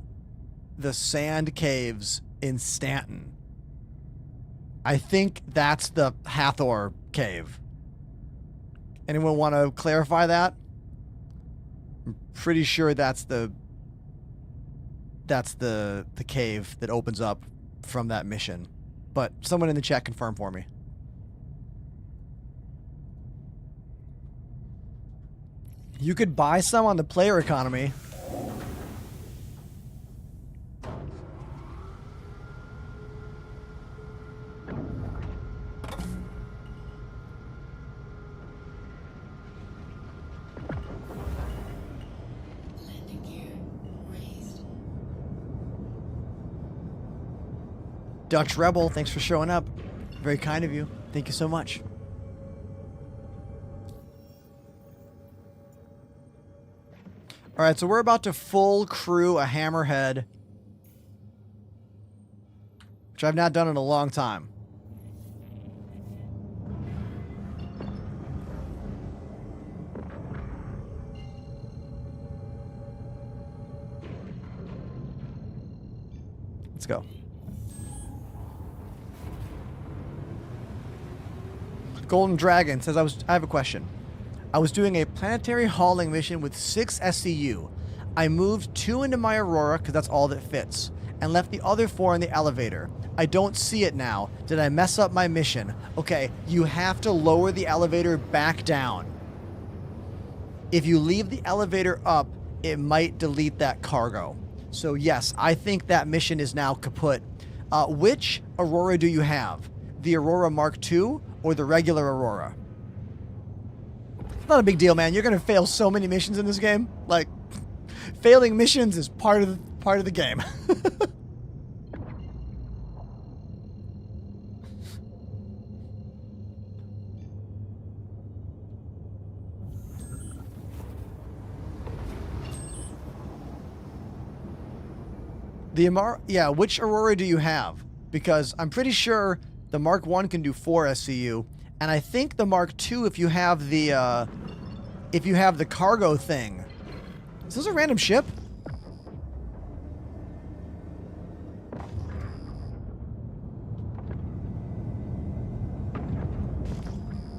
the sand caves in Stanton. I think that's the Hathor cave. Anyone want to clarify that? I'm pretty sure that's the cave that opens up from that mission. But someone in the chat confirm for me. You could buy some on the player economy. Dutch Rebel, thanks for showing up. Very kind of you. Thank you so much. All right, so we're about to full crew a hammerhead, which I've not done in a long time. Let's go. Golden Dragon says, I have a question. I was doing a planetary hauling mission with 6 SCU. I moved 2 into my Aurora because that's all that fits, and left the other 4 in the elevator. I don't see it now. Did I mess up my mission? Okay, you have to lower the elevator back down. If you leave the elevator up, it might delete that cargo. So yes, I think that mission is now kaput. Which Aurora do you have? The Aurora Mark II or the regular Aurora? Not a big deal, man. You're gonna fail so many missions in this game. Like, failing missions is part of the game. Yeah, which Aurora do you have? Because I'm pretty sure the Mark 1 can do 4 SCU. And I think the Mark II, if you have the cargo thing. Is this a random ship?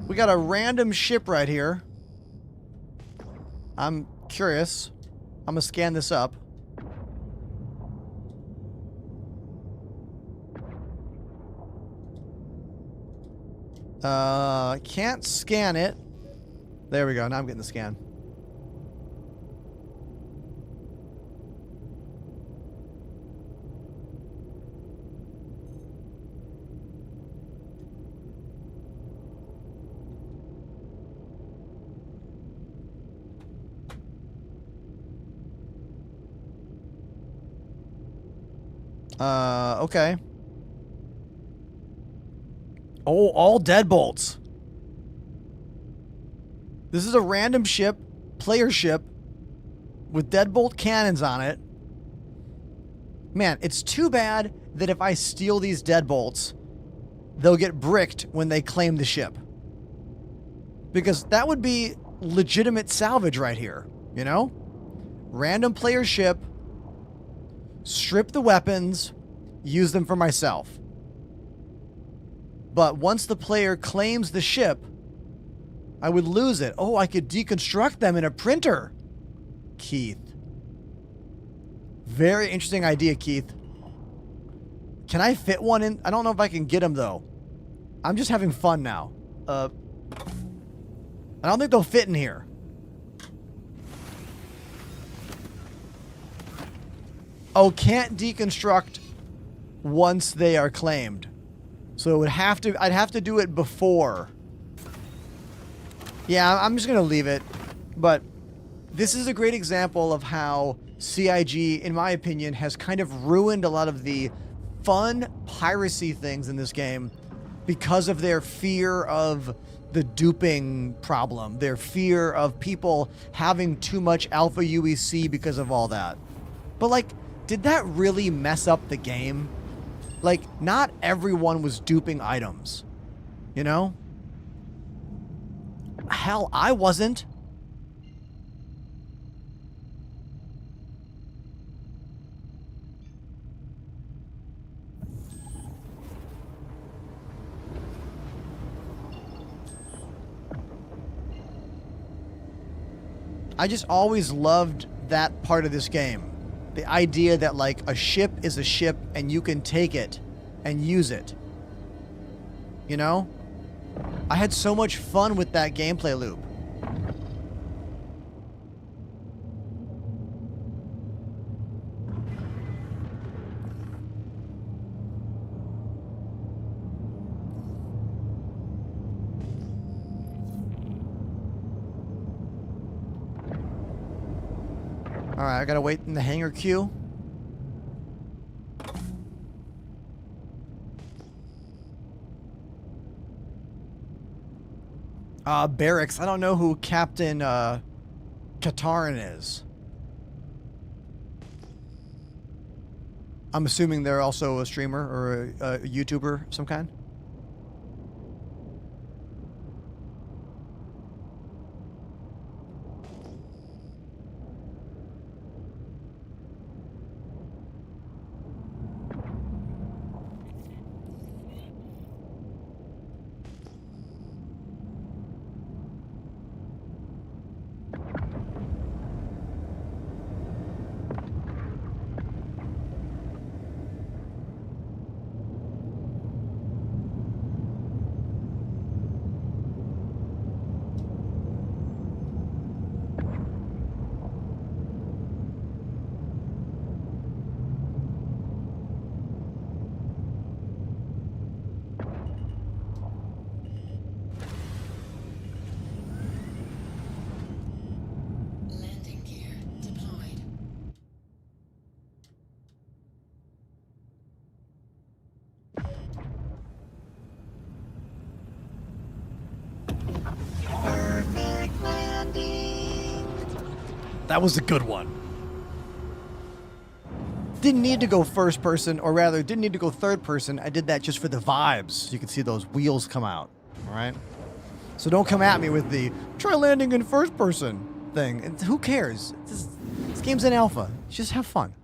We got a random ship right here. I'm curious. I'm gonna scan this up. Can't scan it. There we go. Now I'm getting the scan. Okay. Oh, all deadbolts. This is a random ship, player ship, with deadbolt cannons on it. Man, it's too bad that if I steal these deadbolts, they'll get bricked when they claim the ship. Because that would be legitimate salvage right here, you know? Random player ship, strip the weapons, use them for myself. But once the player claims the ship, I would lose it. Oh, I could deconstruct them in a printer. Keith. Very interesting idea, Keith. Can I fit one in? I don't know if I can get them, though. I'm just having fun now. I don't think they'll fit in here. Oh, can't deconstruct once they are claimed. So it would have to, I'd have to do it before. Yeah, I'm just going to leave it. But this is a great example of how CIG, in my opinion, has kind of ruined a lot of the fun piracy things in this game because of their fear of the duping problem, their fear of people having too much alpha UEC because of all that. But like, did that really mess up the game? Like, not everyone was duping items, you know? Hell, I wasn't. I just always loved that part of this game. The idea that, like, a ship is a ship and you can take it and use it. You know? I had so much fun with that gameplay loop. Alright, I gotta wait in the hangar queue. Barracks. I don't know who Captain Katarin is. I'm assuming they're also a streamer or a YouTuber of some kind. That was a good one. Didn't need to go first person, or rather, didn't need to go third person. I did that just for the vibes. You can see those wheels come out, all right? So don't come at me with the try landing in first person thing. And who cares? This game's in alpha. Just have fun.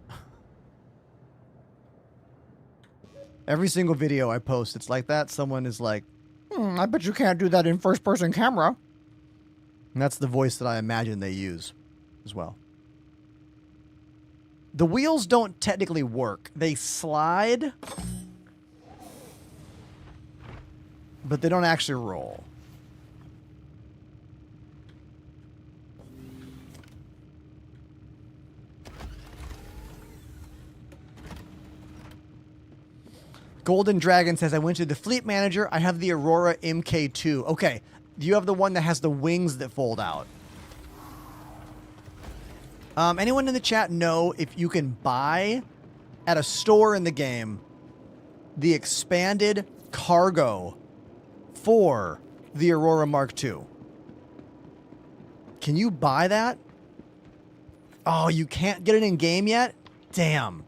Every single video I post, it's like that. Someone is like, I bet you can't do that in first person camera. And that's the voice that I imagine they use as well. The wheels don't technically work. They slide. but they don't actually roll. Golden Dragon says, I went to the fleet manager. I have the Aurora MK2. Okay. You have the one that has the wings that fold out. Anyone in the chat know if you can buy at a store in the game the expanded cargo for the Aurora Mark II? Can you buy that? Oh, you can't get it in game yet? Damn.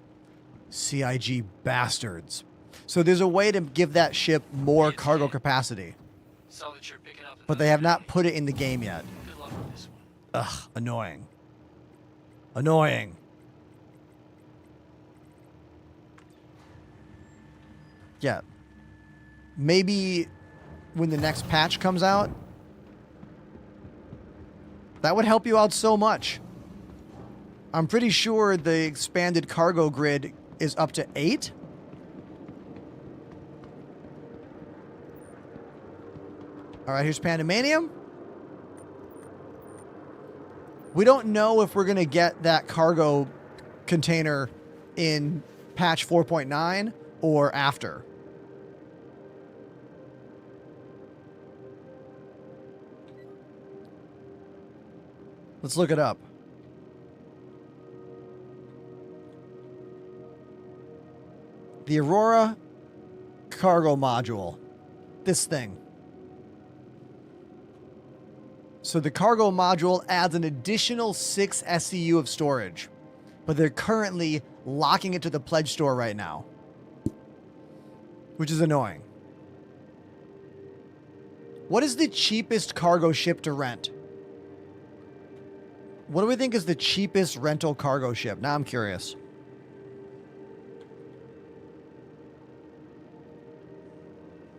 CIG bastards. So there's a way to give that ship more cargo capacity. But they have not put it in the game yet. Ugh, annoying. Annoying. Yeah. Maybe when the next patch comes out, that would help you out so much. I'm pretty sure the expanded cargo grid is up to 8. All right, here's Pandemanium. We don't know if we're going to get that cargo container in patch 4.9 or after. Let's look it up. The Aurora cargo module. This thing. So the cargo module adds an additional 6 SCU of storage, but they're currently locking it to the pledge store right now, which is annoying. What is the cheapest cargo ship to rent? What do we think is the cheapest rental cargo ship? Now I'm curious.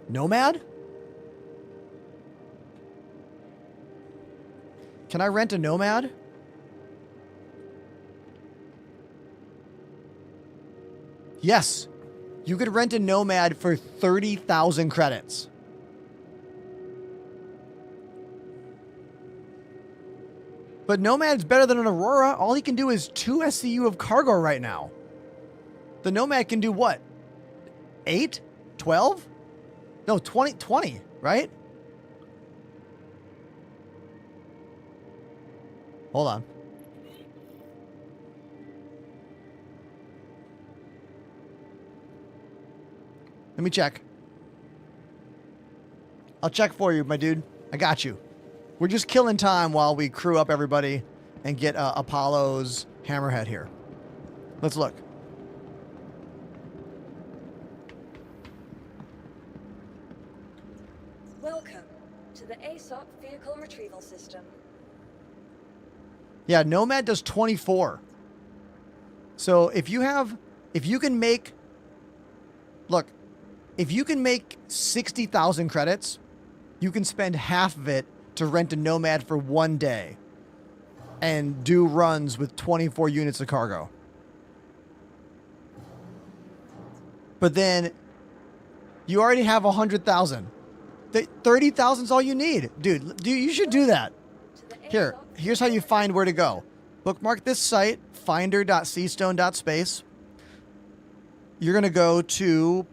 Nomad? Can I rent a Nomad? Yes. You could rent a Nomad for 30,000 credits. But Nomad's better than an Aurora. All he can do is 2 SCU of cargo right now. The Nomad can do what? 8? 12? No, 20, right? Hold on. Let me check. I'll check for you, my dude. I got you. We're just killing time while we crew up everybody and get Apollo's Hammerhead here. Let's look. Welcome to the ASOP Vehicle Retrieval System. Yeah, Nomad does 24. So if you can make 60,000 credits, you can spend half of it to rent a Nomad for 1 day and do runs with 24 units of cargo. But then you already have 100,000. 30,000 is all you need. Dude, you should do that. Here's how you find where to go. Bookmark this site, finder.seastone.space. You're going to go to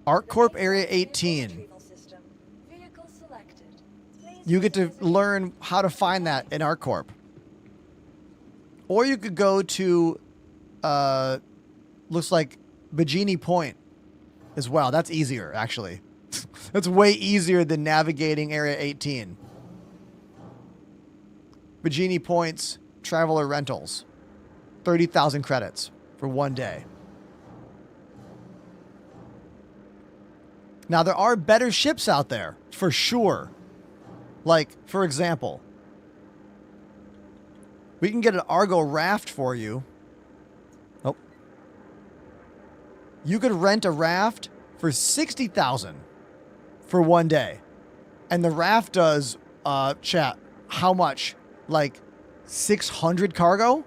ArcCorp Area 18. You get to learn how to find that in ArcCorp. Or you could go to looks like Bajini Point as well. That's easier, actually. That's way easier than navigating Area 18. Bajini Point's Traveler Rentals. 30,000 credits for 1 day. Now, there are better ships out there, for sure. Like, for example, we can get an Argo raft for you. Oh. You could rent a raft for 60,000 for 1 day. And the raft does, chat, how much? Like 600 cargo?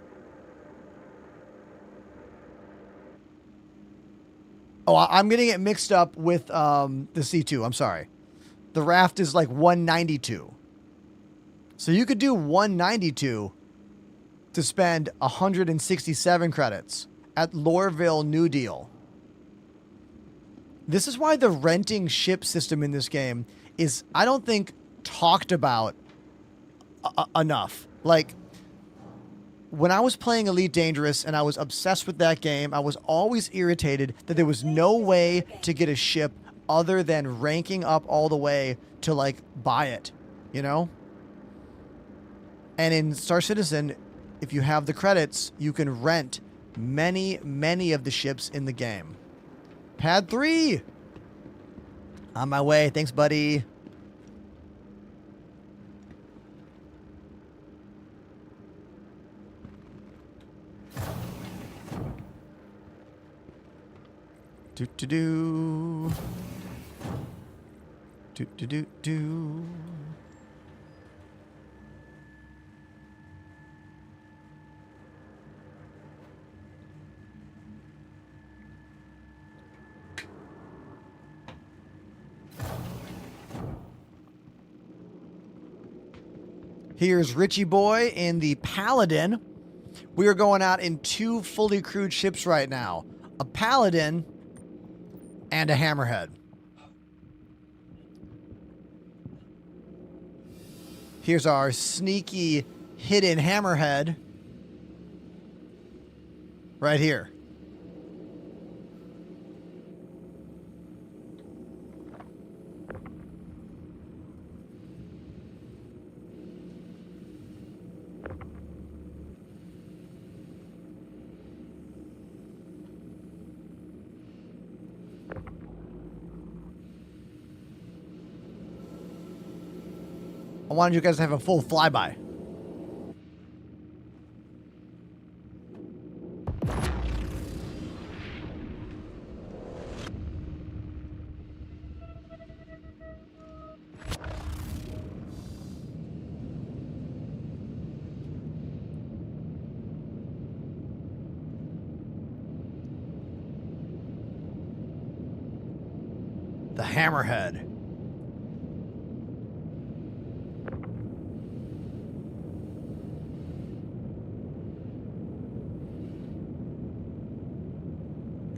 Oh, I'm getting it mixed up with the C2. I'm sorry. The raft is like 192. So you could do 192 to spend 167 credits at Loreville New Deal. This is why the renting ship system in this game is, I don't think, talked about enough. Like, when I was playing Elite Dangerous and I was obsessed with that game, I was always irritated that there was no way to get a ship other than ranking up all the way to, like, buy it, you know? And in Star Citizen, if you have the credits, you can rent many, many of the ships in the game. Pad 3! On my way. Thanks, buddy. Do-do-do. Do-do-do-do. Here's Richie Boy in the Paladin. We are going out in 2 fully crewed ships right now. A Paladin and a Hammerhead. Here's our sneaky hidden Hammerhead. Right here. I wanted you guys to have a full flyby. The Hammerhead.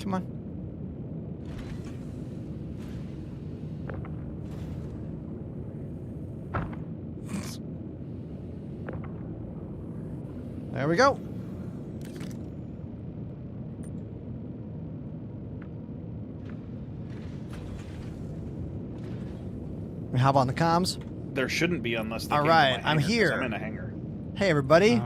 Come on. There we go. We hop on the comms. There shouldn't be unless they All came to right, my I'm hangar, 'cause here. I'm in a hangar. Hey, everybody.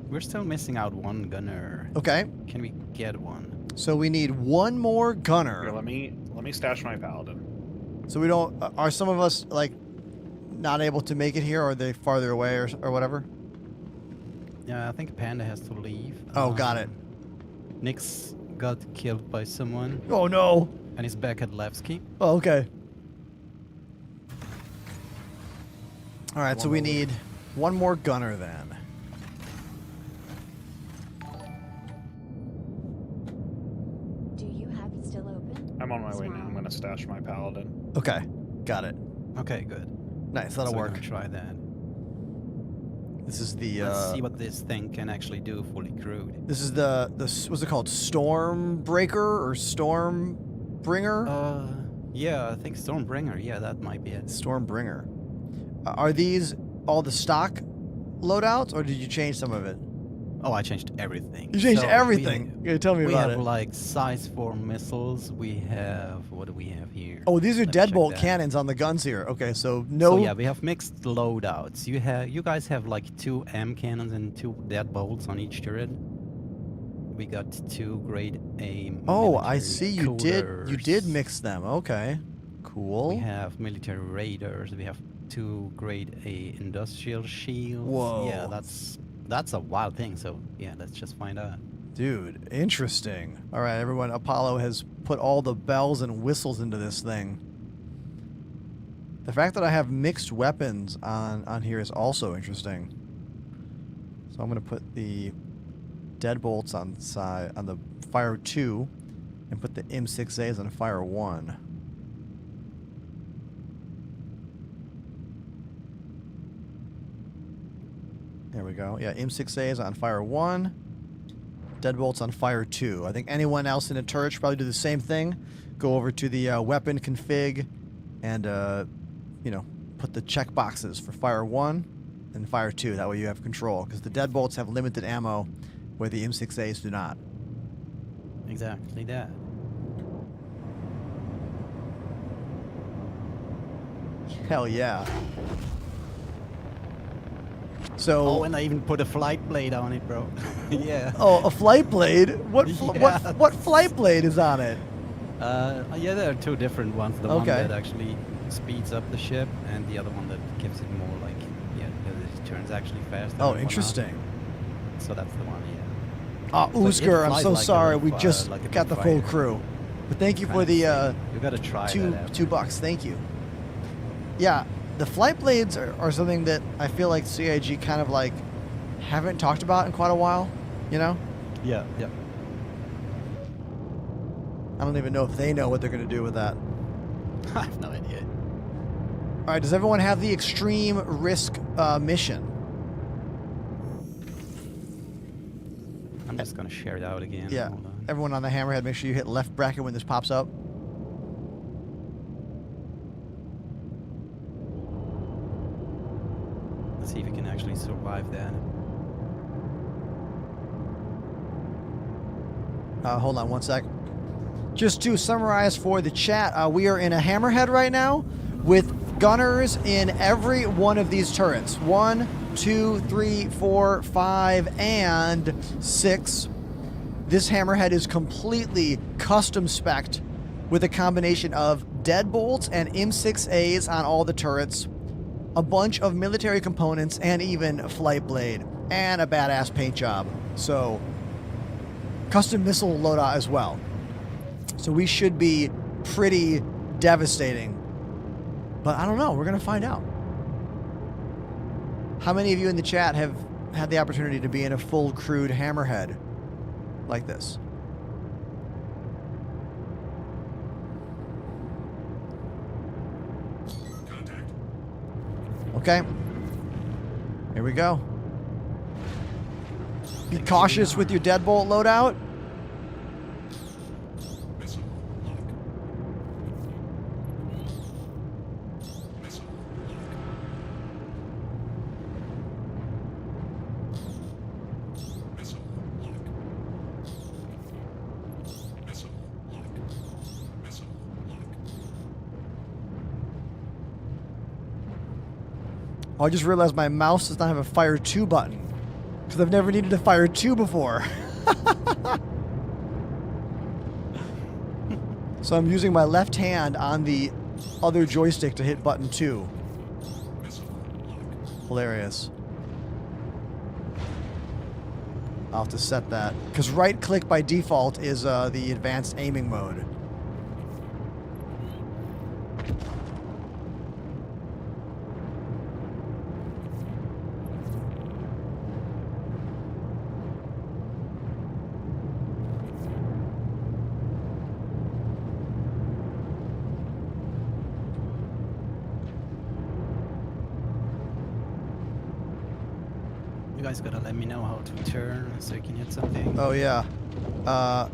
We're still missing out one gunner. Okay. Can we get one? So we need one more gunner. Here, let me stash my paladin. So we don't. Are some of us like not able to make it here, or are they farther away, or whatever? Yeah, I think Panda has to leave. Oh, got it. Nyx got killed by someone. Oh no! And he's back at Levski. Oh, okay. All right, so we need one more gunner then. Do you have it still open? I'm on my way now. I'm gonna stash my paladin. Okay, got it. Okay, good. Nice, that'll So we're work. gonna try that. This is the. Let's see what this thing can actually do fully crewed. This is the what's it called? Stormbreaker or Stormbringer? Yeah, I think Stormbringer. Yeah, that might be it. Stormbringer. Are these all the stock loadouts, or did you change some of it? Oh, I changed everything. You changed So everything? Yeah, tell me about it. We have like size 4 missiles. We have, what do we have here? Oh, these are Let me check deadbolt that. cannons on the guns here. Okay, so no. So yeah, we have mixed loadouts. You guys have like 2 M cannons and 2 deadbolts on each turret. We got 2 grade A. Oh, I see. You coolers. did mix them. Okay, cool. We have military raiders. We have 2 grade A industrial shields. Whoa. Yeah, that's a wild thing. So yeah, let's just find out. Dude, interesting. All right, everyone. Apollo has put all the bells and whistles into this thing. The fact that I have mixed weapons on here is also interesting. So I'm going to put the deadbolts on the Fire 2 And put the M6As on fire 1. There we go. Yeah, M6As on fire 1. Deadbolts on fire 2. I think anyone else in a turret should probably do the same thing. Go over to the weapon config and, you know, put the check boxes for fire 1 and fire 2. That way you have control. Because the deadbolts have limited ammo where the M6As do not. Exactly that. Hell yeah. So, oh, and I even put a flight blade on it, bro. Yeah. Oh, a flight blade? What Yeah. what flight blade is on it? Yeah, there are two different ones. The one that actually speeds up the ship, and the other one that gives it more like, yeah, it turns actually faster. Oh, interesting. So that's the one, yeah. Ah, Uzgur, I'm so like sorry. We just got the full crew. But thank you for the you gotta try $2. Thank you. Yeah, the flight blades are something that I feel like CIG kind of like haven't talked about in quite a while, you know? Yeah, yeah. I don't even know if they know what they're going to do with that. I have no idea. All right, does everyone have the extreme risk mission? I'm just going to share it out again. Yeah. Hold on. Everyone on the Hammerhead, make sure you hit left bracket when this pops up. Let's see if we can actually survive that. Hold on one sec. Just to summarize for the chat, we are in a Hammerhead right now with gunners in every one of these turrets. 1, 2, 3, 4, 5, and 6. This Hammerhead is completely custom spec'd with a combination of deadbolts and M6As on all the turrets, a bunch of military components, and even a flight blade, and a badass paint job. So, custom missile loadout as well. So we should be pretty devastating. But I don't know. We're going to find out. How many of you in the chat have had the opportunity to be in a full crewed Hammerhead like this? Okay. Here we go. Be cautious with your deadbolt loadout. Oh, I just realized my mouse does not have a fire 2 button. Because I've never needed to fire 2 before. So I'm using my left hand on the other joystick to hit button 2. Hilarious. I'll have to set that. Because right click by default is the advanced aiming mode. You guys gotta let me know how to turn so you can hit something. Oh yeah. I'm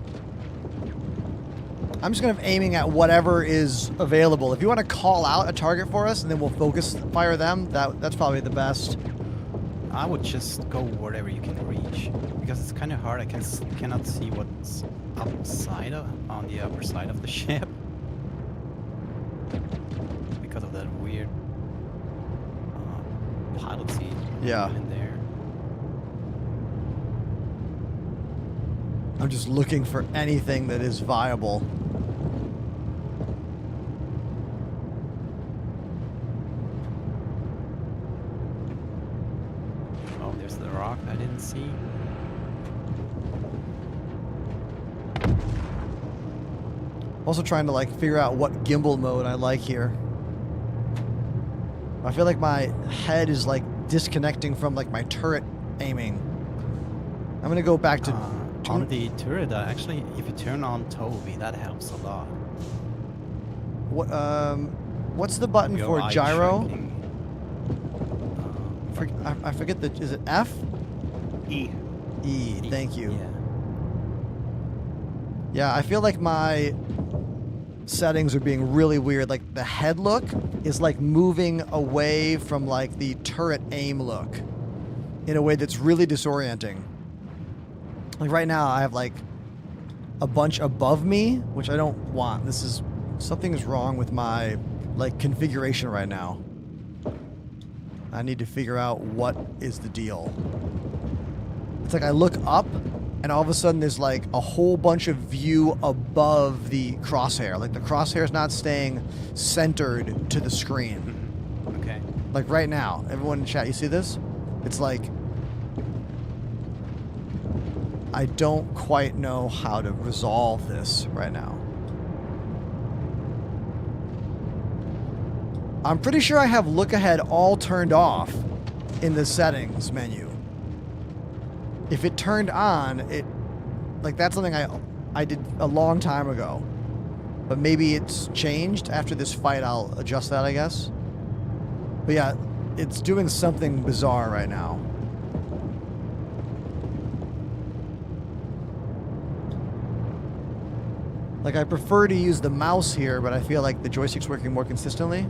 just gonna be aiming at whatever is available. If you want to call out a target for us and then we'll focus fire them, that's probably the best. I would just go wherever you can reach because it's kind of hard. I cannot see what's upside on the upper side of the ship because of that weird pilot seat. Yeah. In there. I'm just looking for anything that is viable. Oh, there's the rock I didn't see. Also trying to like figure out what gimbal mode I like here. I feel like my head is like disconnecting from like my turret aiming. I'm gonna go back to On the turret, actually, if you turn on Toby, that helps a lot. What's the button Go for eye gyro? tracking. I forget the. Is it F? E. E. Thank you. Yeah. Yeah, I feel like my settings are being really weird. Like the head look is like moving away from like the turret aim look in a way that's really disorienting. Like right now I have like a bunch above me, which I don't want. Something is wrong with my like configuration right now. I need to figure out what is the deal. It's like I look up and all of a sudden there's like a whole bunch of view above the crosshair. Like the crosshair is not staying centered to the screen. Okay. Like right now, everyone in chat, you see this? It's like I don't quite know how to resolve this right now. I'm pretty sure I have look ahead all turned off in the settings menu. If it turned on, like that's something I did a long time ago. But maybe it's changed. After this fight, I'll adjust that, I guess. But yeah, it's doing something bizarre right now. Like I prefer to use the mouse here, but I feel like the joystick's working more consistently.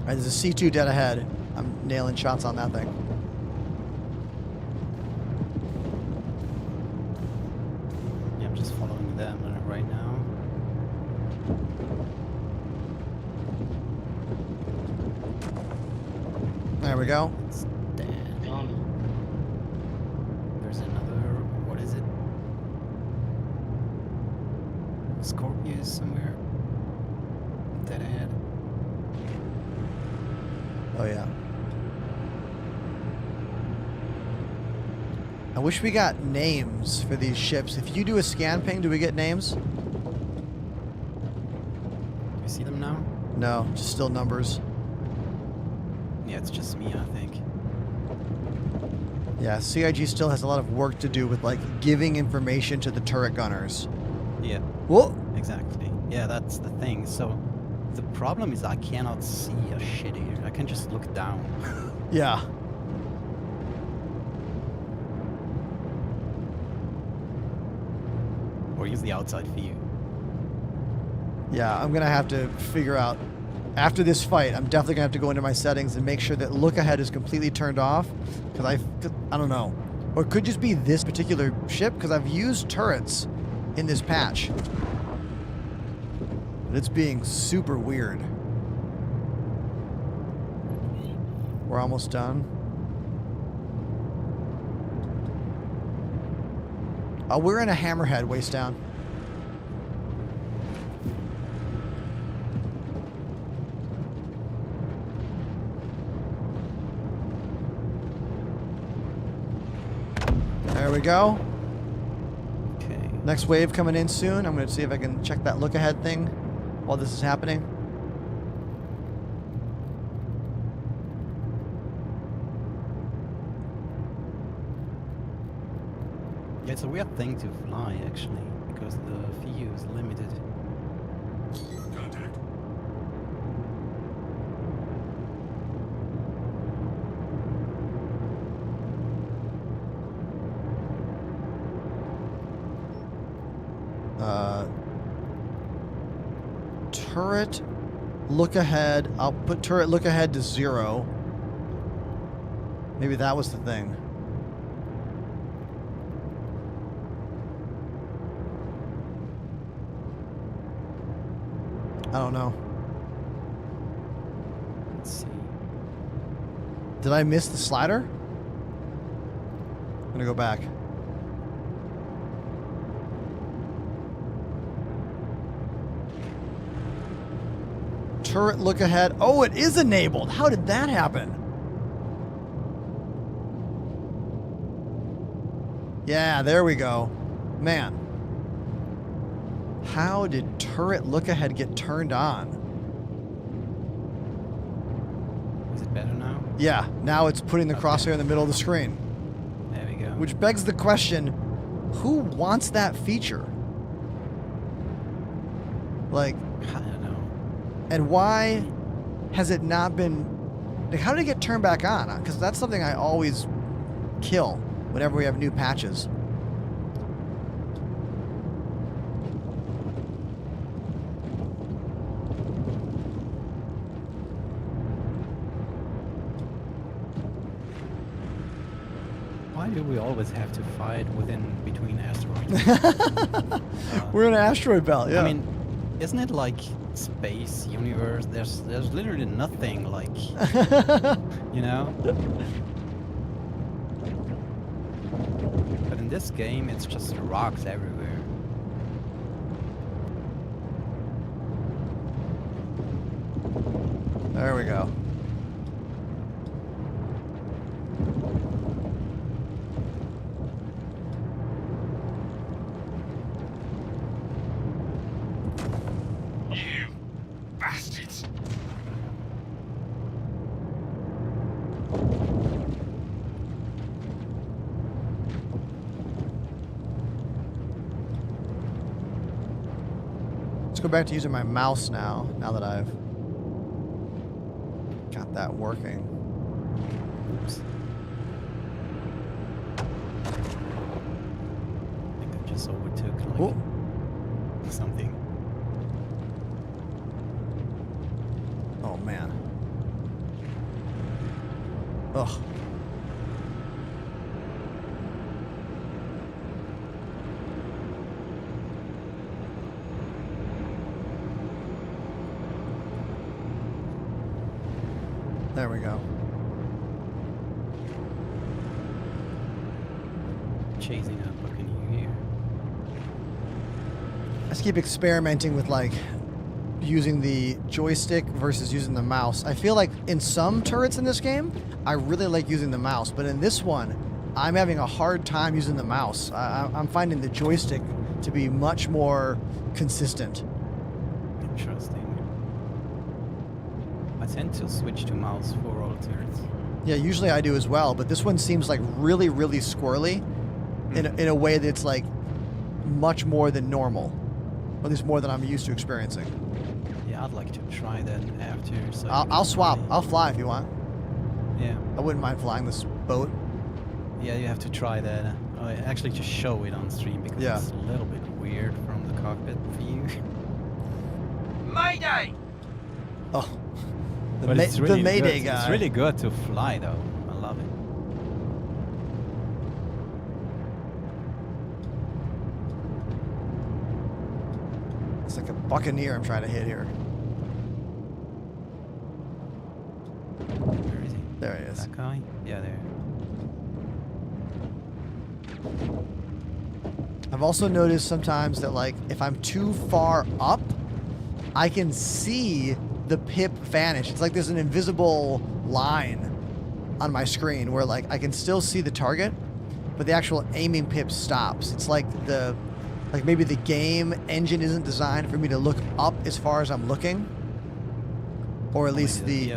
All right, there's a C2 dead ahead. I'm nailing shots on that thing. Yeah, I'm just following them right now. There we go. It's dead. There's another. What is it? Scorpius somewhere. Dead ahead. Oh yeah. I wish we got names for these ships. If you do a scan ping, do we get names? Do you see them now? No, just still numbers. Yeah, it's just me, I think. Yeah, CIG still has a lot of work to do with like giving information to the turret gunners. Yeah. Whoa! Exactly. Yeah, that's the thing. So the problem is I cannot see a shit here. I can just look down. Yeah. Or use the outside view. Yeah, I'm gonna have to figure out. After this fight, I'm definitely gonna have to go into my settings and make sure that look ahead is completely turned off. Because I don't know. Or it could just be this particular ship, because I've used turrets in this patch. But it's being super weird. We're almost done. Oh, we're in a hammerhead waist down. There we go. Okay. Next wave coming in soon. I'm going to see if I can check that look ahead thing while this is happening. Yeah, it's a weird thing to fly, actually, because the view is limited. Contact. Turret look ahead. I'll put turret look ahead to 0. Maybe that was the thing. I don't know. Let's see. Did I miss the slider? I'm gonna go back. Turret look ahead. Oh, it is enabled. How did that happen? Yeah, there we go. Man. How did turret look ahead get turned on? Is it better now? Yeah, now it's putting the crosshair in the middle of the screen. There we go. Which begs the question, who wants that feature? Like, I don't know. And why has it not been... Like, how did it get turned back on? Because that's something I always kill whenever we have new patches. Why do we always have to fight between asteroids? We're in an asteroid belt, yeah. I mean, isn't it like space, universe? There's literally nothing like, you know? But in this game, it's just rocks everywhere. There we go. You bastards! Let's go back to using my mouse now that I've got that working. Oops. I think I just overtook like something. Oh man. Ugh. There we go. Chasing up, what can you hear? I just keep experimenting with like using the joystick versus using the mouse. I feel like in some turrets in this game, I really like using the mouse, but in this one, I'm having a hard time using the mouse. I'm finding the joystick to be much more consistent. Interesting. I tend to switch to mouse for all turrets. Yeah, usually I do as well, but this one seems like really, really squirrely in a way that's like much more than normal. Or at least more than I'm used to experiencing. Yeah, I'd like to try that after. So I'll swap. I'll fly if you want. Yeah. I wouldn't mind flying this boat. Yeah, you have to try that. Actually, to show it on stream because it's a little bit weird from the cockpit view. Mayday! Oh. But it's really the Mayday good. guy. It's really good to fly, though. I love it. It's like a buccaneer I'm trying to hit here. Where is he? There he is. That guy? Yeah, there. I've also noticed sometimes that like if I'm too far up, I can see the pip vanish. It's like there's an invisible line on my screen where like I can still see the target, but the actual aiming pip stops. It's like maybe the game engine isn't designed for me to look up as far as I'm looking, or at least Or it's maybe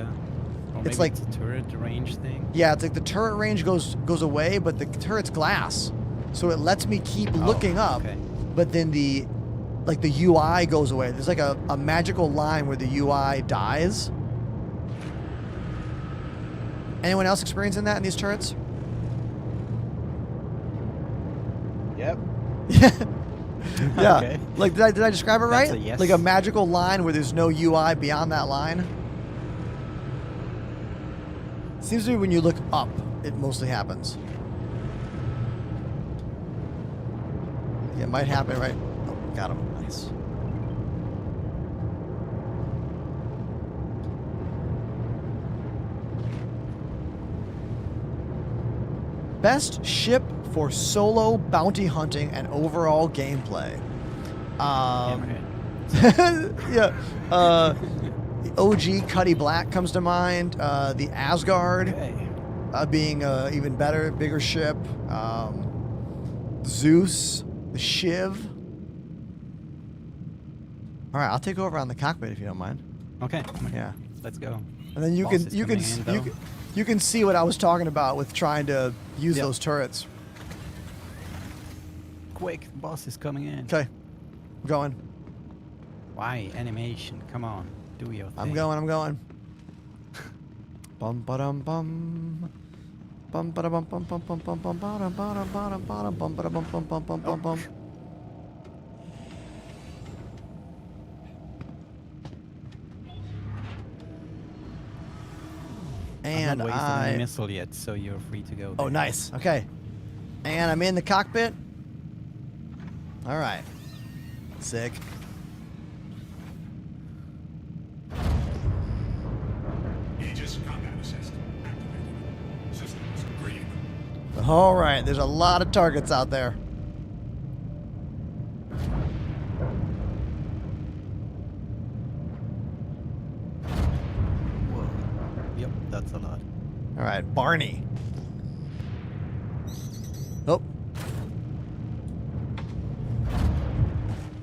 like it's a turret range thing. Yeah, it's like the turret range goes away, but the turret's glass, so it lets me keep looking up. Okay. But then the UI goes away. There's like a magical line where the UI dies. Anyone else experiencing that in these turrets? Yep. Yeah. Okay. Like did I describe it right? That's a yes. Like a magical line where there's no UI beyond that line. Seems to be when you look up, it mostly happens. Yeah, it might happen right. Oh, got him. Nice. Best ship for solo bounty hunting and overall gameplay. Yeah. The OG Cuddy Black comes to mind. The Asgard being even better, bigger ship. Zeus, the Shiv. All right, I'll take over on the cockpit if you don't mind. Okay. Yeah. Let's go. And then you Boss can You can see what I was talking about with trying to use Yep. those turrets. Quick, the boss is coming in. Okay, I'm going. Why? Animation. Come on. Do your thing. I'm going. Bum ba dum bum. Bum ba bum bum bum bum bum bum bum bum bum bum bum bum bum bum bum bum bum. And I'm not wasting I any missile yet, so you're free to go. Oh, there. nice. Okay. And I'm in the cockpit. All right. Sick. Aegis combat assist activated. Systems green. All right. There's a lot of targets out there. Whoa. Yep, that's a lot. All right. Barney. Oh.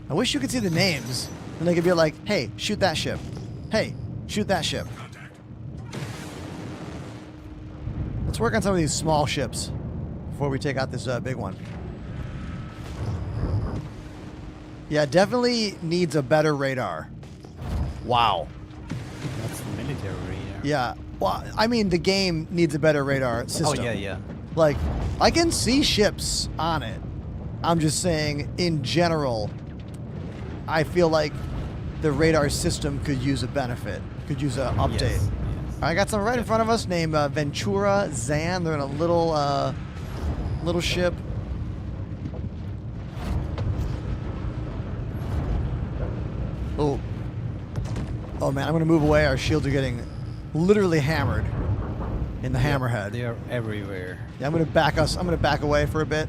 I wish you could see the names. And they could be like, hey, shoot that ship. Hey, shoot that ship. Let's work on some of these small ships before we take out this big one. Yeah, it definitely needs a better radar. Wow. That's the military radar. Yeah. Well, I mean, the game needs a better radar system. Oh, yeah. Like, I can see ships on it. I'm just saying, in general, I feel like the radar system could use a benefit, could use an update. Yes. I got some right in front of us named Ventura Zan. They're in a little ship. Oh. Oh man, I'm gonna move away. Our shields are getting literally hammered in the hammerhead. They are everywhere. Yeah, I'm gonna back away for a bit.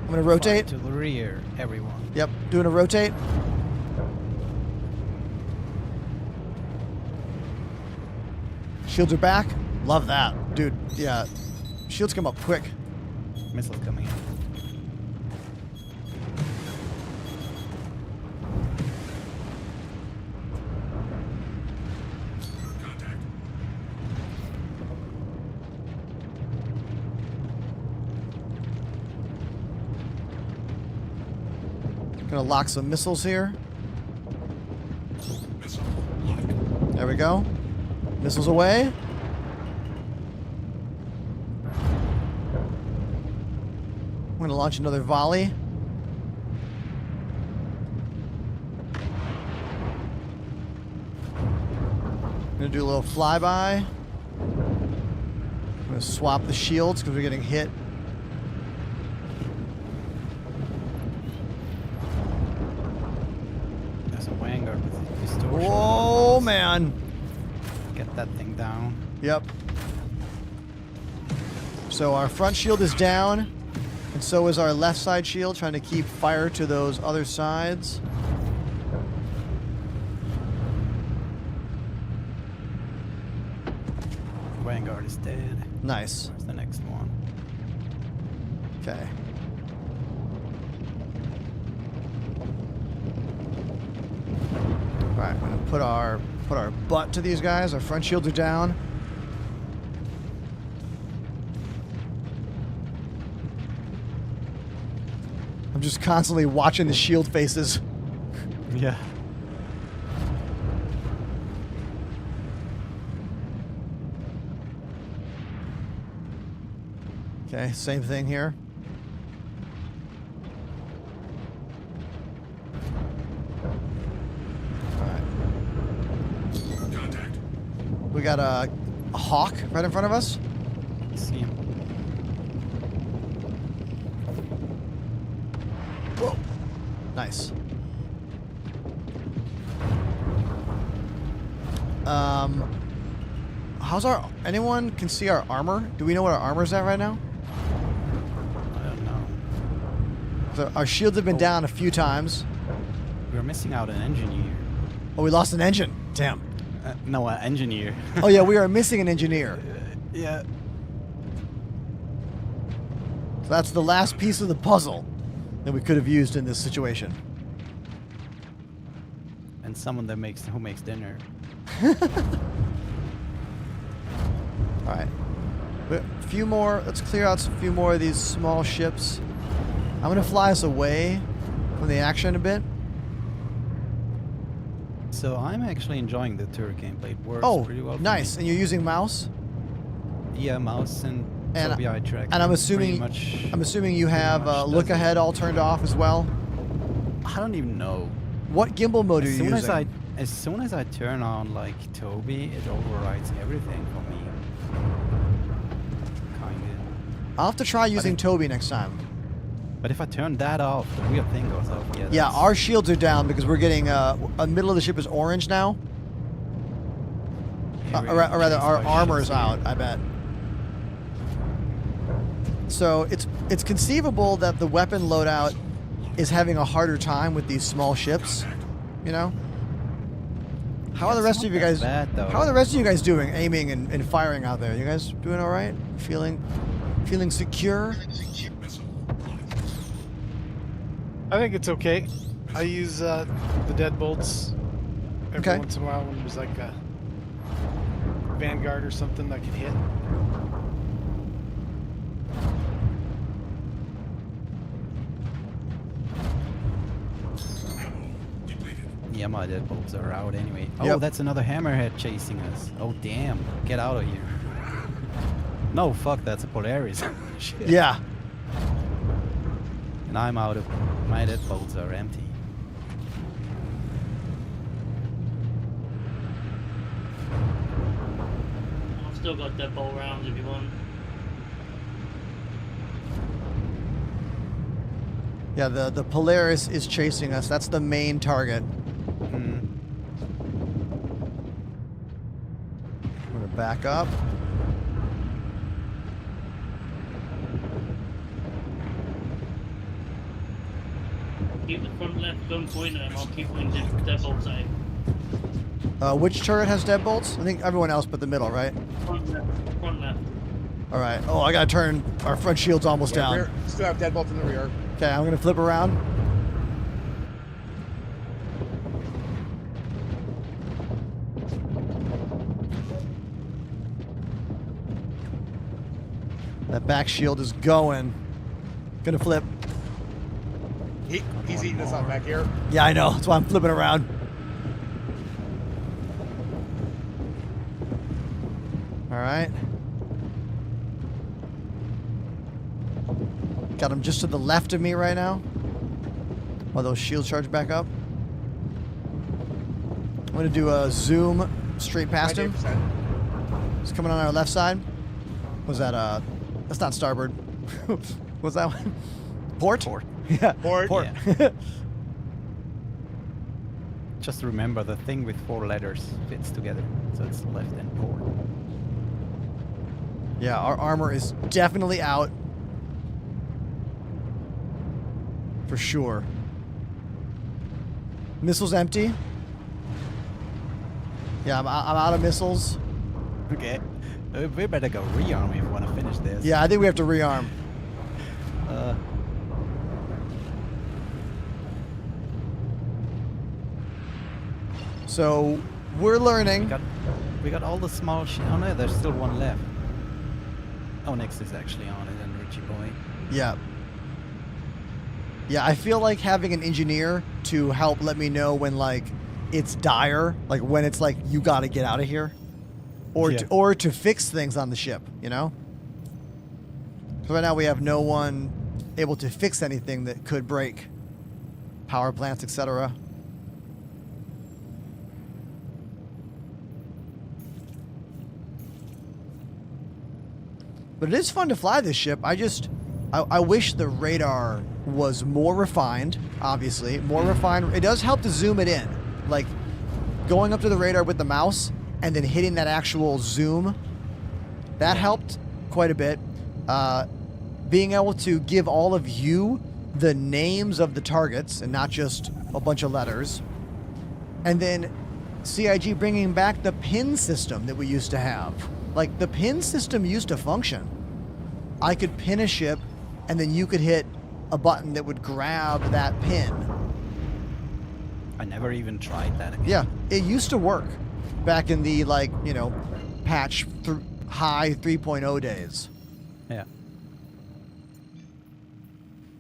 I'm gonna rotate. To the rear, everyone. Yep, doing a rotate. Shields are back. Love that. Dude, yeah. Shields come up quick. Missiles coming in. Gonna lock some missiles here. There we go. Missiles away. I'm gonna launch another volley. I'm gonna do a little flyby. I'm gonna swap the shields because we're getting hit. There's a Vanguard with distortion. Oh man. Get that thing down. Yep. So our front shield is down, and so is our left side shield, trying to keep fire to those other sides. Vanguard is dead. Nice. Where's the next one? Okay. All right, I'm gonna put our butt to these guys. Our front shields are down. I'm just constantly watching the shield faces. Yeah. Okay, same thing here. We got a hawk right in front of us. See him. Whoa. Nice. How's anyone can see our armor? Do we know what our armor's at right now? I don't know. So our shields have been down a few times. We're missing out an engineer. Oh, we lost an engine. Damn. No, an engineer. Oh yeah, we are missing an engineer. Yeah. So that's the last piece of the puzzle that we could have used in this situation. And someone who makes dinner. All right. A few more. Let's clear out a few more of these small ships. I'm going to fly us away from the action a bit. So I'm actually enjoying the turret gameplay. It works pretty well. Nice. And you're using mouse? Yeah, mouse and Tobii eye track. And I'm assuming you have look ahead all turned off as well. I don't even know. What gimbal mode are you using? As soon as I turn on like Tobii, it overrides everything for me. Kinda. I'll have to try using Tobii next time. But if I turn that off, the real thing goes off. Yeah, our shields are down because we're getting a middle of the ship is orange now. Or rather, our armor is out, I bet. So it's conceivable that the weapon loadout is having a harder time with these small ships, you know? How are the rest of you guys? How are the rest of you guys doing, aiming and firing out there? You guys doing all right? Feeling secure? I think it's okay. I use the deadbolts every once in a while when there's like a Vanguard or something that can hit. Yeah, my deadbolts are out anyway. Oh, that's another hammerhead chasing us. Oh, damn. Get out of here. No, fuck, that's a Polaris. Shit. Yeah. And I'm out of... My deadbolts are empty. I've still got deadbolt rounds if you want. Yeah, the Polaris is chasing us. That's the main target. Mm. I'm gonna back up. Keep the front left gun pointed and I'll keep pointing deadbolts at him. Which turret has deadbolts? I think everyone else but the middle, right? Front left. Front left. All right. Oh, I gotta turn. Our front shield's almost down. Rear, still have deadbolts in the rear. Okay, I'm gonna flip around. That back shield is going. Gonna flip. He's eating us up back here. Yeah, I know. That's why I'm flipping around. All right. Got him just to the left of me right now. While those shields charge back up. I'm gonna do a zoom straight past him. He's coming on our left side. Was that that's not starboard. Was that one? Port? Port. Yeah. Port. Yeah. Just remember the thing with 4 letters fits together. So it's left and port. Yeah, our armor is definitely out. For sure. Missiles empty. Yeah, I'm out of missiles. Okay. We better go rearm if we want to finish this. Yeah, I think we have to rearm. So we're learning. We got all the small shit. Oh no, there's still one left. Oh, Nix is actually on it, and Richie Boy. Yeah. Yeah, I feel like having an engineer to help let me know when like it's dire, like when it's like you got to get out of here, or to fix things on the ship, you know. So right now we have no one able to fix anything that could break, power plants, etc. But it is fun to fly this ship. I wish the radar was more refined, obviously. More refined. It does help to zoom it in. Like, going up to the radar with the mouse and then hitting that actual zoom, that helped quite a bit. Being able to give all of you the names of the targets and not just a bunch of letters. And then CIG bringing back the pin system that we used to have. Like, the pin system used to function. I could pin a ship, and then you could hit a button that would grab that pin. I never even tried that again. Yeah, it used to work back in the, like, you know, patch high 3.0 days. Yeah.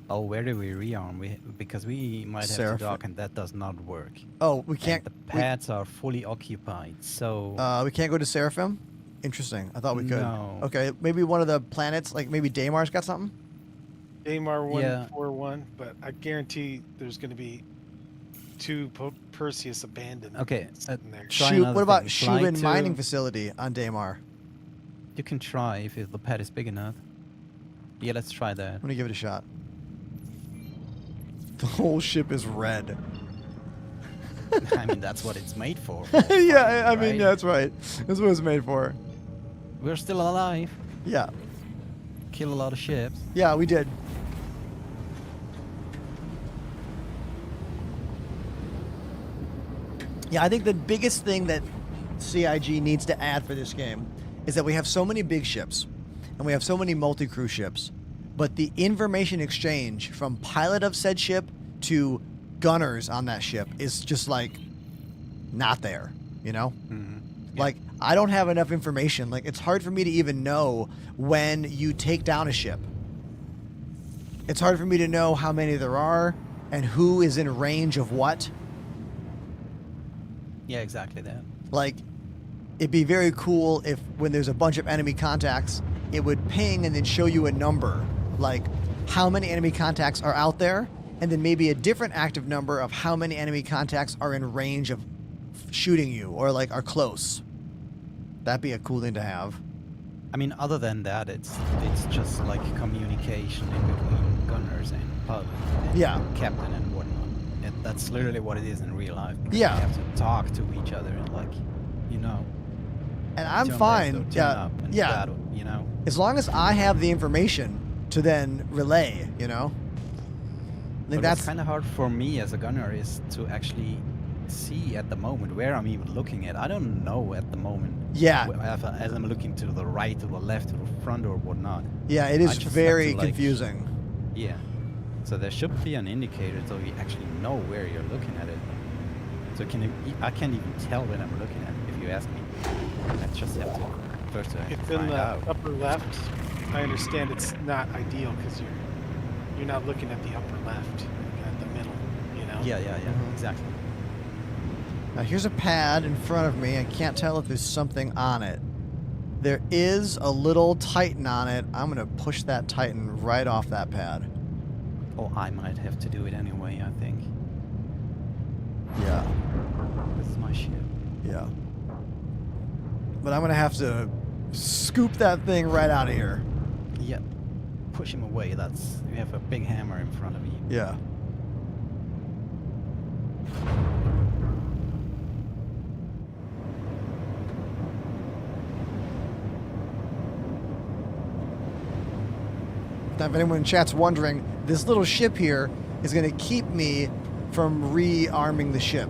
Oh, where do we rearm? Because we might have to dock, and that does not work. Oh, we can't. And the pads are fully occupied, so. We can't go to Seraphim? Interesting. I thought we could. No. Okay, maybe one of the planets, like maybe Damar's got something? Damar 141, but I guarantee there's going to be 2 Perseus abandoned. Okay. What about Shubin Mining Facility on Damar? You can try if the pad is big enough. Yeah, let's try that. Let me give it a shot. The whole ship is red. I mean, that's what it's made for. Yeah, I mean, that's right. That's what it's made for. We're still alive. Yeah. Kill a lot of ships. Yeah, we did. Yeah, I think the biggest thing that CIG needs to add for this game is that we have so many big ships and we have so many multi-crew ships, but the information exchange from pilot of said ship to gunners on that ship is just like not there, you know? Mm-hmm. Like, I don't have enough information. Like, it's hard for me to even know when you take down a ship. It's hard for me to know how many there are and who is in range of what. Yeah, exactly that. Like, it'd be very cool if when there's a bunch of enemy contacts, it would ping and then show you a number. Like, how many enemy contacts are out there, and then maybe a different active number of how many enemy contacts are in range of shooting you or, like, are close. That'd be a cool thing to have. I mean, other than that, it's just like communication in between gunners and pilot and captain and whatnot. That's literally what it is in real life. Yeah. You have to talk to each other and, like, you know. And I'm fine. Battle, you know. As long as I have the information to then relay, you know. But that's kind of hard for me as a gunner is to actually see at the moment where I'm even looking at. I don't know at the moment. Yeah. As I'm looking to the right, to the left, to the front, or whatnot. Yeah, it is very confusing. Yeah. So there should be an indicator so you actually know where you're looking at it. So I can't even tell when I'm looking at it, if you ask me. I just have to first It's in the upper left. I understand it's not ideal because you're not looking at the upper left, you're looking at the middle, you know? Yeah, exactly. Now here's a pad in front of me. I can't tell if there's something on it. There is a little Titan on it. I'm going to push that Titan right off that pad. Oh, I might have to do it anyway, I think. Yeah. This is my ship. Yeah. But I'm going to have to scoop that thing right out of here. Yeah. Push him away. You have a big hammer in front of you. Yeah. Now, if anyone in chat's wondering, this little ship here is going to keep me from rearming the ship.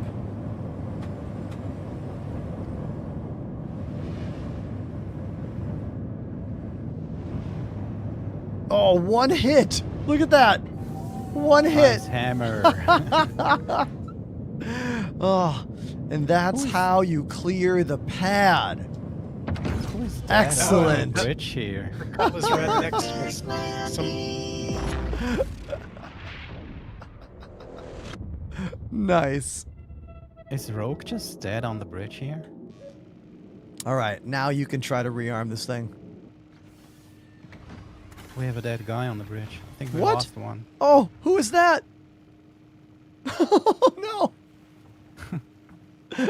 Oh, one hit! Look at that! One hit! Nice hammer. Oh, and that's how you clear the pad. Excellent. Oh, bridge here. The cutlass right next to us. Nice. Is Rogue just dead on the bridge here? All right, now you can try to rearm this thing. We have a dead guy on the bridge. I think we What? lost one. Oh, who is that? Oh no!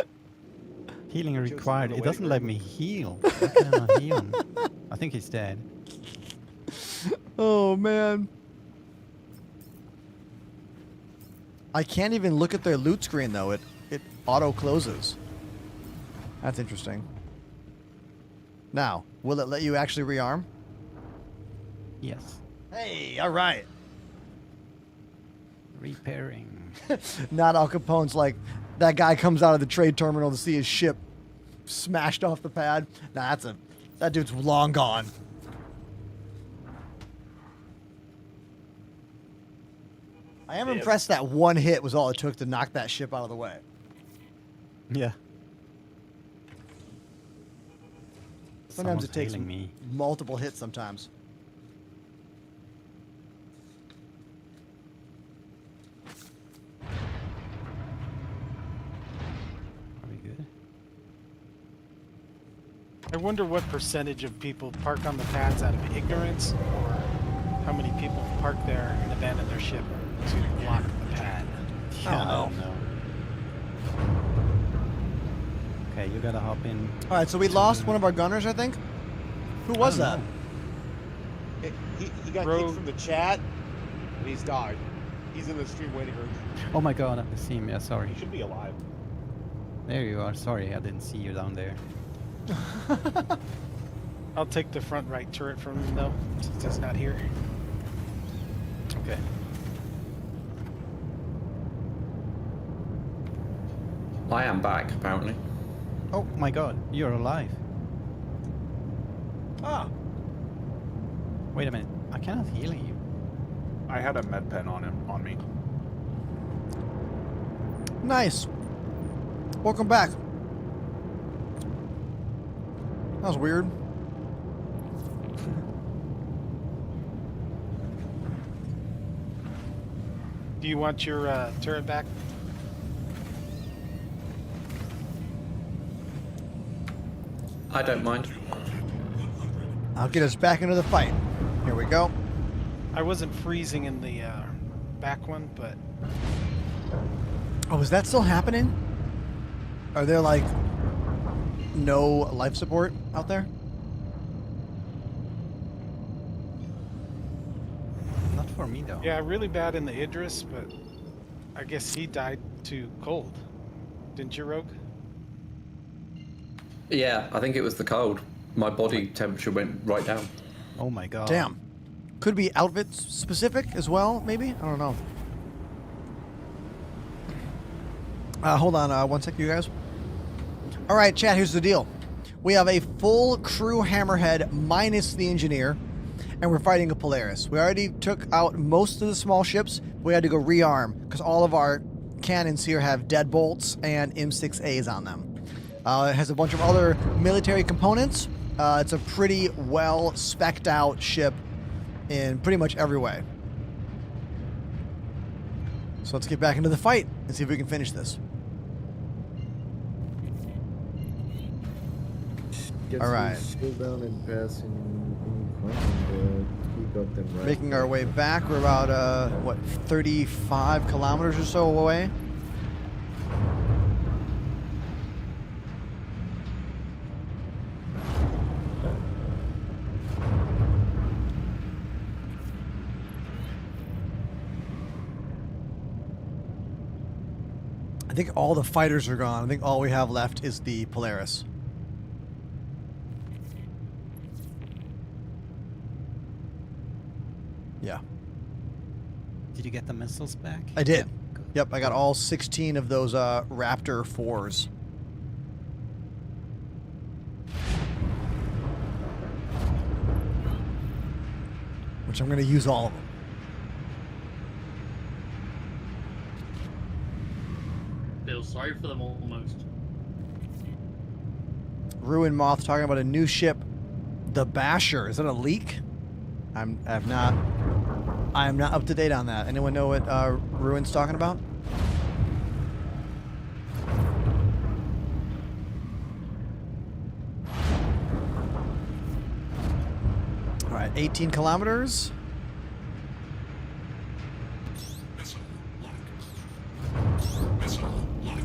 Healing required. It doesn't let me heal. How can I not heal him? I think he's dead. Oh man. I can't even look at their loot screen though. It auto closes. That's interesting. Now, will it let you actually rearm? Yes. Hey, all right. Repairing. Not Al Capone's like, that guy comes out of the trade terminal to see his ship smashed off the pad. Nah, that dude's long gone. I am impressed that one hit was all it took to knock that ship out of the way. Yeah. Sometimes Someone's it takes hailing me. multiple hits sometimes. Are we good? I wonder what percentage of people park on the pads out of ignorance, or how many people park there and abandon their ship to block the pad. I don't know. Okay, you gotta hop in. All right, so we lost one of our gunners, I think. Who was that? He got kicked from the chat, and he's died. He's in the stream waiting room. Oh my god, I see him. Yeah, sorry. He should be alive. There you are. Sorry, I didn't see you down there. I'll take the front right turret from him, though, since he's not here. Okay. I am back, apparently. Oh my god, you're alive. Ah. Wait a minute, I cannot heal you. I had a med pen on me. Nice. Welcome back. That was weird. Do you want your turret back? I don't mind. I'll get us back into the fight. Here we go. I wasn't freezing in the back one, but... Oh, is that still happening? Are there, like, no life support out there? Not for me, though. Yeah, really bad in the Idris, but I guess he died too cold. Didn't you, Rogue? Yeah, I think it was the cold. My body temperature went right down. Oh my god. Damn. Could be outfit specific as well, maybe? I don't know. Hold on one sec, you guys. All right, chat, here's the deal. We have a full crew hammerhead minus the engineer, and we're fighting a Polaris. We already took out most of the small ships. We had to go rearm because all of our cannons here have deadbolts and M6As on them. It has a bunch of other military components. It's a pretty well spec'd out ship in pretty much every way. So let's get back into the fight and see if we can finish this. All right. Slow down and pass in Quantum, but we got them right. Making our way back. We're about, what, 35 kilometers or so away? I think all the fighters are gone. I think all we have left is the Polaris. Yeah. Did you get the missiles back? I did. Yeah, yep, I got all 16 of those Raptor 4s. Which I'm going to use all of them. Feel sorry for them almost. Ruin Moth talking about a new ship, the Basher. Is that a leak? I am not up to date on that. Anyone know what Ruin's talking about? All right, 18 kilometers. Missile lock. Missile lock.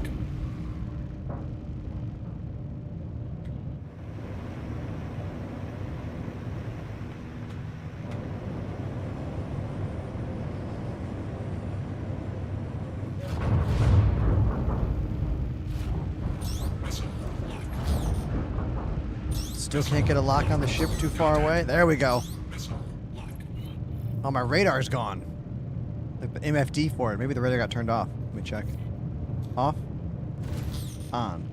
Still can't get a lock on the ship too far away. There we go. Oh, my radar's gone. Like the MFD for it. Maybe the radar got turned off. Let me check. Off. On.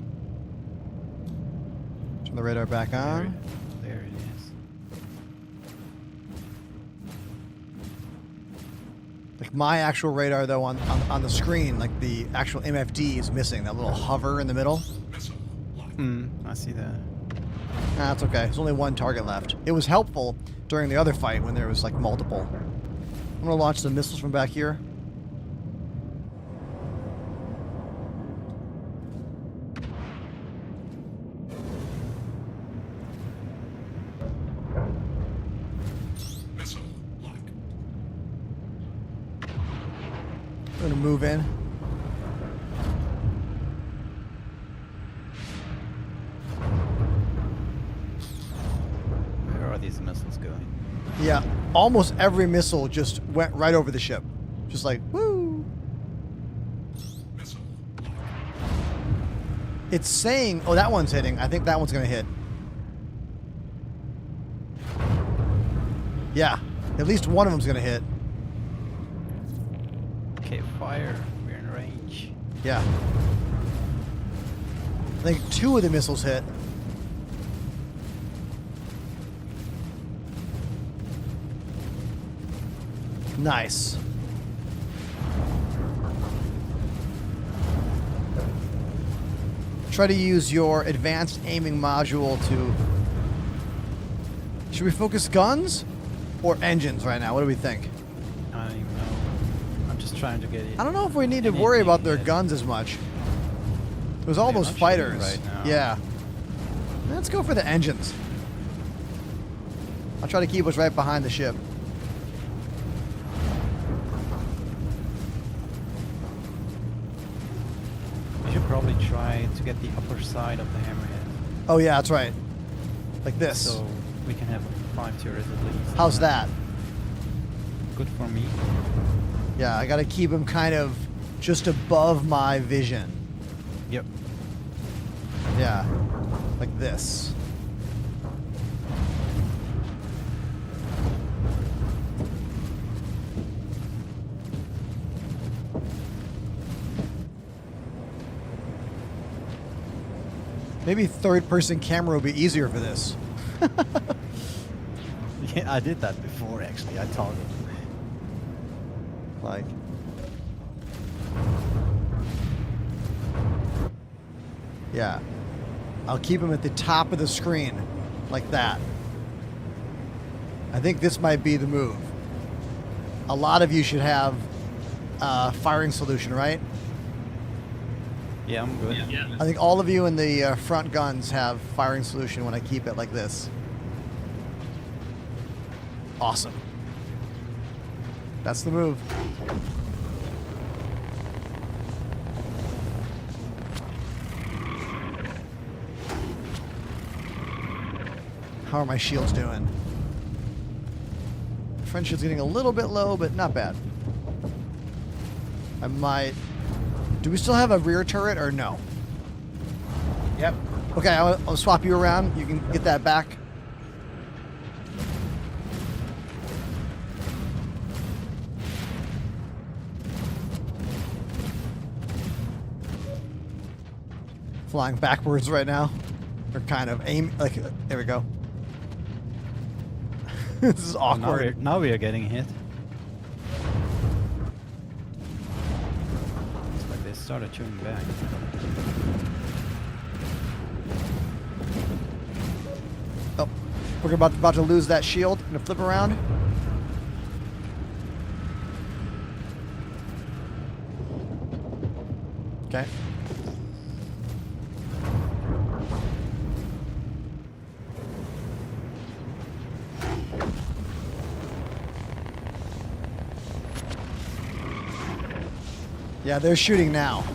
Turn the radar back on. There it is. Like my actual radar, though, on the screen, like the actual MFD is missing. That little hover in the middle. I see that. That's okay. There's only one target left. It was helpful during the other fight when there was like multiple. I'm gonna launch the missiles from back here. Missile lock. I'm gonna move in. Where are these missiles going? Yeah, almost every missile just went right over the ship. Just like, woo! Missile lock. It's saying, oh, that one's hitting. I think that one's gonna hit. Yeah, at least one of them's gonna hit. Okay, fire. We're in range. Yeah. I think 2 of the missiles hit. Nice. Try to use your advanced aiming module to... Should we focus guns or engines right now? What do we think? I don't even know. I'm just trying to get it. I don't know if we need to worry about their guns as much. There's all those fighters. Right now. Yeah. Let's go for the engines. I'll try to keep us right behind the ship. We should probably try to get the upper side of the hammerhead. Oh yeah, that's right. Like this. So we can have 5 turrets at least. How's that? Good for me. Yeah, I gotta keep him kind of just above my vision. Yep. Yeah. Like this. Maybe third-person camera will be easier for this. Yeah, I did that before actually. I taught it. Like. Yeah. I'll keep him at the top of the screen. Like that. I think this might be the move. A lot of you should have firing solution, right? Yeah, I'm good. Yeah. I think all of you in the front guns have firing solution when I keep it like this. Awesome. That's the move. How are my shields doing? Front shield's getting a little bit low, but not bad. I might... Do we still have a rear turret or no? Yep. Okay, I'll swap you around. You can get that back. Flying backwards right now. Or kind of aim, like, there we go. This is awkward. Now we are getting hit. It's like they started shooting back. Oh, we're about to lose that shield. I'm gonna flip around. Okay. Yeah, they're shooting now.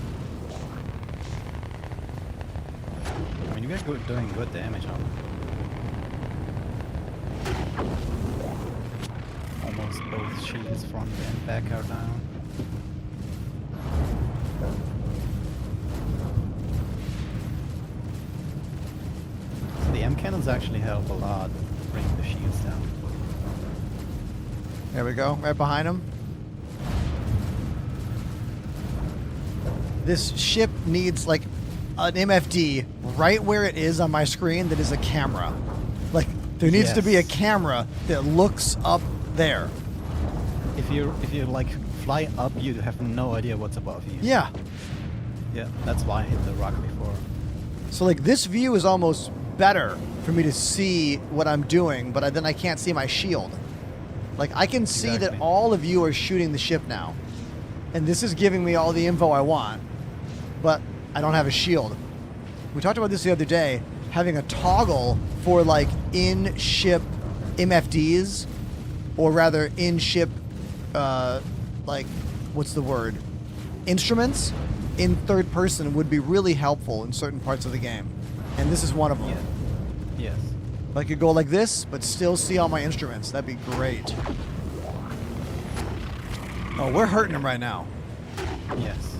I mean, you guys are doing good damage on them. Almost both shields, front and back, are down. So the M cannons actually help a lot bringing the shields down. There we go, right behind them. This ship needs like an MFD right where it is on my screen that is a camera. Like there needs to be a camera that looks up there. If you like fly up, you have no idea what's above you. Yeah. Yeah, that's why I hit the rock before. So like this view is almost better for me to see what I'm doing, but then I can't see my shield. Like, I can see that all of you are shooting the ship now. And this is giving me all the info I want. But I don't have a shield. We talked about this the other day. Having a toggle for, like, in-ship MFDs. Or rather, in-ship, like, what's the word? Instruments in third person would be really helpful in certain parts of the game. And this is one of them. Yeah. Yes. If I could go like this, but still see all my instruments, that'd be great. Oh, we're hurting him right now. Yes.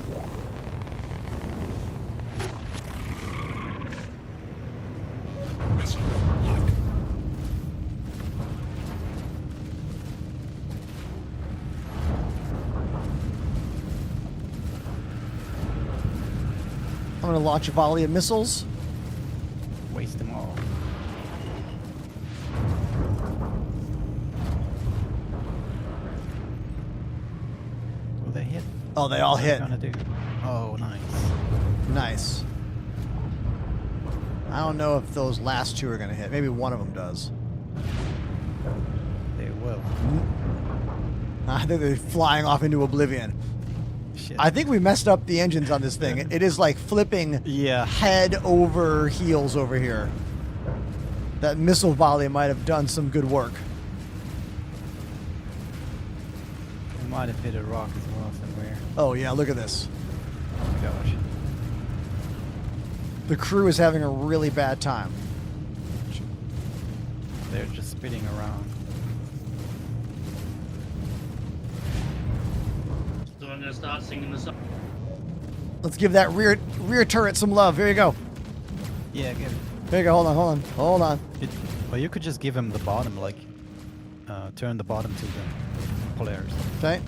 Missile locked. I'm gonna launch a volley of missiles. Waste them all. Will they hit? Oh, they all hit. What are they gonna do? Oh, nice. Nice. I don't know if those last two are gonna hit. Maybe one of them does. They will. I think they're flying off into oblivion. Shit. I think we messed up the engines on this thing. It is like flipping head over heels over here. That missile volley might have done some good work. We might have hit a rock as well somewhere. Oh yeah, look at this. Oh my gosh. The crew is having a really bad time. They're just spinning around. So I'm gonna start singing the song. Let's give that rear turret some love. Here you go. Yeah, give it. Here you go. Hold on. Well, you could just give him the bottom, like, turn the bottom to the Polaris. Okay.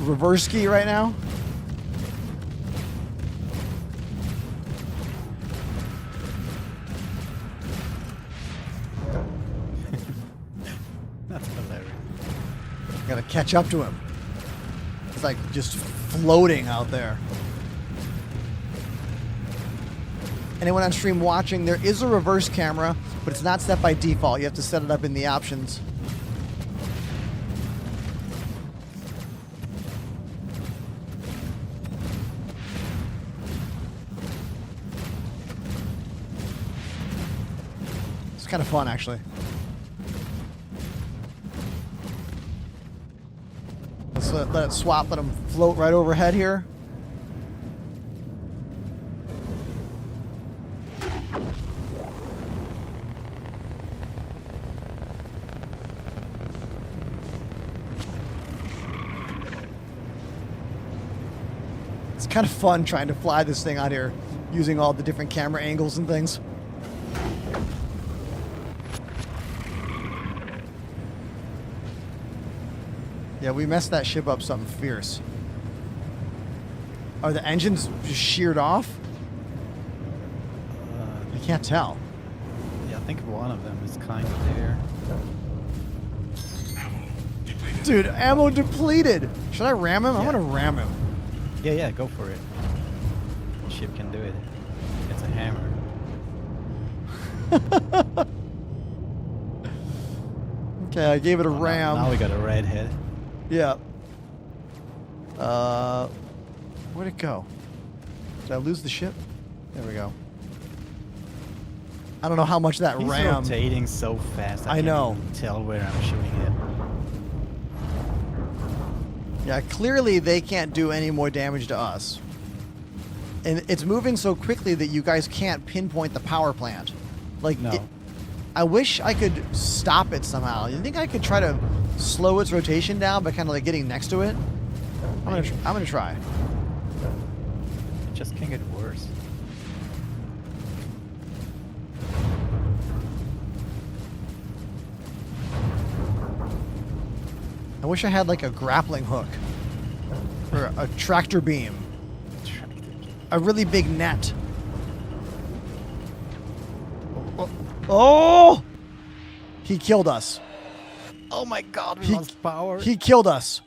Reverse ski right now. That's hilarious. Gotta catch up to him. It's like just floating out there. Anyone on stream watching, there is a reverse camera, but it's not set by default. You have to set it up in the options. It's kind of fun, actually. Let's let it swap, let them float right overhead here. It's kind of fun trying to fly this thing out here using all the different camera angles and things. Yeah, we messed that ship up something fierce. Are the engines just sheared off? I can't tell. Yeah, I think one of them is kind of there. Dude, ammo depleted. Should I ram him? I'm gonna ram him. Yeah, go for it. The ship can do it. It's a hammer. Okay, I gave it a ram. Now we got a redhead. Yeah. Where'd it go? Did I lose the ship? There we go. I don't know how much that He's ram. rotating so fast. I know. Can't even tell where I'm shooting it. Yeah, clearly they can't do any more damage to us. And it's moving so quickly that you guys can't pinpoint the power plant. Like, no. I wish I could stop it somehow. You think I could try to slow its rotation down by kind of like getting next to it? I'm gonna try. It just can't get worse. I wish I had like a grappling hook or a tractor beam, a really big net. Oh! He killed us. Oh my God, we lost power. He killed us.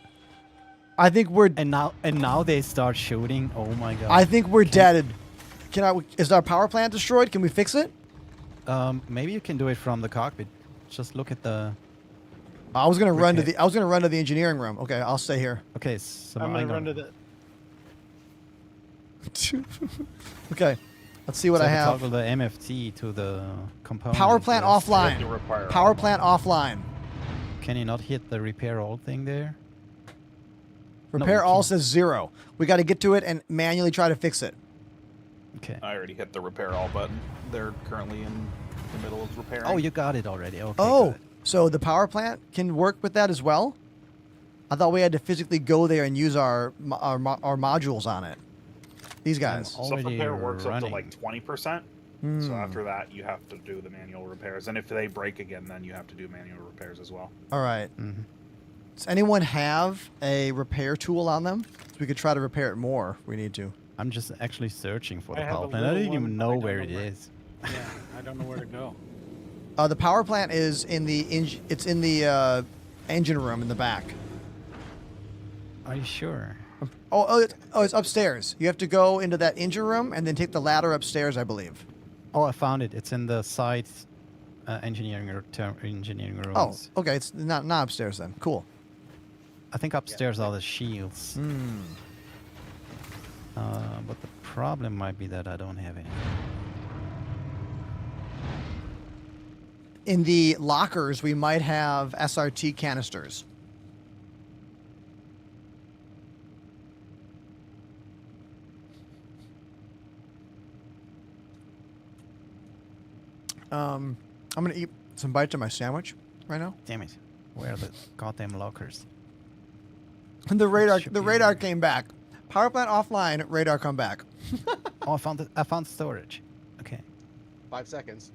I think we're and now they start shooting. Oh my God. I think we're dead. Is our power plant destroyed? Can we fix it? Maybe you can do it from the cockpit. Just look at the. I was gonna run to the engineering room. Okay, I'll stay here. Okay, so I'm gonna run to the. Okay, let's see what so I have. Toggle the MFT to the component. Power plant offline. Power plant offline. Can you not hit the repair all thing there? Repair all says 0. We got to get to it and manually try to fix it. Okay. I already hit the repair all button. They're currently in the middle of repairing. Oh, you got it already. Okay. Oh, good. so the power plant can work with that as well? I thought we had to physically go there and use our modules on it. These guys. Self-repair works up to like 20%. Hmm. So after that, you have to do the manual repairs. And if they break again, then you have to do manual repairs as well. All right. Does anyone have a repair tool on them? So we could try to repair it more if we need to. I'm just actually searching for the I have power a plant. I little didn't even one, know I don't where know it where- is. Yeah, I don't know where to go. The power plant is in the engine room in the back. Are you sure? It's upstairs. You have to go into that engine room and then take the ladder upstairs, I believe. Oh, I found it. It's in the side engineering rooms. Oh, okay. It's not upstairs then. Cool. I think upstairs are the shields. But the problem might be that I don't have any. In the lockers, we might have SRT canisters. I'm gonna eat some bites of my sandwich right now. Damn it! Where are the goddamn lockers? And the radar came back. Power plant offline. Radar come back. Oh, I found storage. Okay. 5 seconds.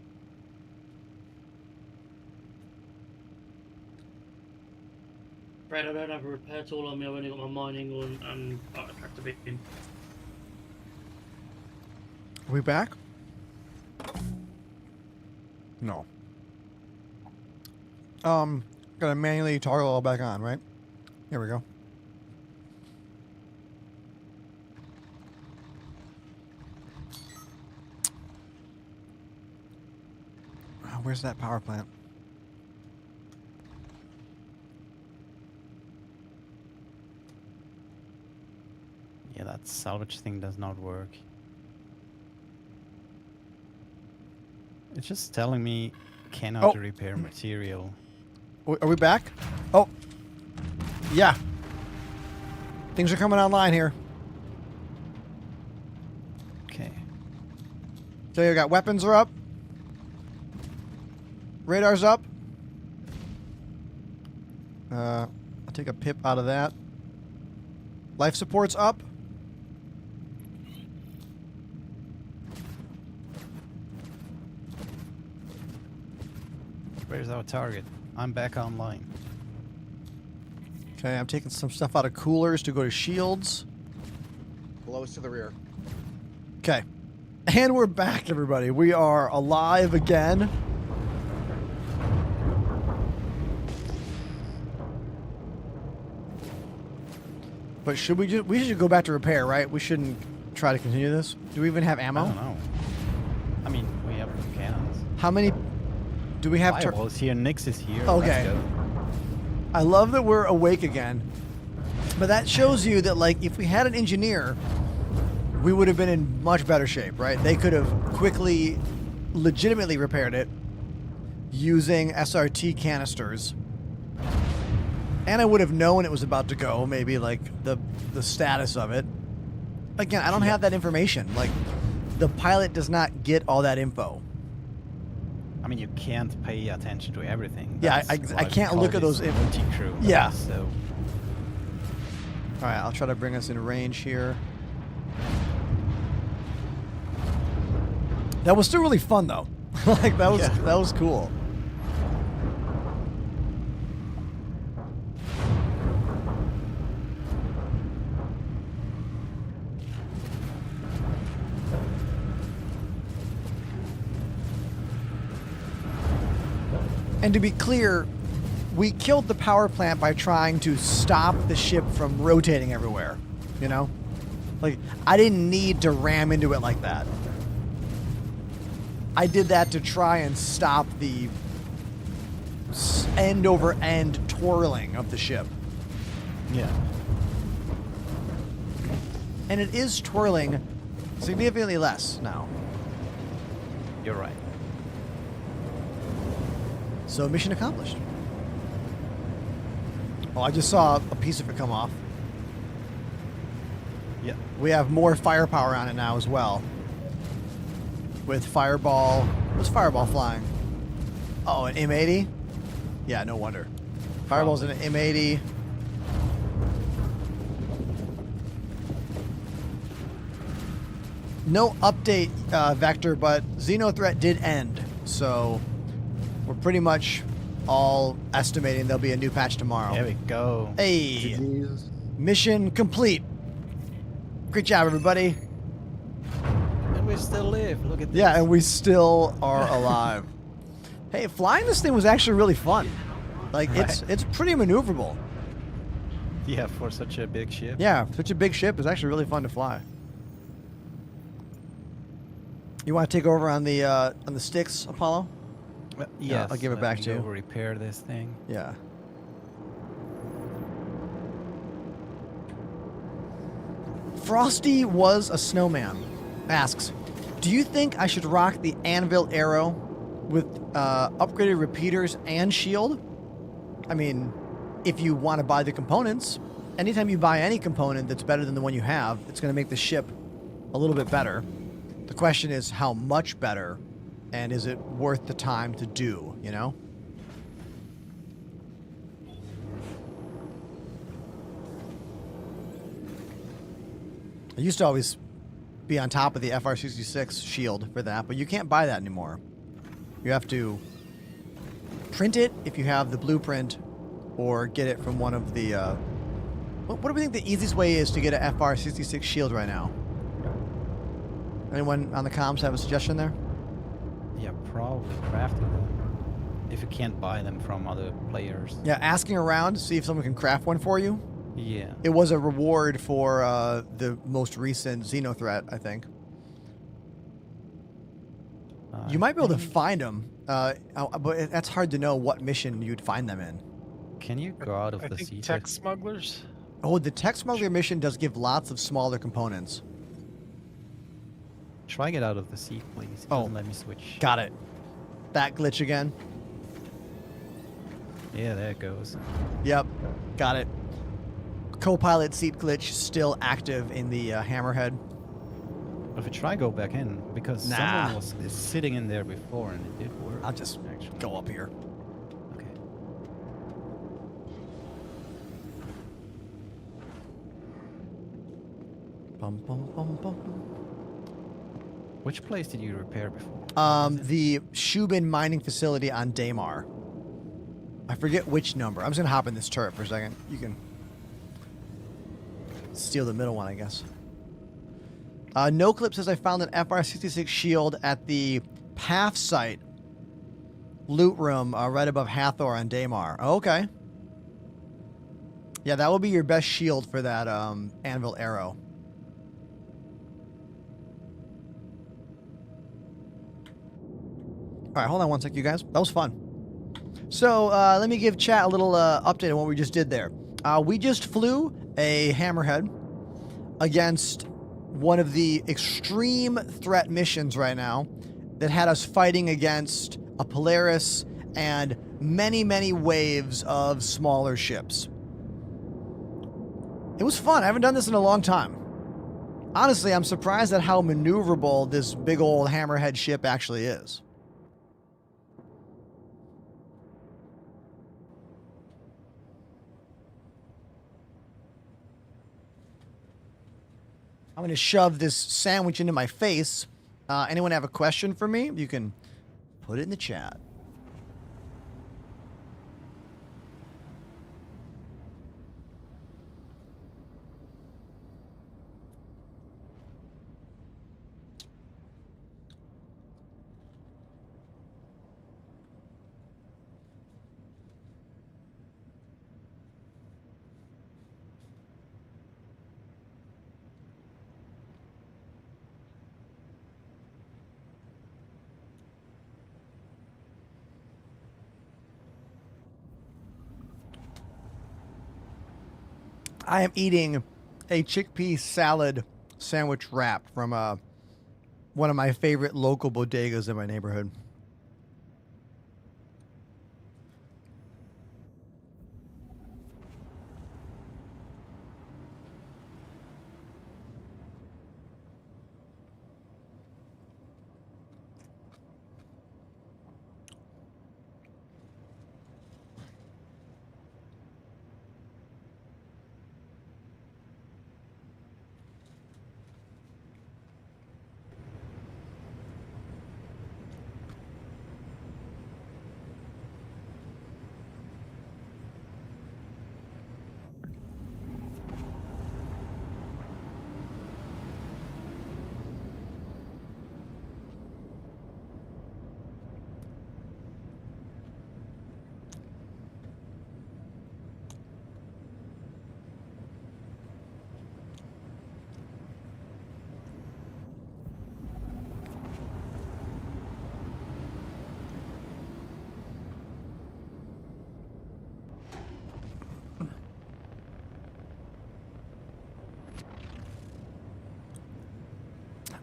Right, I don't have a repair tool on me. I've only got my mining on and activating. Are we back? No. Gotta manually toggle all back on, right? Here we go. Where's that power plant? Yeah, that salvage thing does not work. It's just telling me cannot repair material. Are we back? Oh. Yeah. Things are coming online here. Okay. So you got weapons are up. Radar's up. I'll take a pip out of that. Life support's up. Where's our target? I'm back online. Okay, I'm taking some stuff out of coolers to go to shields. Below us to the rear. Okay. And we're back, everybody. We are alive again. But should we should go back to repair, right? We shouldn't try to continue this. Do we even have ammo? I don't know. I mean, we have cannons. How many do we have? Firewall's here. Nix is here. Okay. Let's go. I love that we're awake again. But that shows you that, like, if we had an engineer, we would have been in much better shape, right? They could have quickly, legitimately repaired it using SRT canisters. And I would have known it was about to go, maybe, like, the status of it. Again, I don't have that information. Like, the pilot does not get all that info. I mean, you can't pay attention to everything. Yeah, That's I why can't we look call at those this multi-crew. Yeah. So all right, I'll try to bring us in range here. That was still really fun, though. Like, that was cool. And to be clear, we killed the power plant by trying to stop the ship from rotating everywhere, you know? Like, I didn't need to ram into it like that. I did that to try and stop the end over end twirling of the ship. Yeah. And it is twirling significantly less now. You're right. So mission accomplished. Oh, I just saw a piece of it come off. Yeah. We have more firepower on it now as well. With Fireball. What's Fireball flying? Oh, an M80? Yeah, no wonder. Fireball's an M80. No update, Vector, but Xenothreat did end. So we're pretty much all estimating there'll be a new patch tomorrow. There we go. Hey. Mission complete. Great job, everybody. And we still live. Look at this. Yeah, and we still are alive. Hey, flying this thing was actually really fun. Like, Right. it's pretty maneuverable. Yeah, for such a big ship. Yeah, such a big ship is actually really fun to fly. You want to take over on the sticks, Apollo? Yeah, I'll give it back to you. Repair this thing. Yeah. Frosty was a snowman. Asks, do you think I should rock the anvil arrow with upgraded repeaters and shield? I mean, if you want to buy the components, anytime you buy any component that's better than the one you have, it's going to make the ship a little bit better. The question is how much better, and is it worth the time to do, you know? I used to always be on top of the FR66 shield for that, but you can't buy that anymore. You have to print it if you have the blueprint, or get it from one of the... what do we think the easiest way is to get an FR66 shield right now? Anyone on the comms have a suggestion there? Yeah, probably crafting them. If you can't buy them from other players. Yeah, asking around to see if someone can craft one for you. Yeah. It was a reward for the most recent Xenothreat, I think. You might be able to find them, but that's hard to know what mission you'd find them in. Can you go out of I the think sea? tech smugglers. Oh, the tech smuggler mission does give lots of smaller components. Try get out of the seat, please. It doesn't let me switch. Got it. That glitch again. Yeah, there it goes. Yep, got it. Co-pilot seat glitch still active in the Hammerhead. But if you try go back in, because someone was sitting in there before and it did work. I'll just actually go up here. Okay. Bum, bum, bum, bum. Which place did you repair before? The Shubin mining facility on Daymar. I forget which number. I'm just gonna hop in this turret for a second. You can steal the middle one, I guess. No Clip says I found an FR66 shield at the Path site loot room right above Hathor on Daymar. Oh, okay. Yeah, that will be your best shield for that anvil arrow. All right, hold on one sec, you guys. That was fun. So let me give chat a little update on what we just did there. We just flew a Hammerhead against one of the extreme threat missions right now that had us fighting against a Polaris and many, many waves of smaller ships. It was fun. I haven't done this in a long time. Honestly, I'm surprised at how maneuverable this big old Hammerhead ship actually is. I'm going to shove this sandwich into my face. Anyone have a question for me? You can put it in the chat. I am eating a chickpea salad sandwich wrap from one of my favorite local bodegas in my neighborhood.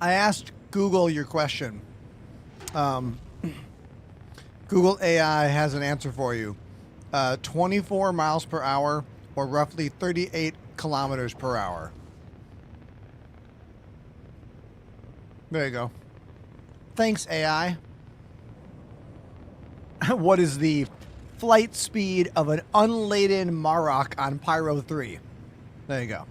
I asked Google your question. Google AI has an answer for you. 24 miles per hour or roughly 38 kilometers per hour. There you go. Thanks, AI. What is the flight speed of an unladen Marok on Pyro 3? There you go.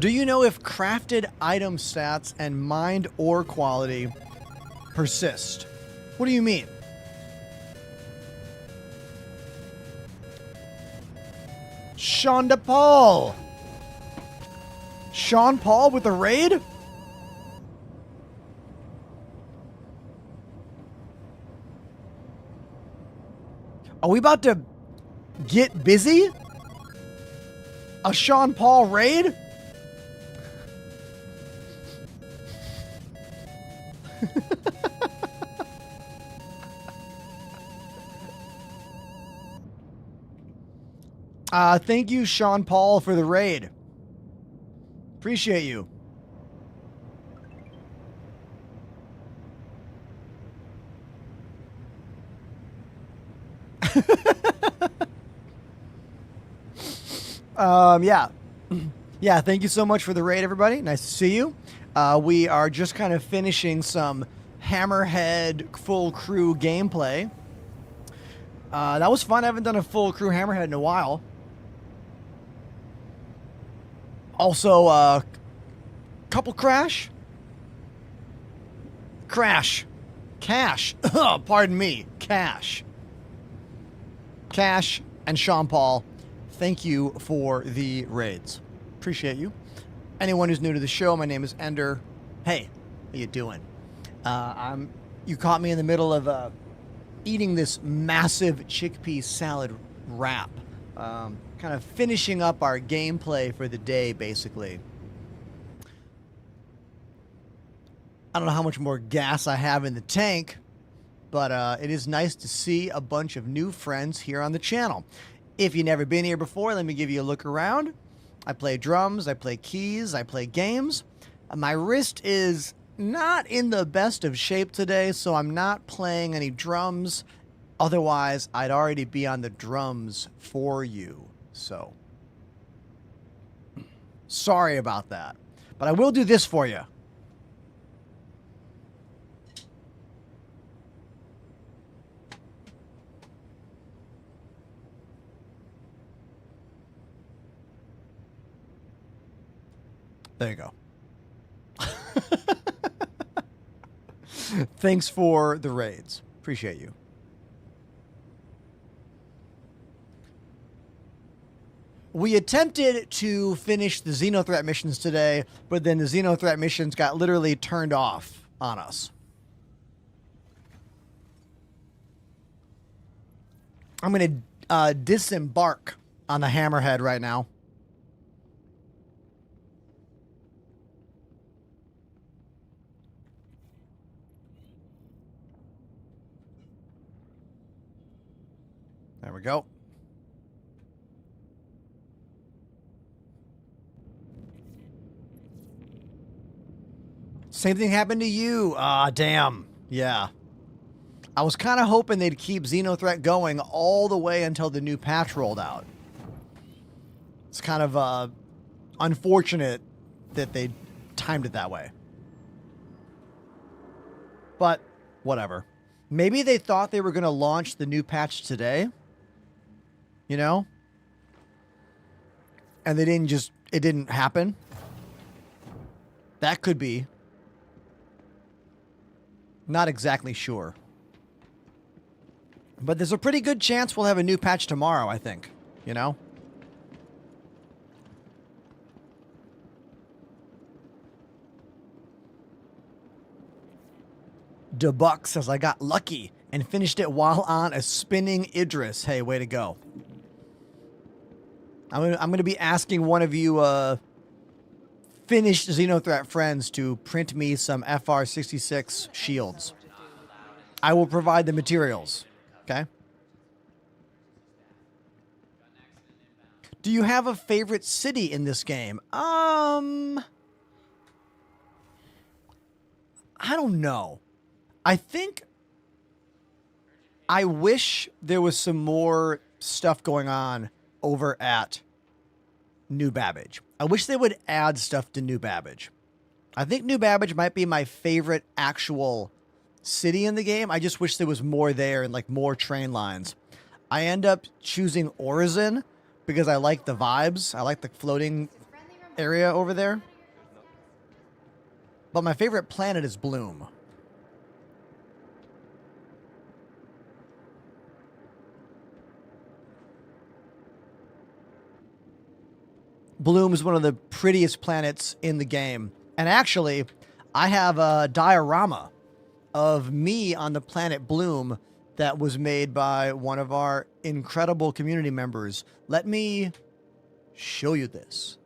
Do you know if crafted item stats and mined ore quality persist? What do you mean? Sean DePaul. Sean Paul with a raid? Are we about to get busy? A Sean Paul raid? Thank you, Sean Paul, for the raid. Appreciate you. Yeah. Yeah, thank you so much for the raid, everybody. Nice to see you. We are just kind of finishing some Hammerhead full crew gameplay. That was fun. I haven't done a full crew Hammerhead in a while. Also, couple Cash. Pardon me. Cash and Sean Paul, thank you for the raids. Appreciate you. Anyone who's new to the show, my name is Ender. Hey, how you doing? You caught me in the middle of eating this massive chickpea salad wrap. Kind of finishing up our gameplay for the day, basically. I don't know how much more gas I have in the tank, but it is nice to see a bunch of new friends here on the channel. If you've never been here before, let me give you a look around. I play drums, I play keys, I play games. My wrist is not in the best of shape today, so I'm not playing any drums. Otherwise, I'd already be on the drums for you. So, sorry about that. But I will do this for you. There you go. Thanks for the raids. Appreciate you. We attempted to finish the Xenothreat missions today, but then the Xenothreat missions got literally turned off on us. I'm disembark on the Hammerhead right now. There we go. Same thing happened to you. Ah, damn. Yeah. I was kind of hoping they'd keep Xenothreat going all the way until the new patch rolled out. It's kind of unfortunate that they timed it that way. But whatever. Maybe they thought they were going to launch the new patch today. You know? And they didn't just... It didn't happen. That could be. Not exactly sure. But there's a pretty good chance we'll have a new patch tomorrow, I think. You know? Debuck says, I got lucky and finished it while on a spinning Idris. Hey, way to go. I'm gonna be asking one of you finished Xenothreat friends to print me some FR66 shields. I will provide the materials. Okay? Do you have a favorite city in this game? I don't know. I think I wish there was some more stuff going on over at New Babbage. I wish they would add stuff to New Babbage. I think New Babbage might be my favorite actual city in the game. I just wish there was more there and like more train lines. I end up choosing Orizon because I like the vibes. I like the floating area over there. But my favorite planet is Bloom. Bloom is one of the prettiest planets in the game. And actually, I have a diorama of me on the planet Bloom that was made by one of our incredible community members. Let me show you this.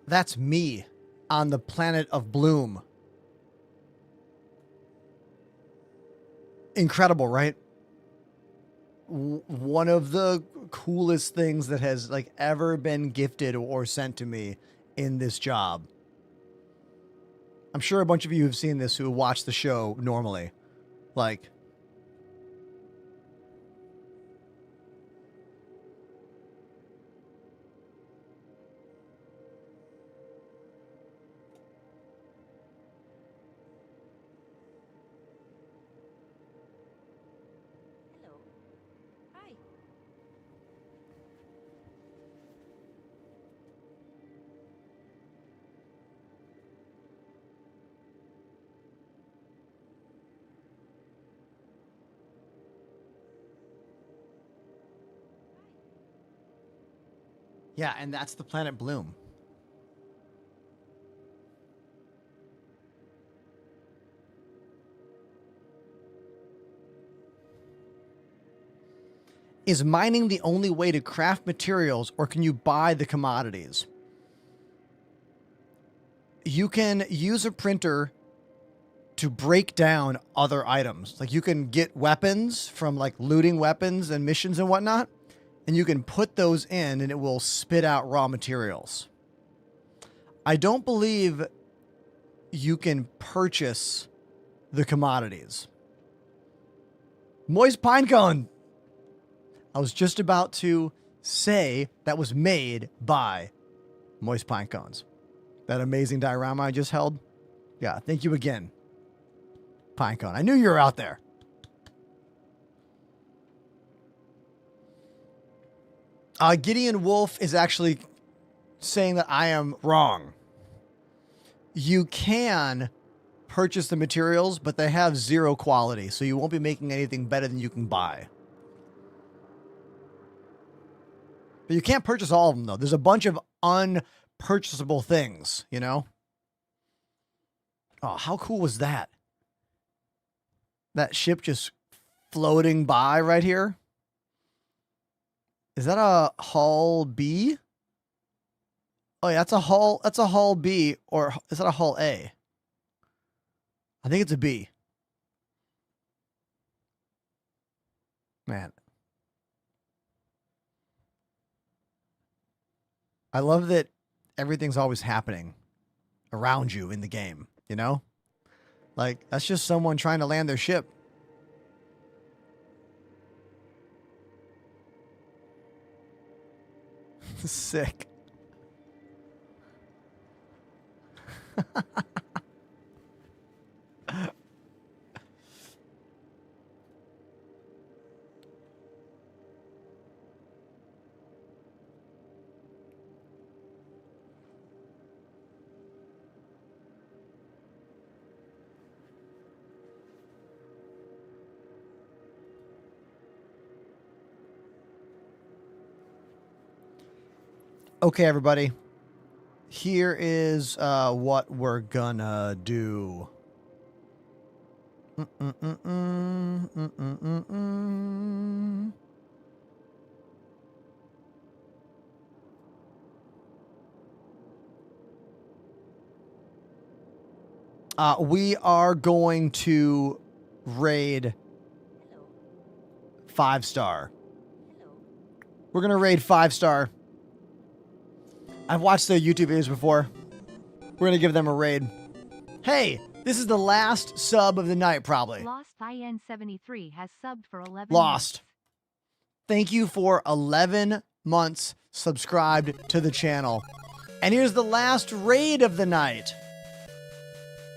That's me on the planet of Bloom. Incredible, right? One of the coolest things that has like ever been gifted or sent to me in this job. I'm sure a bunch of you have seen this who watch the show normally. Like, yeah, and that's the planet Bloom. Is mining the only way to craft materials, or can you buy the commodities? You can use a printer to break down other items. Like you can get weapons from like looting weapons and missions and whatnot, and you can put those in and it will spit out raw materials. I don't believe you can purchase the commodities. Moist Pinecone. I was just about to say that was made by Moist Pinecones. That amazing diorama I just held. Yeah, thank you again, Pinecone. I knew you were out there. Gideon Wolf is actually saying that I am wrong. You can purchase the materials, but they have 0 quality, so you won't be making anything better than you can buy. But you can't purchase all of them, though. There's a bunch of unpurchasable things, you know? Oh, how cool was that? That ship just floating by right here. Is that a hull B? Oh, yeah, that's a hull B, or is that a hull A? I think it's a B. Man. I love that everything's always happening around you in the game, you know? Like, that's just someone trying to land their ship. Sick. Okay, everybody. Here is what we're gonna do. We are going to raid 5-star. We're gonna raid 5-star. I've watched their YouTube videos before. We're gonna give them a raid. Hey, this is the last sub of the night, probably. Lost IN73 has subbed for 11 Lost. Thank you for 11 months subscribed to the channel. And here's the last raid of the night.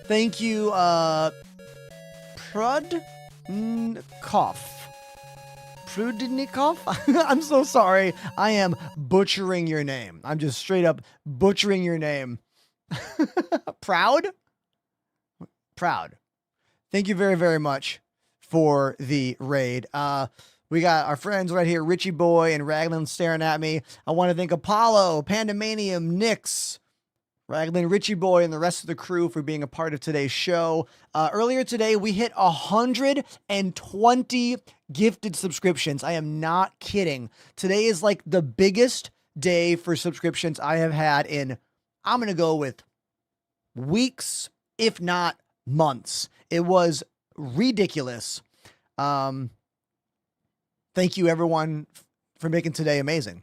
Thank you, Prudnikov? I'm so sorry. I am butchering your name. I'm just straight up butchering your name. Proud? Proud. Thank you very, very much for the raid. We got our friends right here, Richie Boy and Raglan staring at me. I want to thank Apollo, Pandemanium, Nix, Raglan, Richie Boy, and the rest of the crew for being a part of today's show. Earlier today, we hit 120 gifted subscriptions. I am not kidding. Today is like the biggest day for subscriptions I have had in, I'm going to go with weeks, if not months. It was ridiculous. Thank you, everyone, for making today amazing.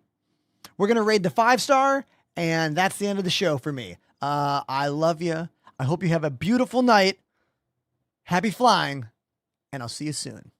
We're going to raid the 5-star, and that's the end of the show for me. I love you. I hope you have a beautiful night. Happy flying, and I'll see you soon.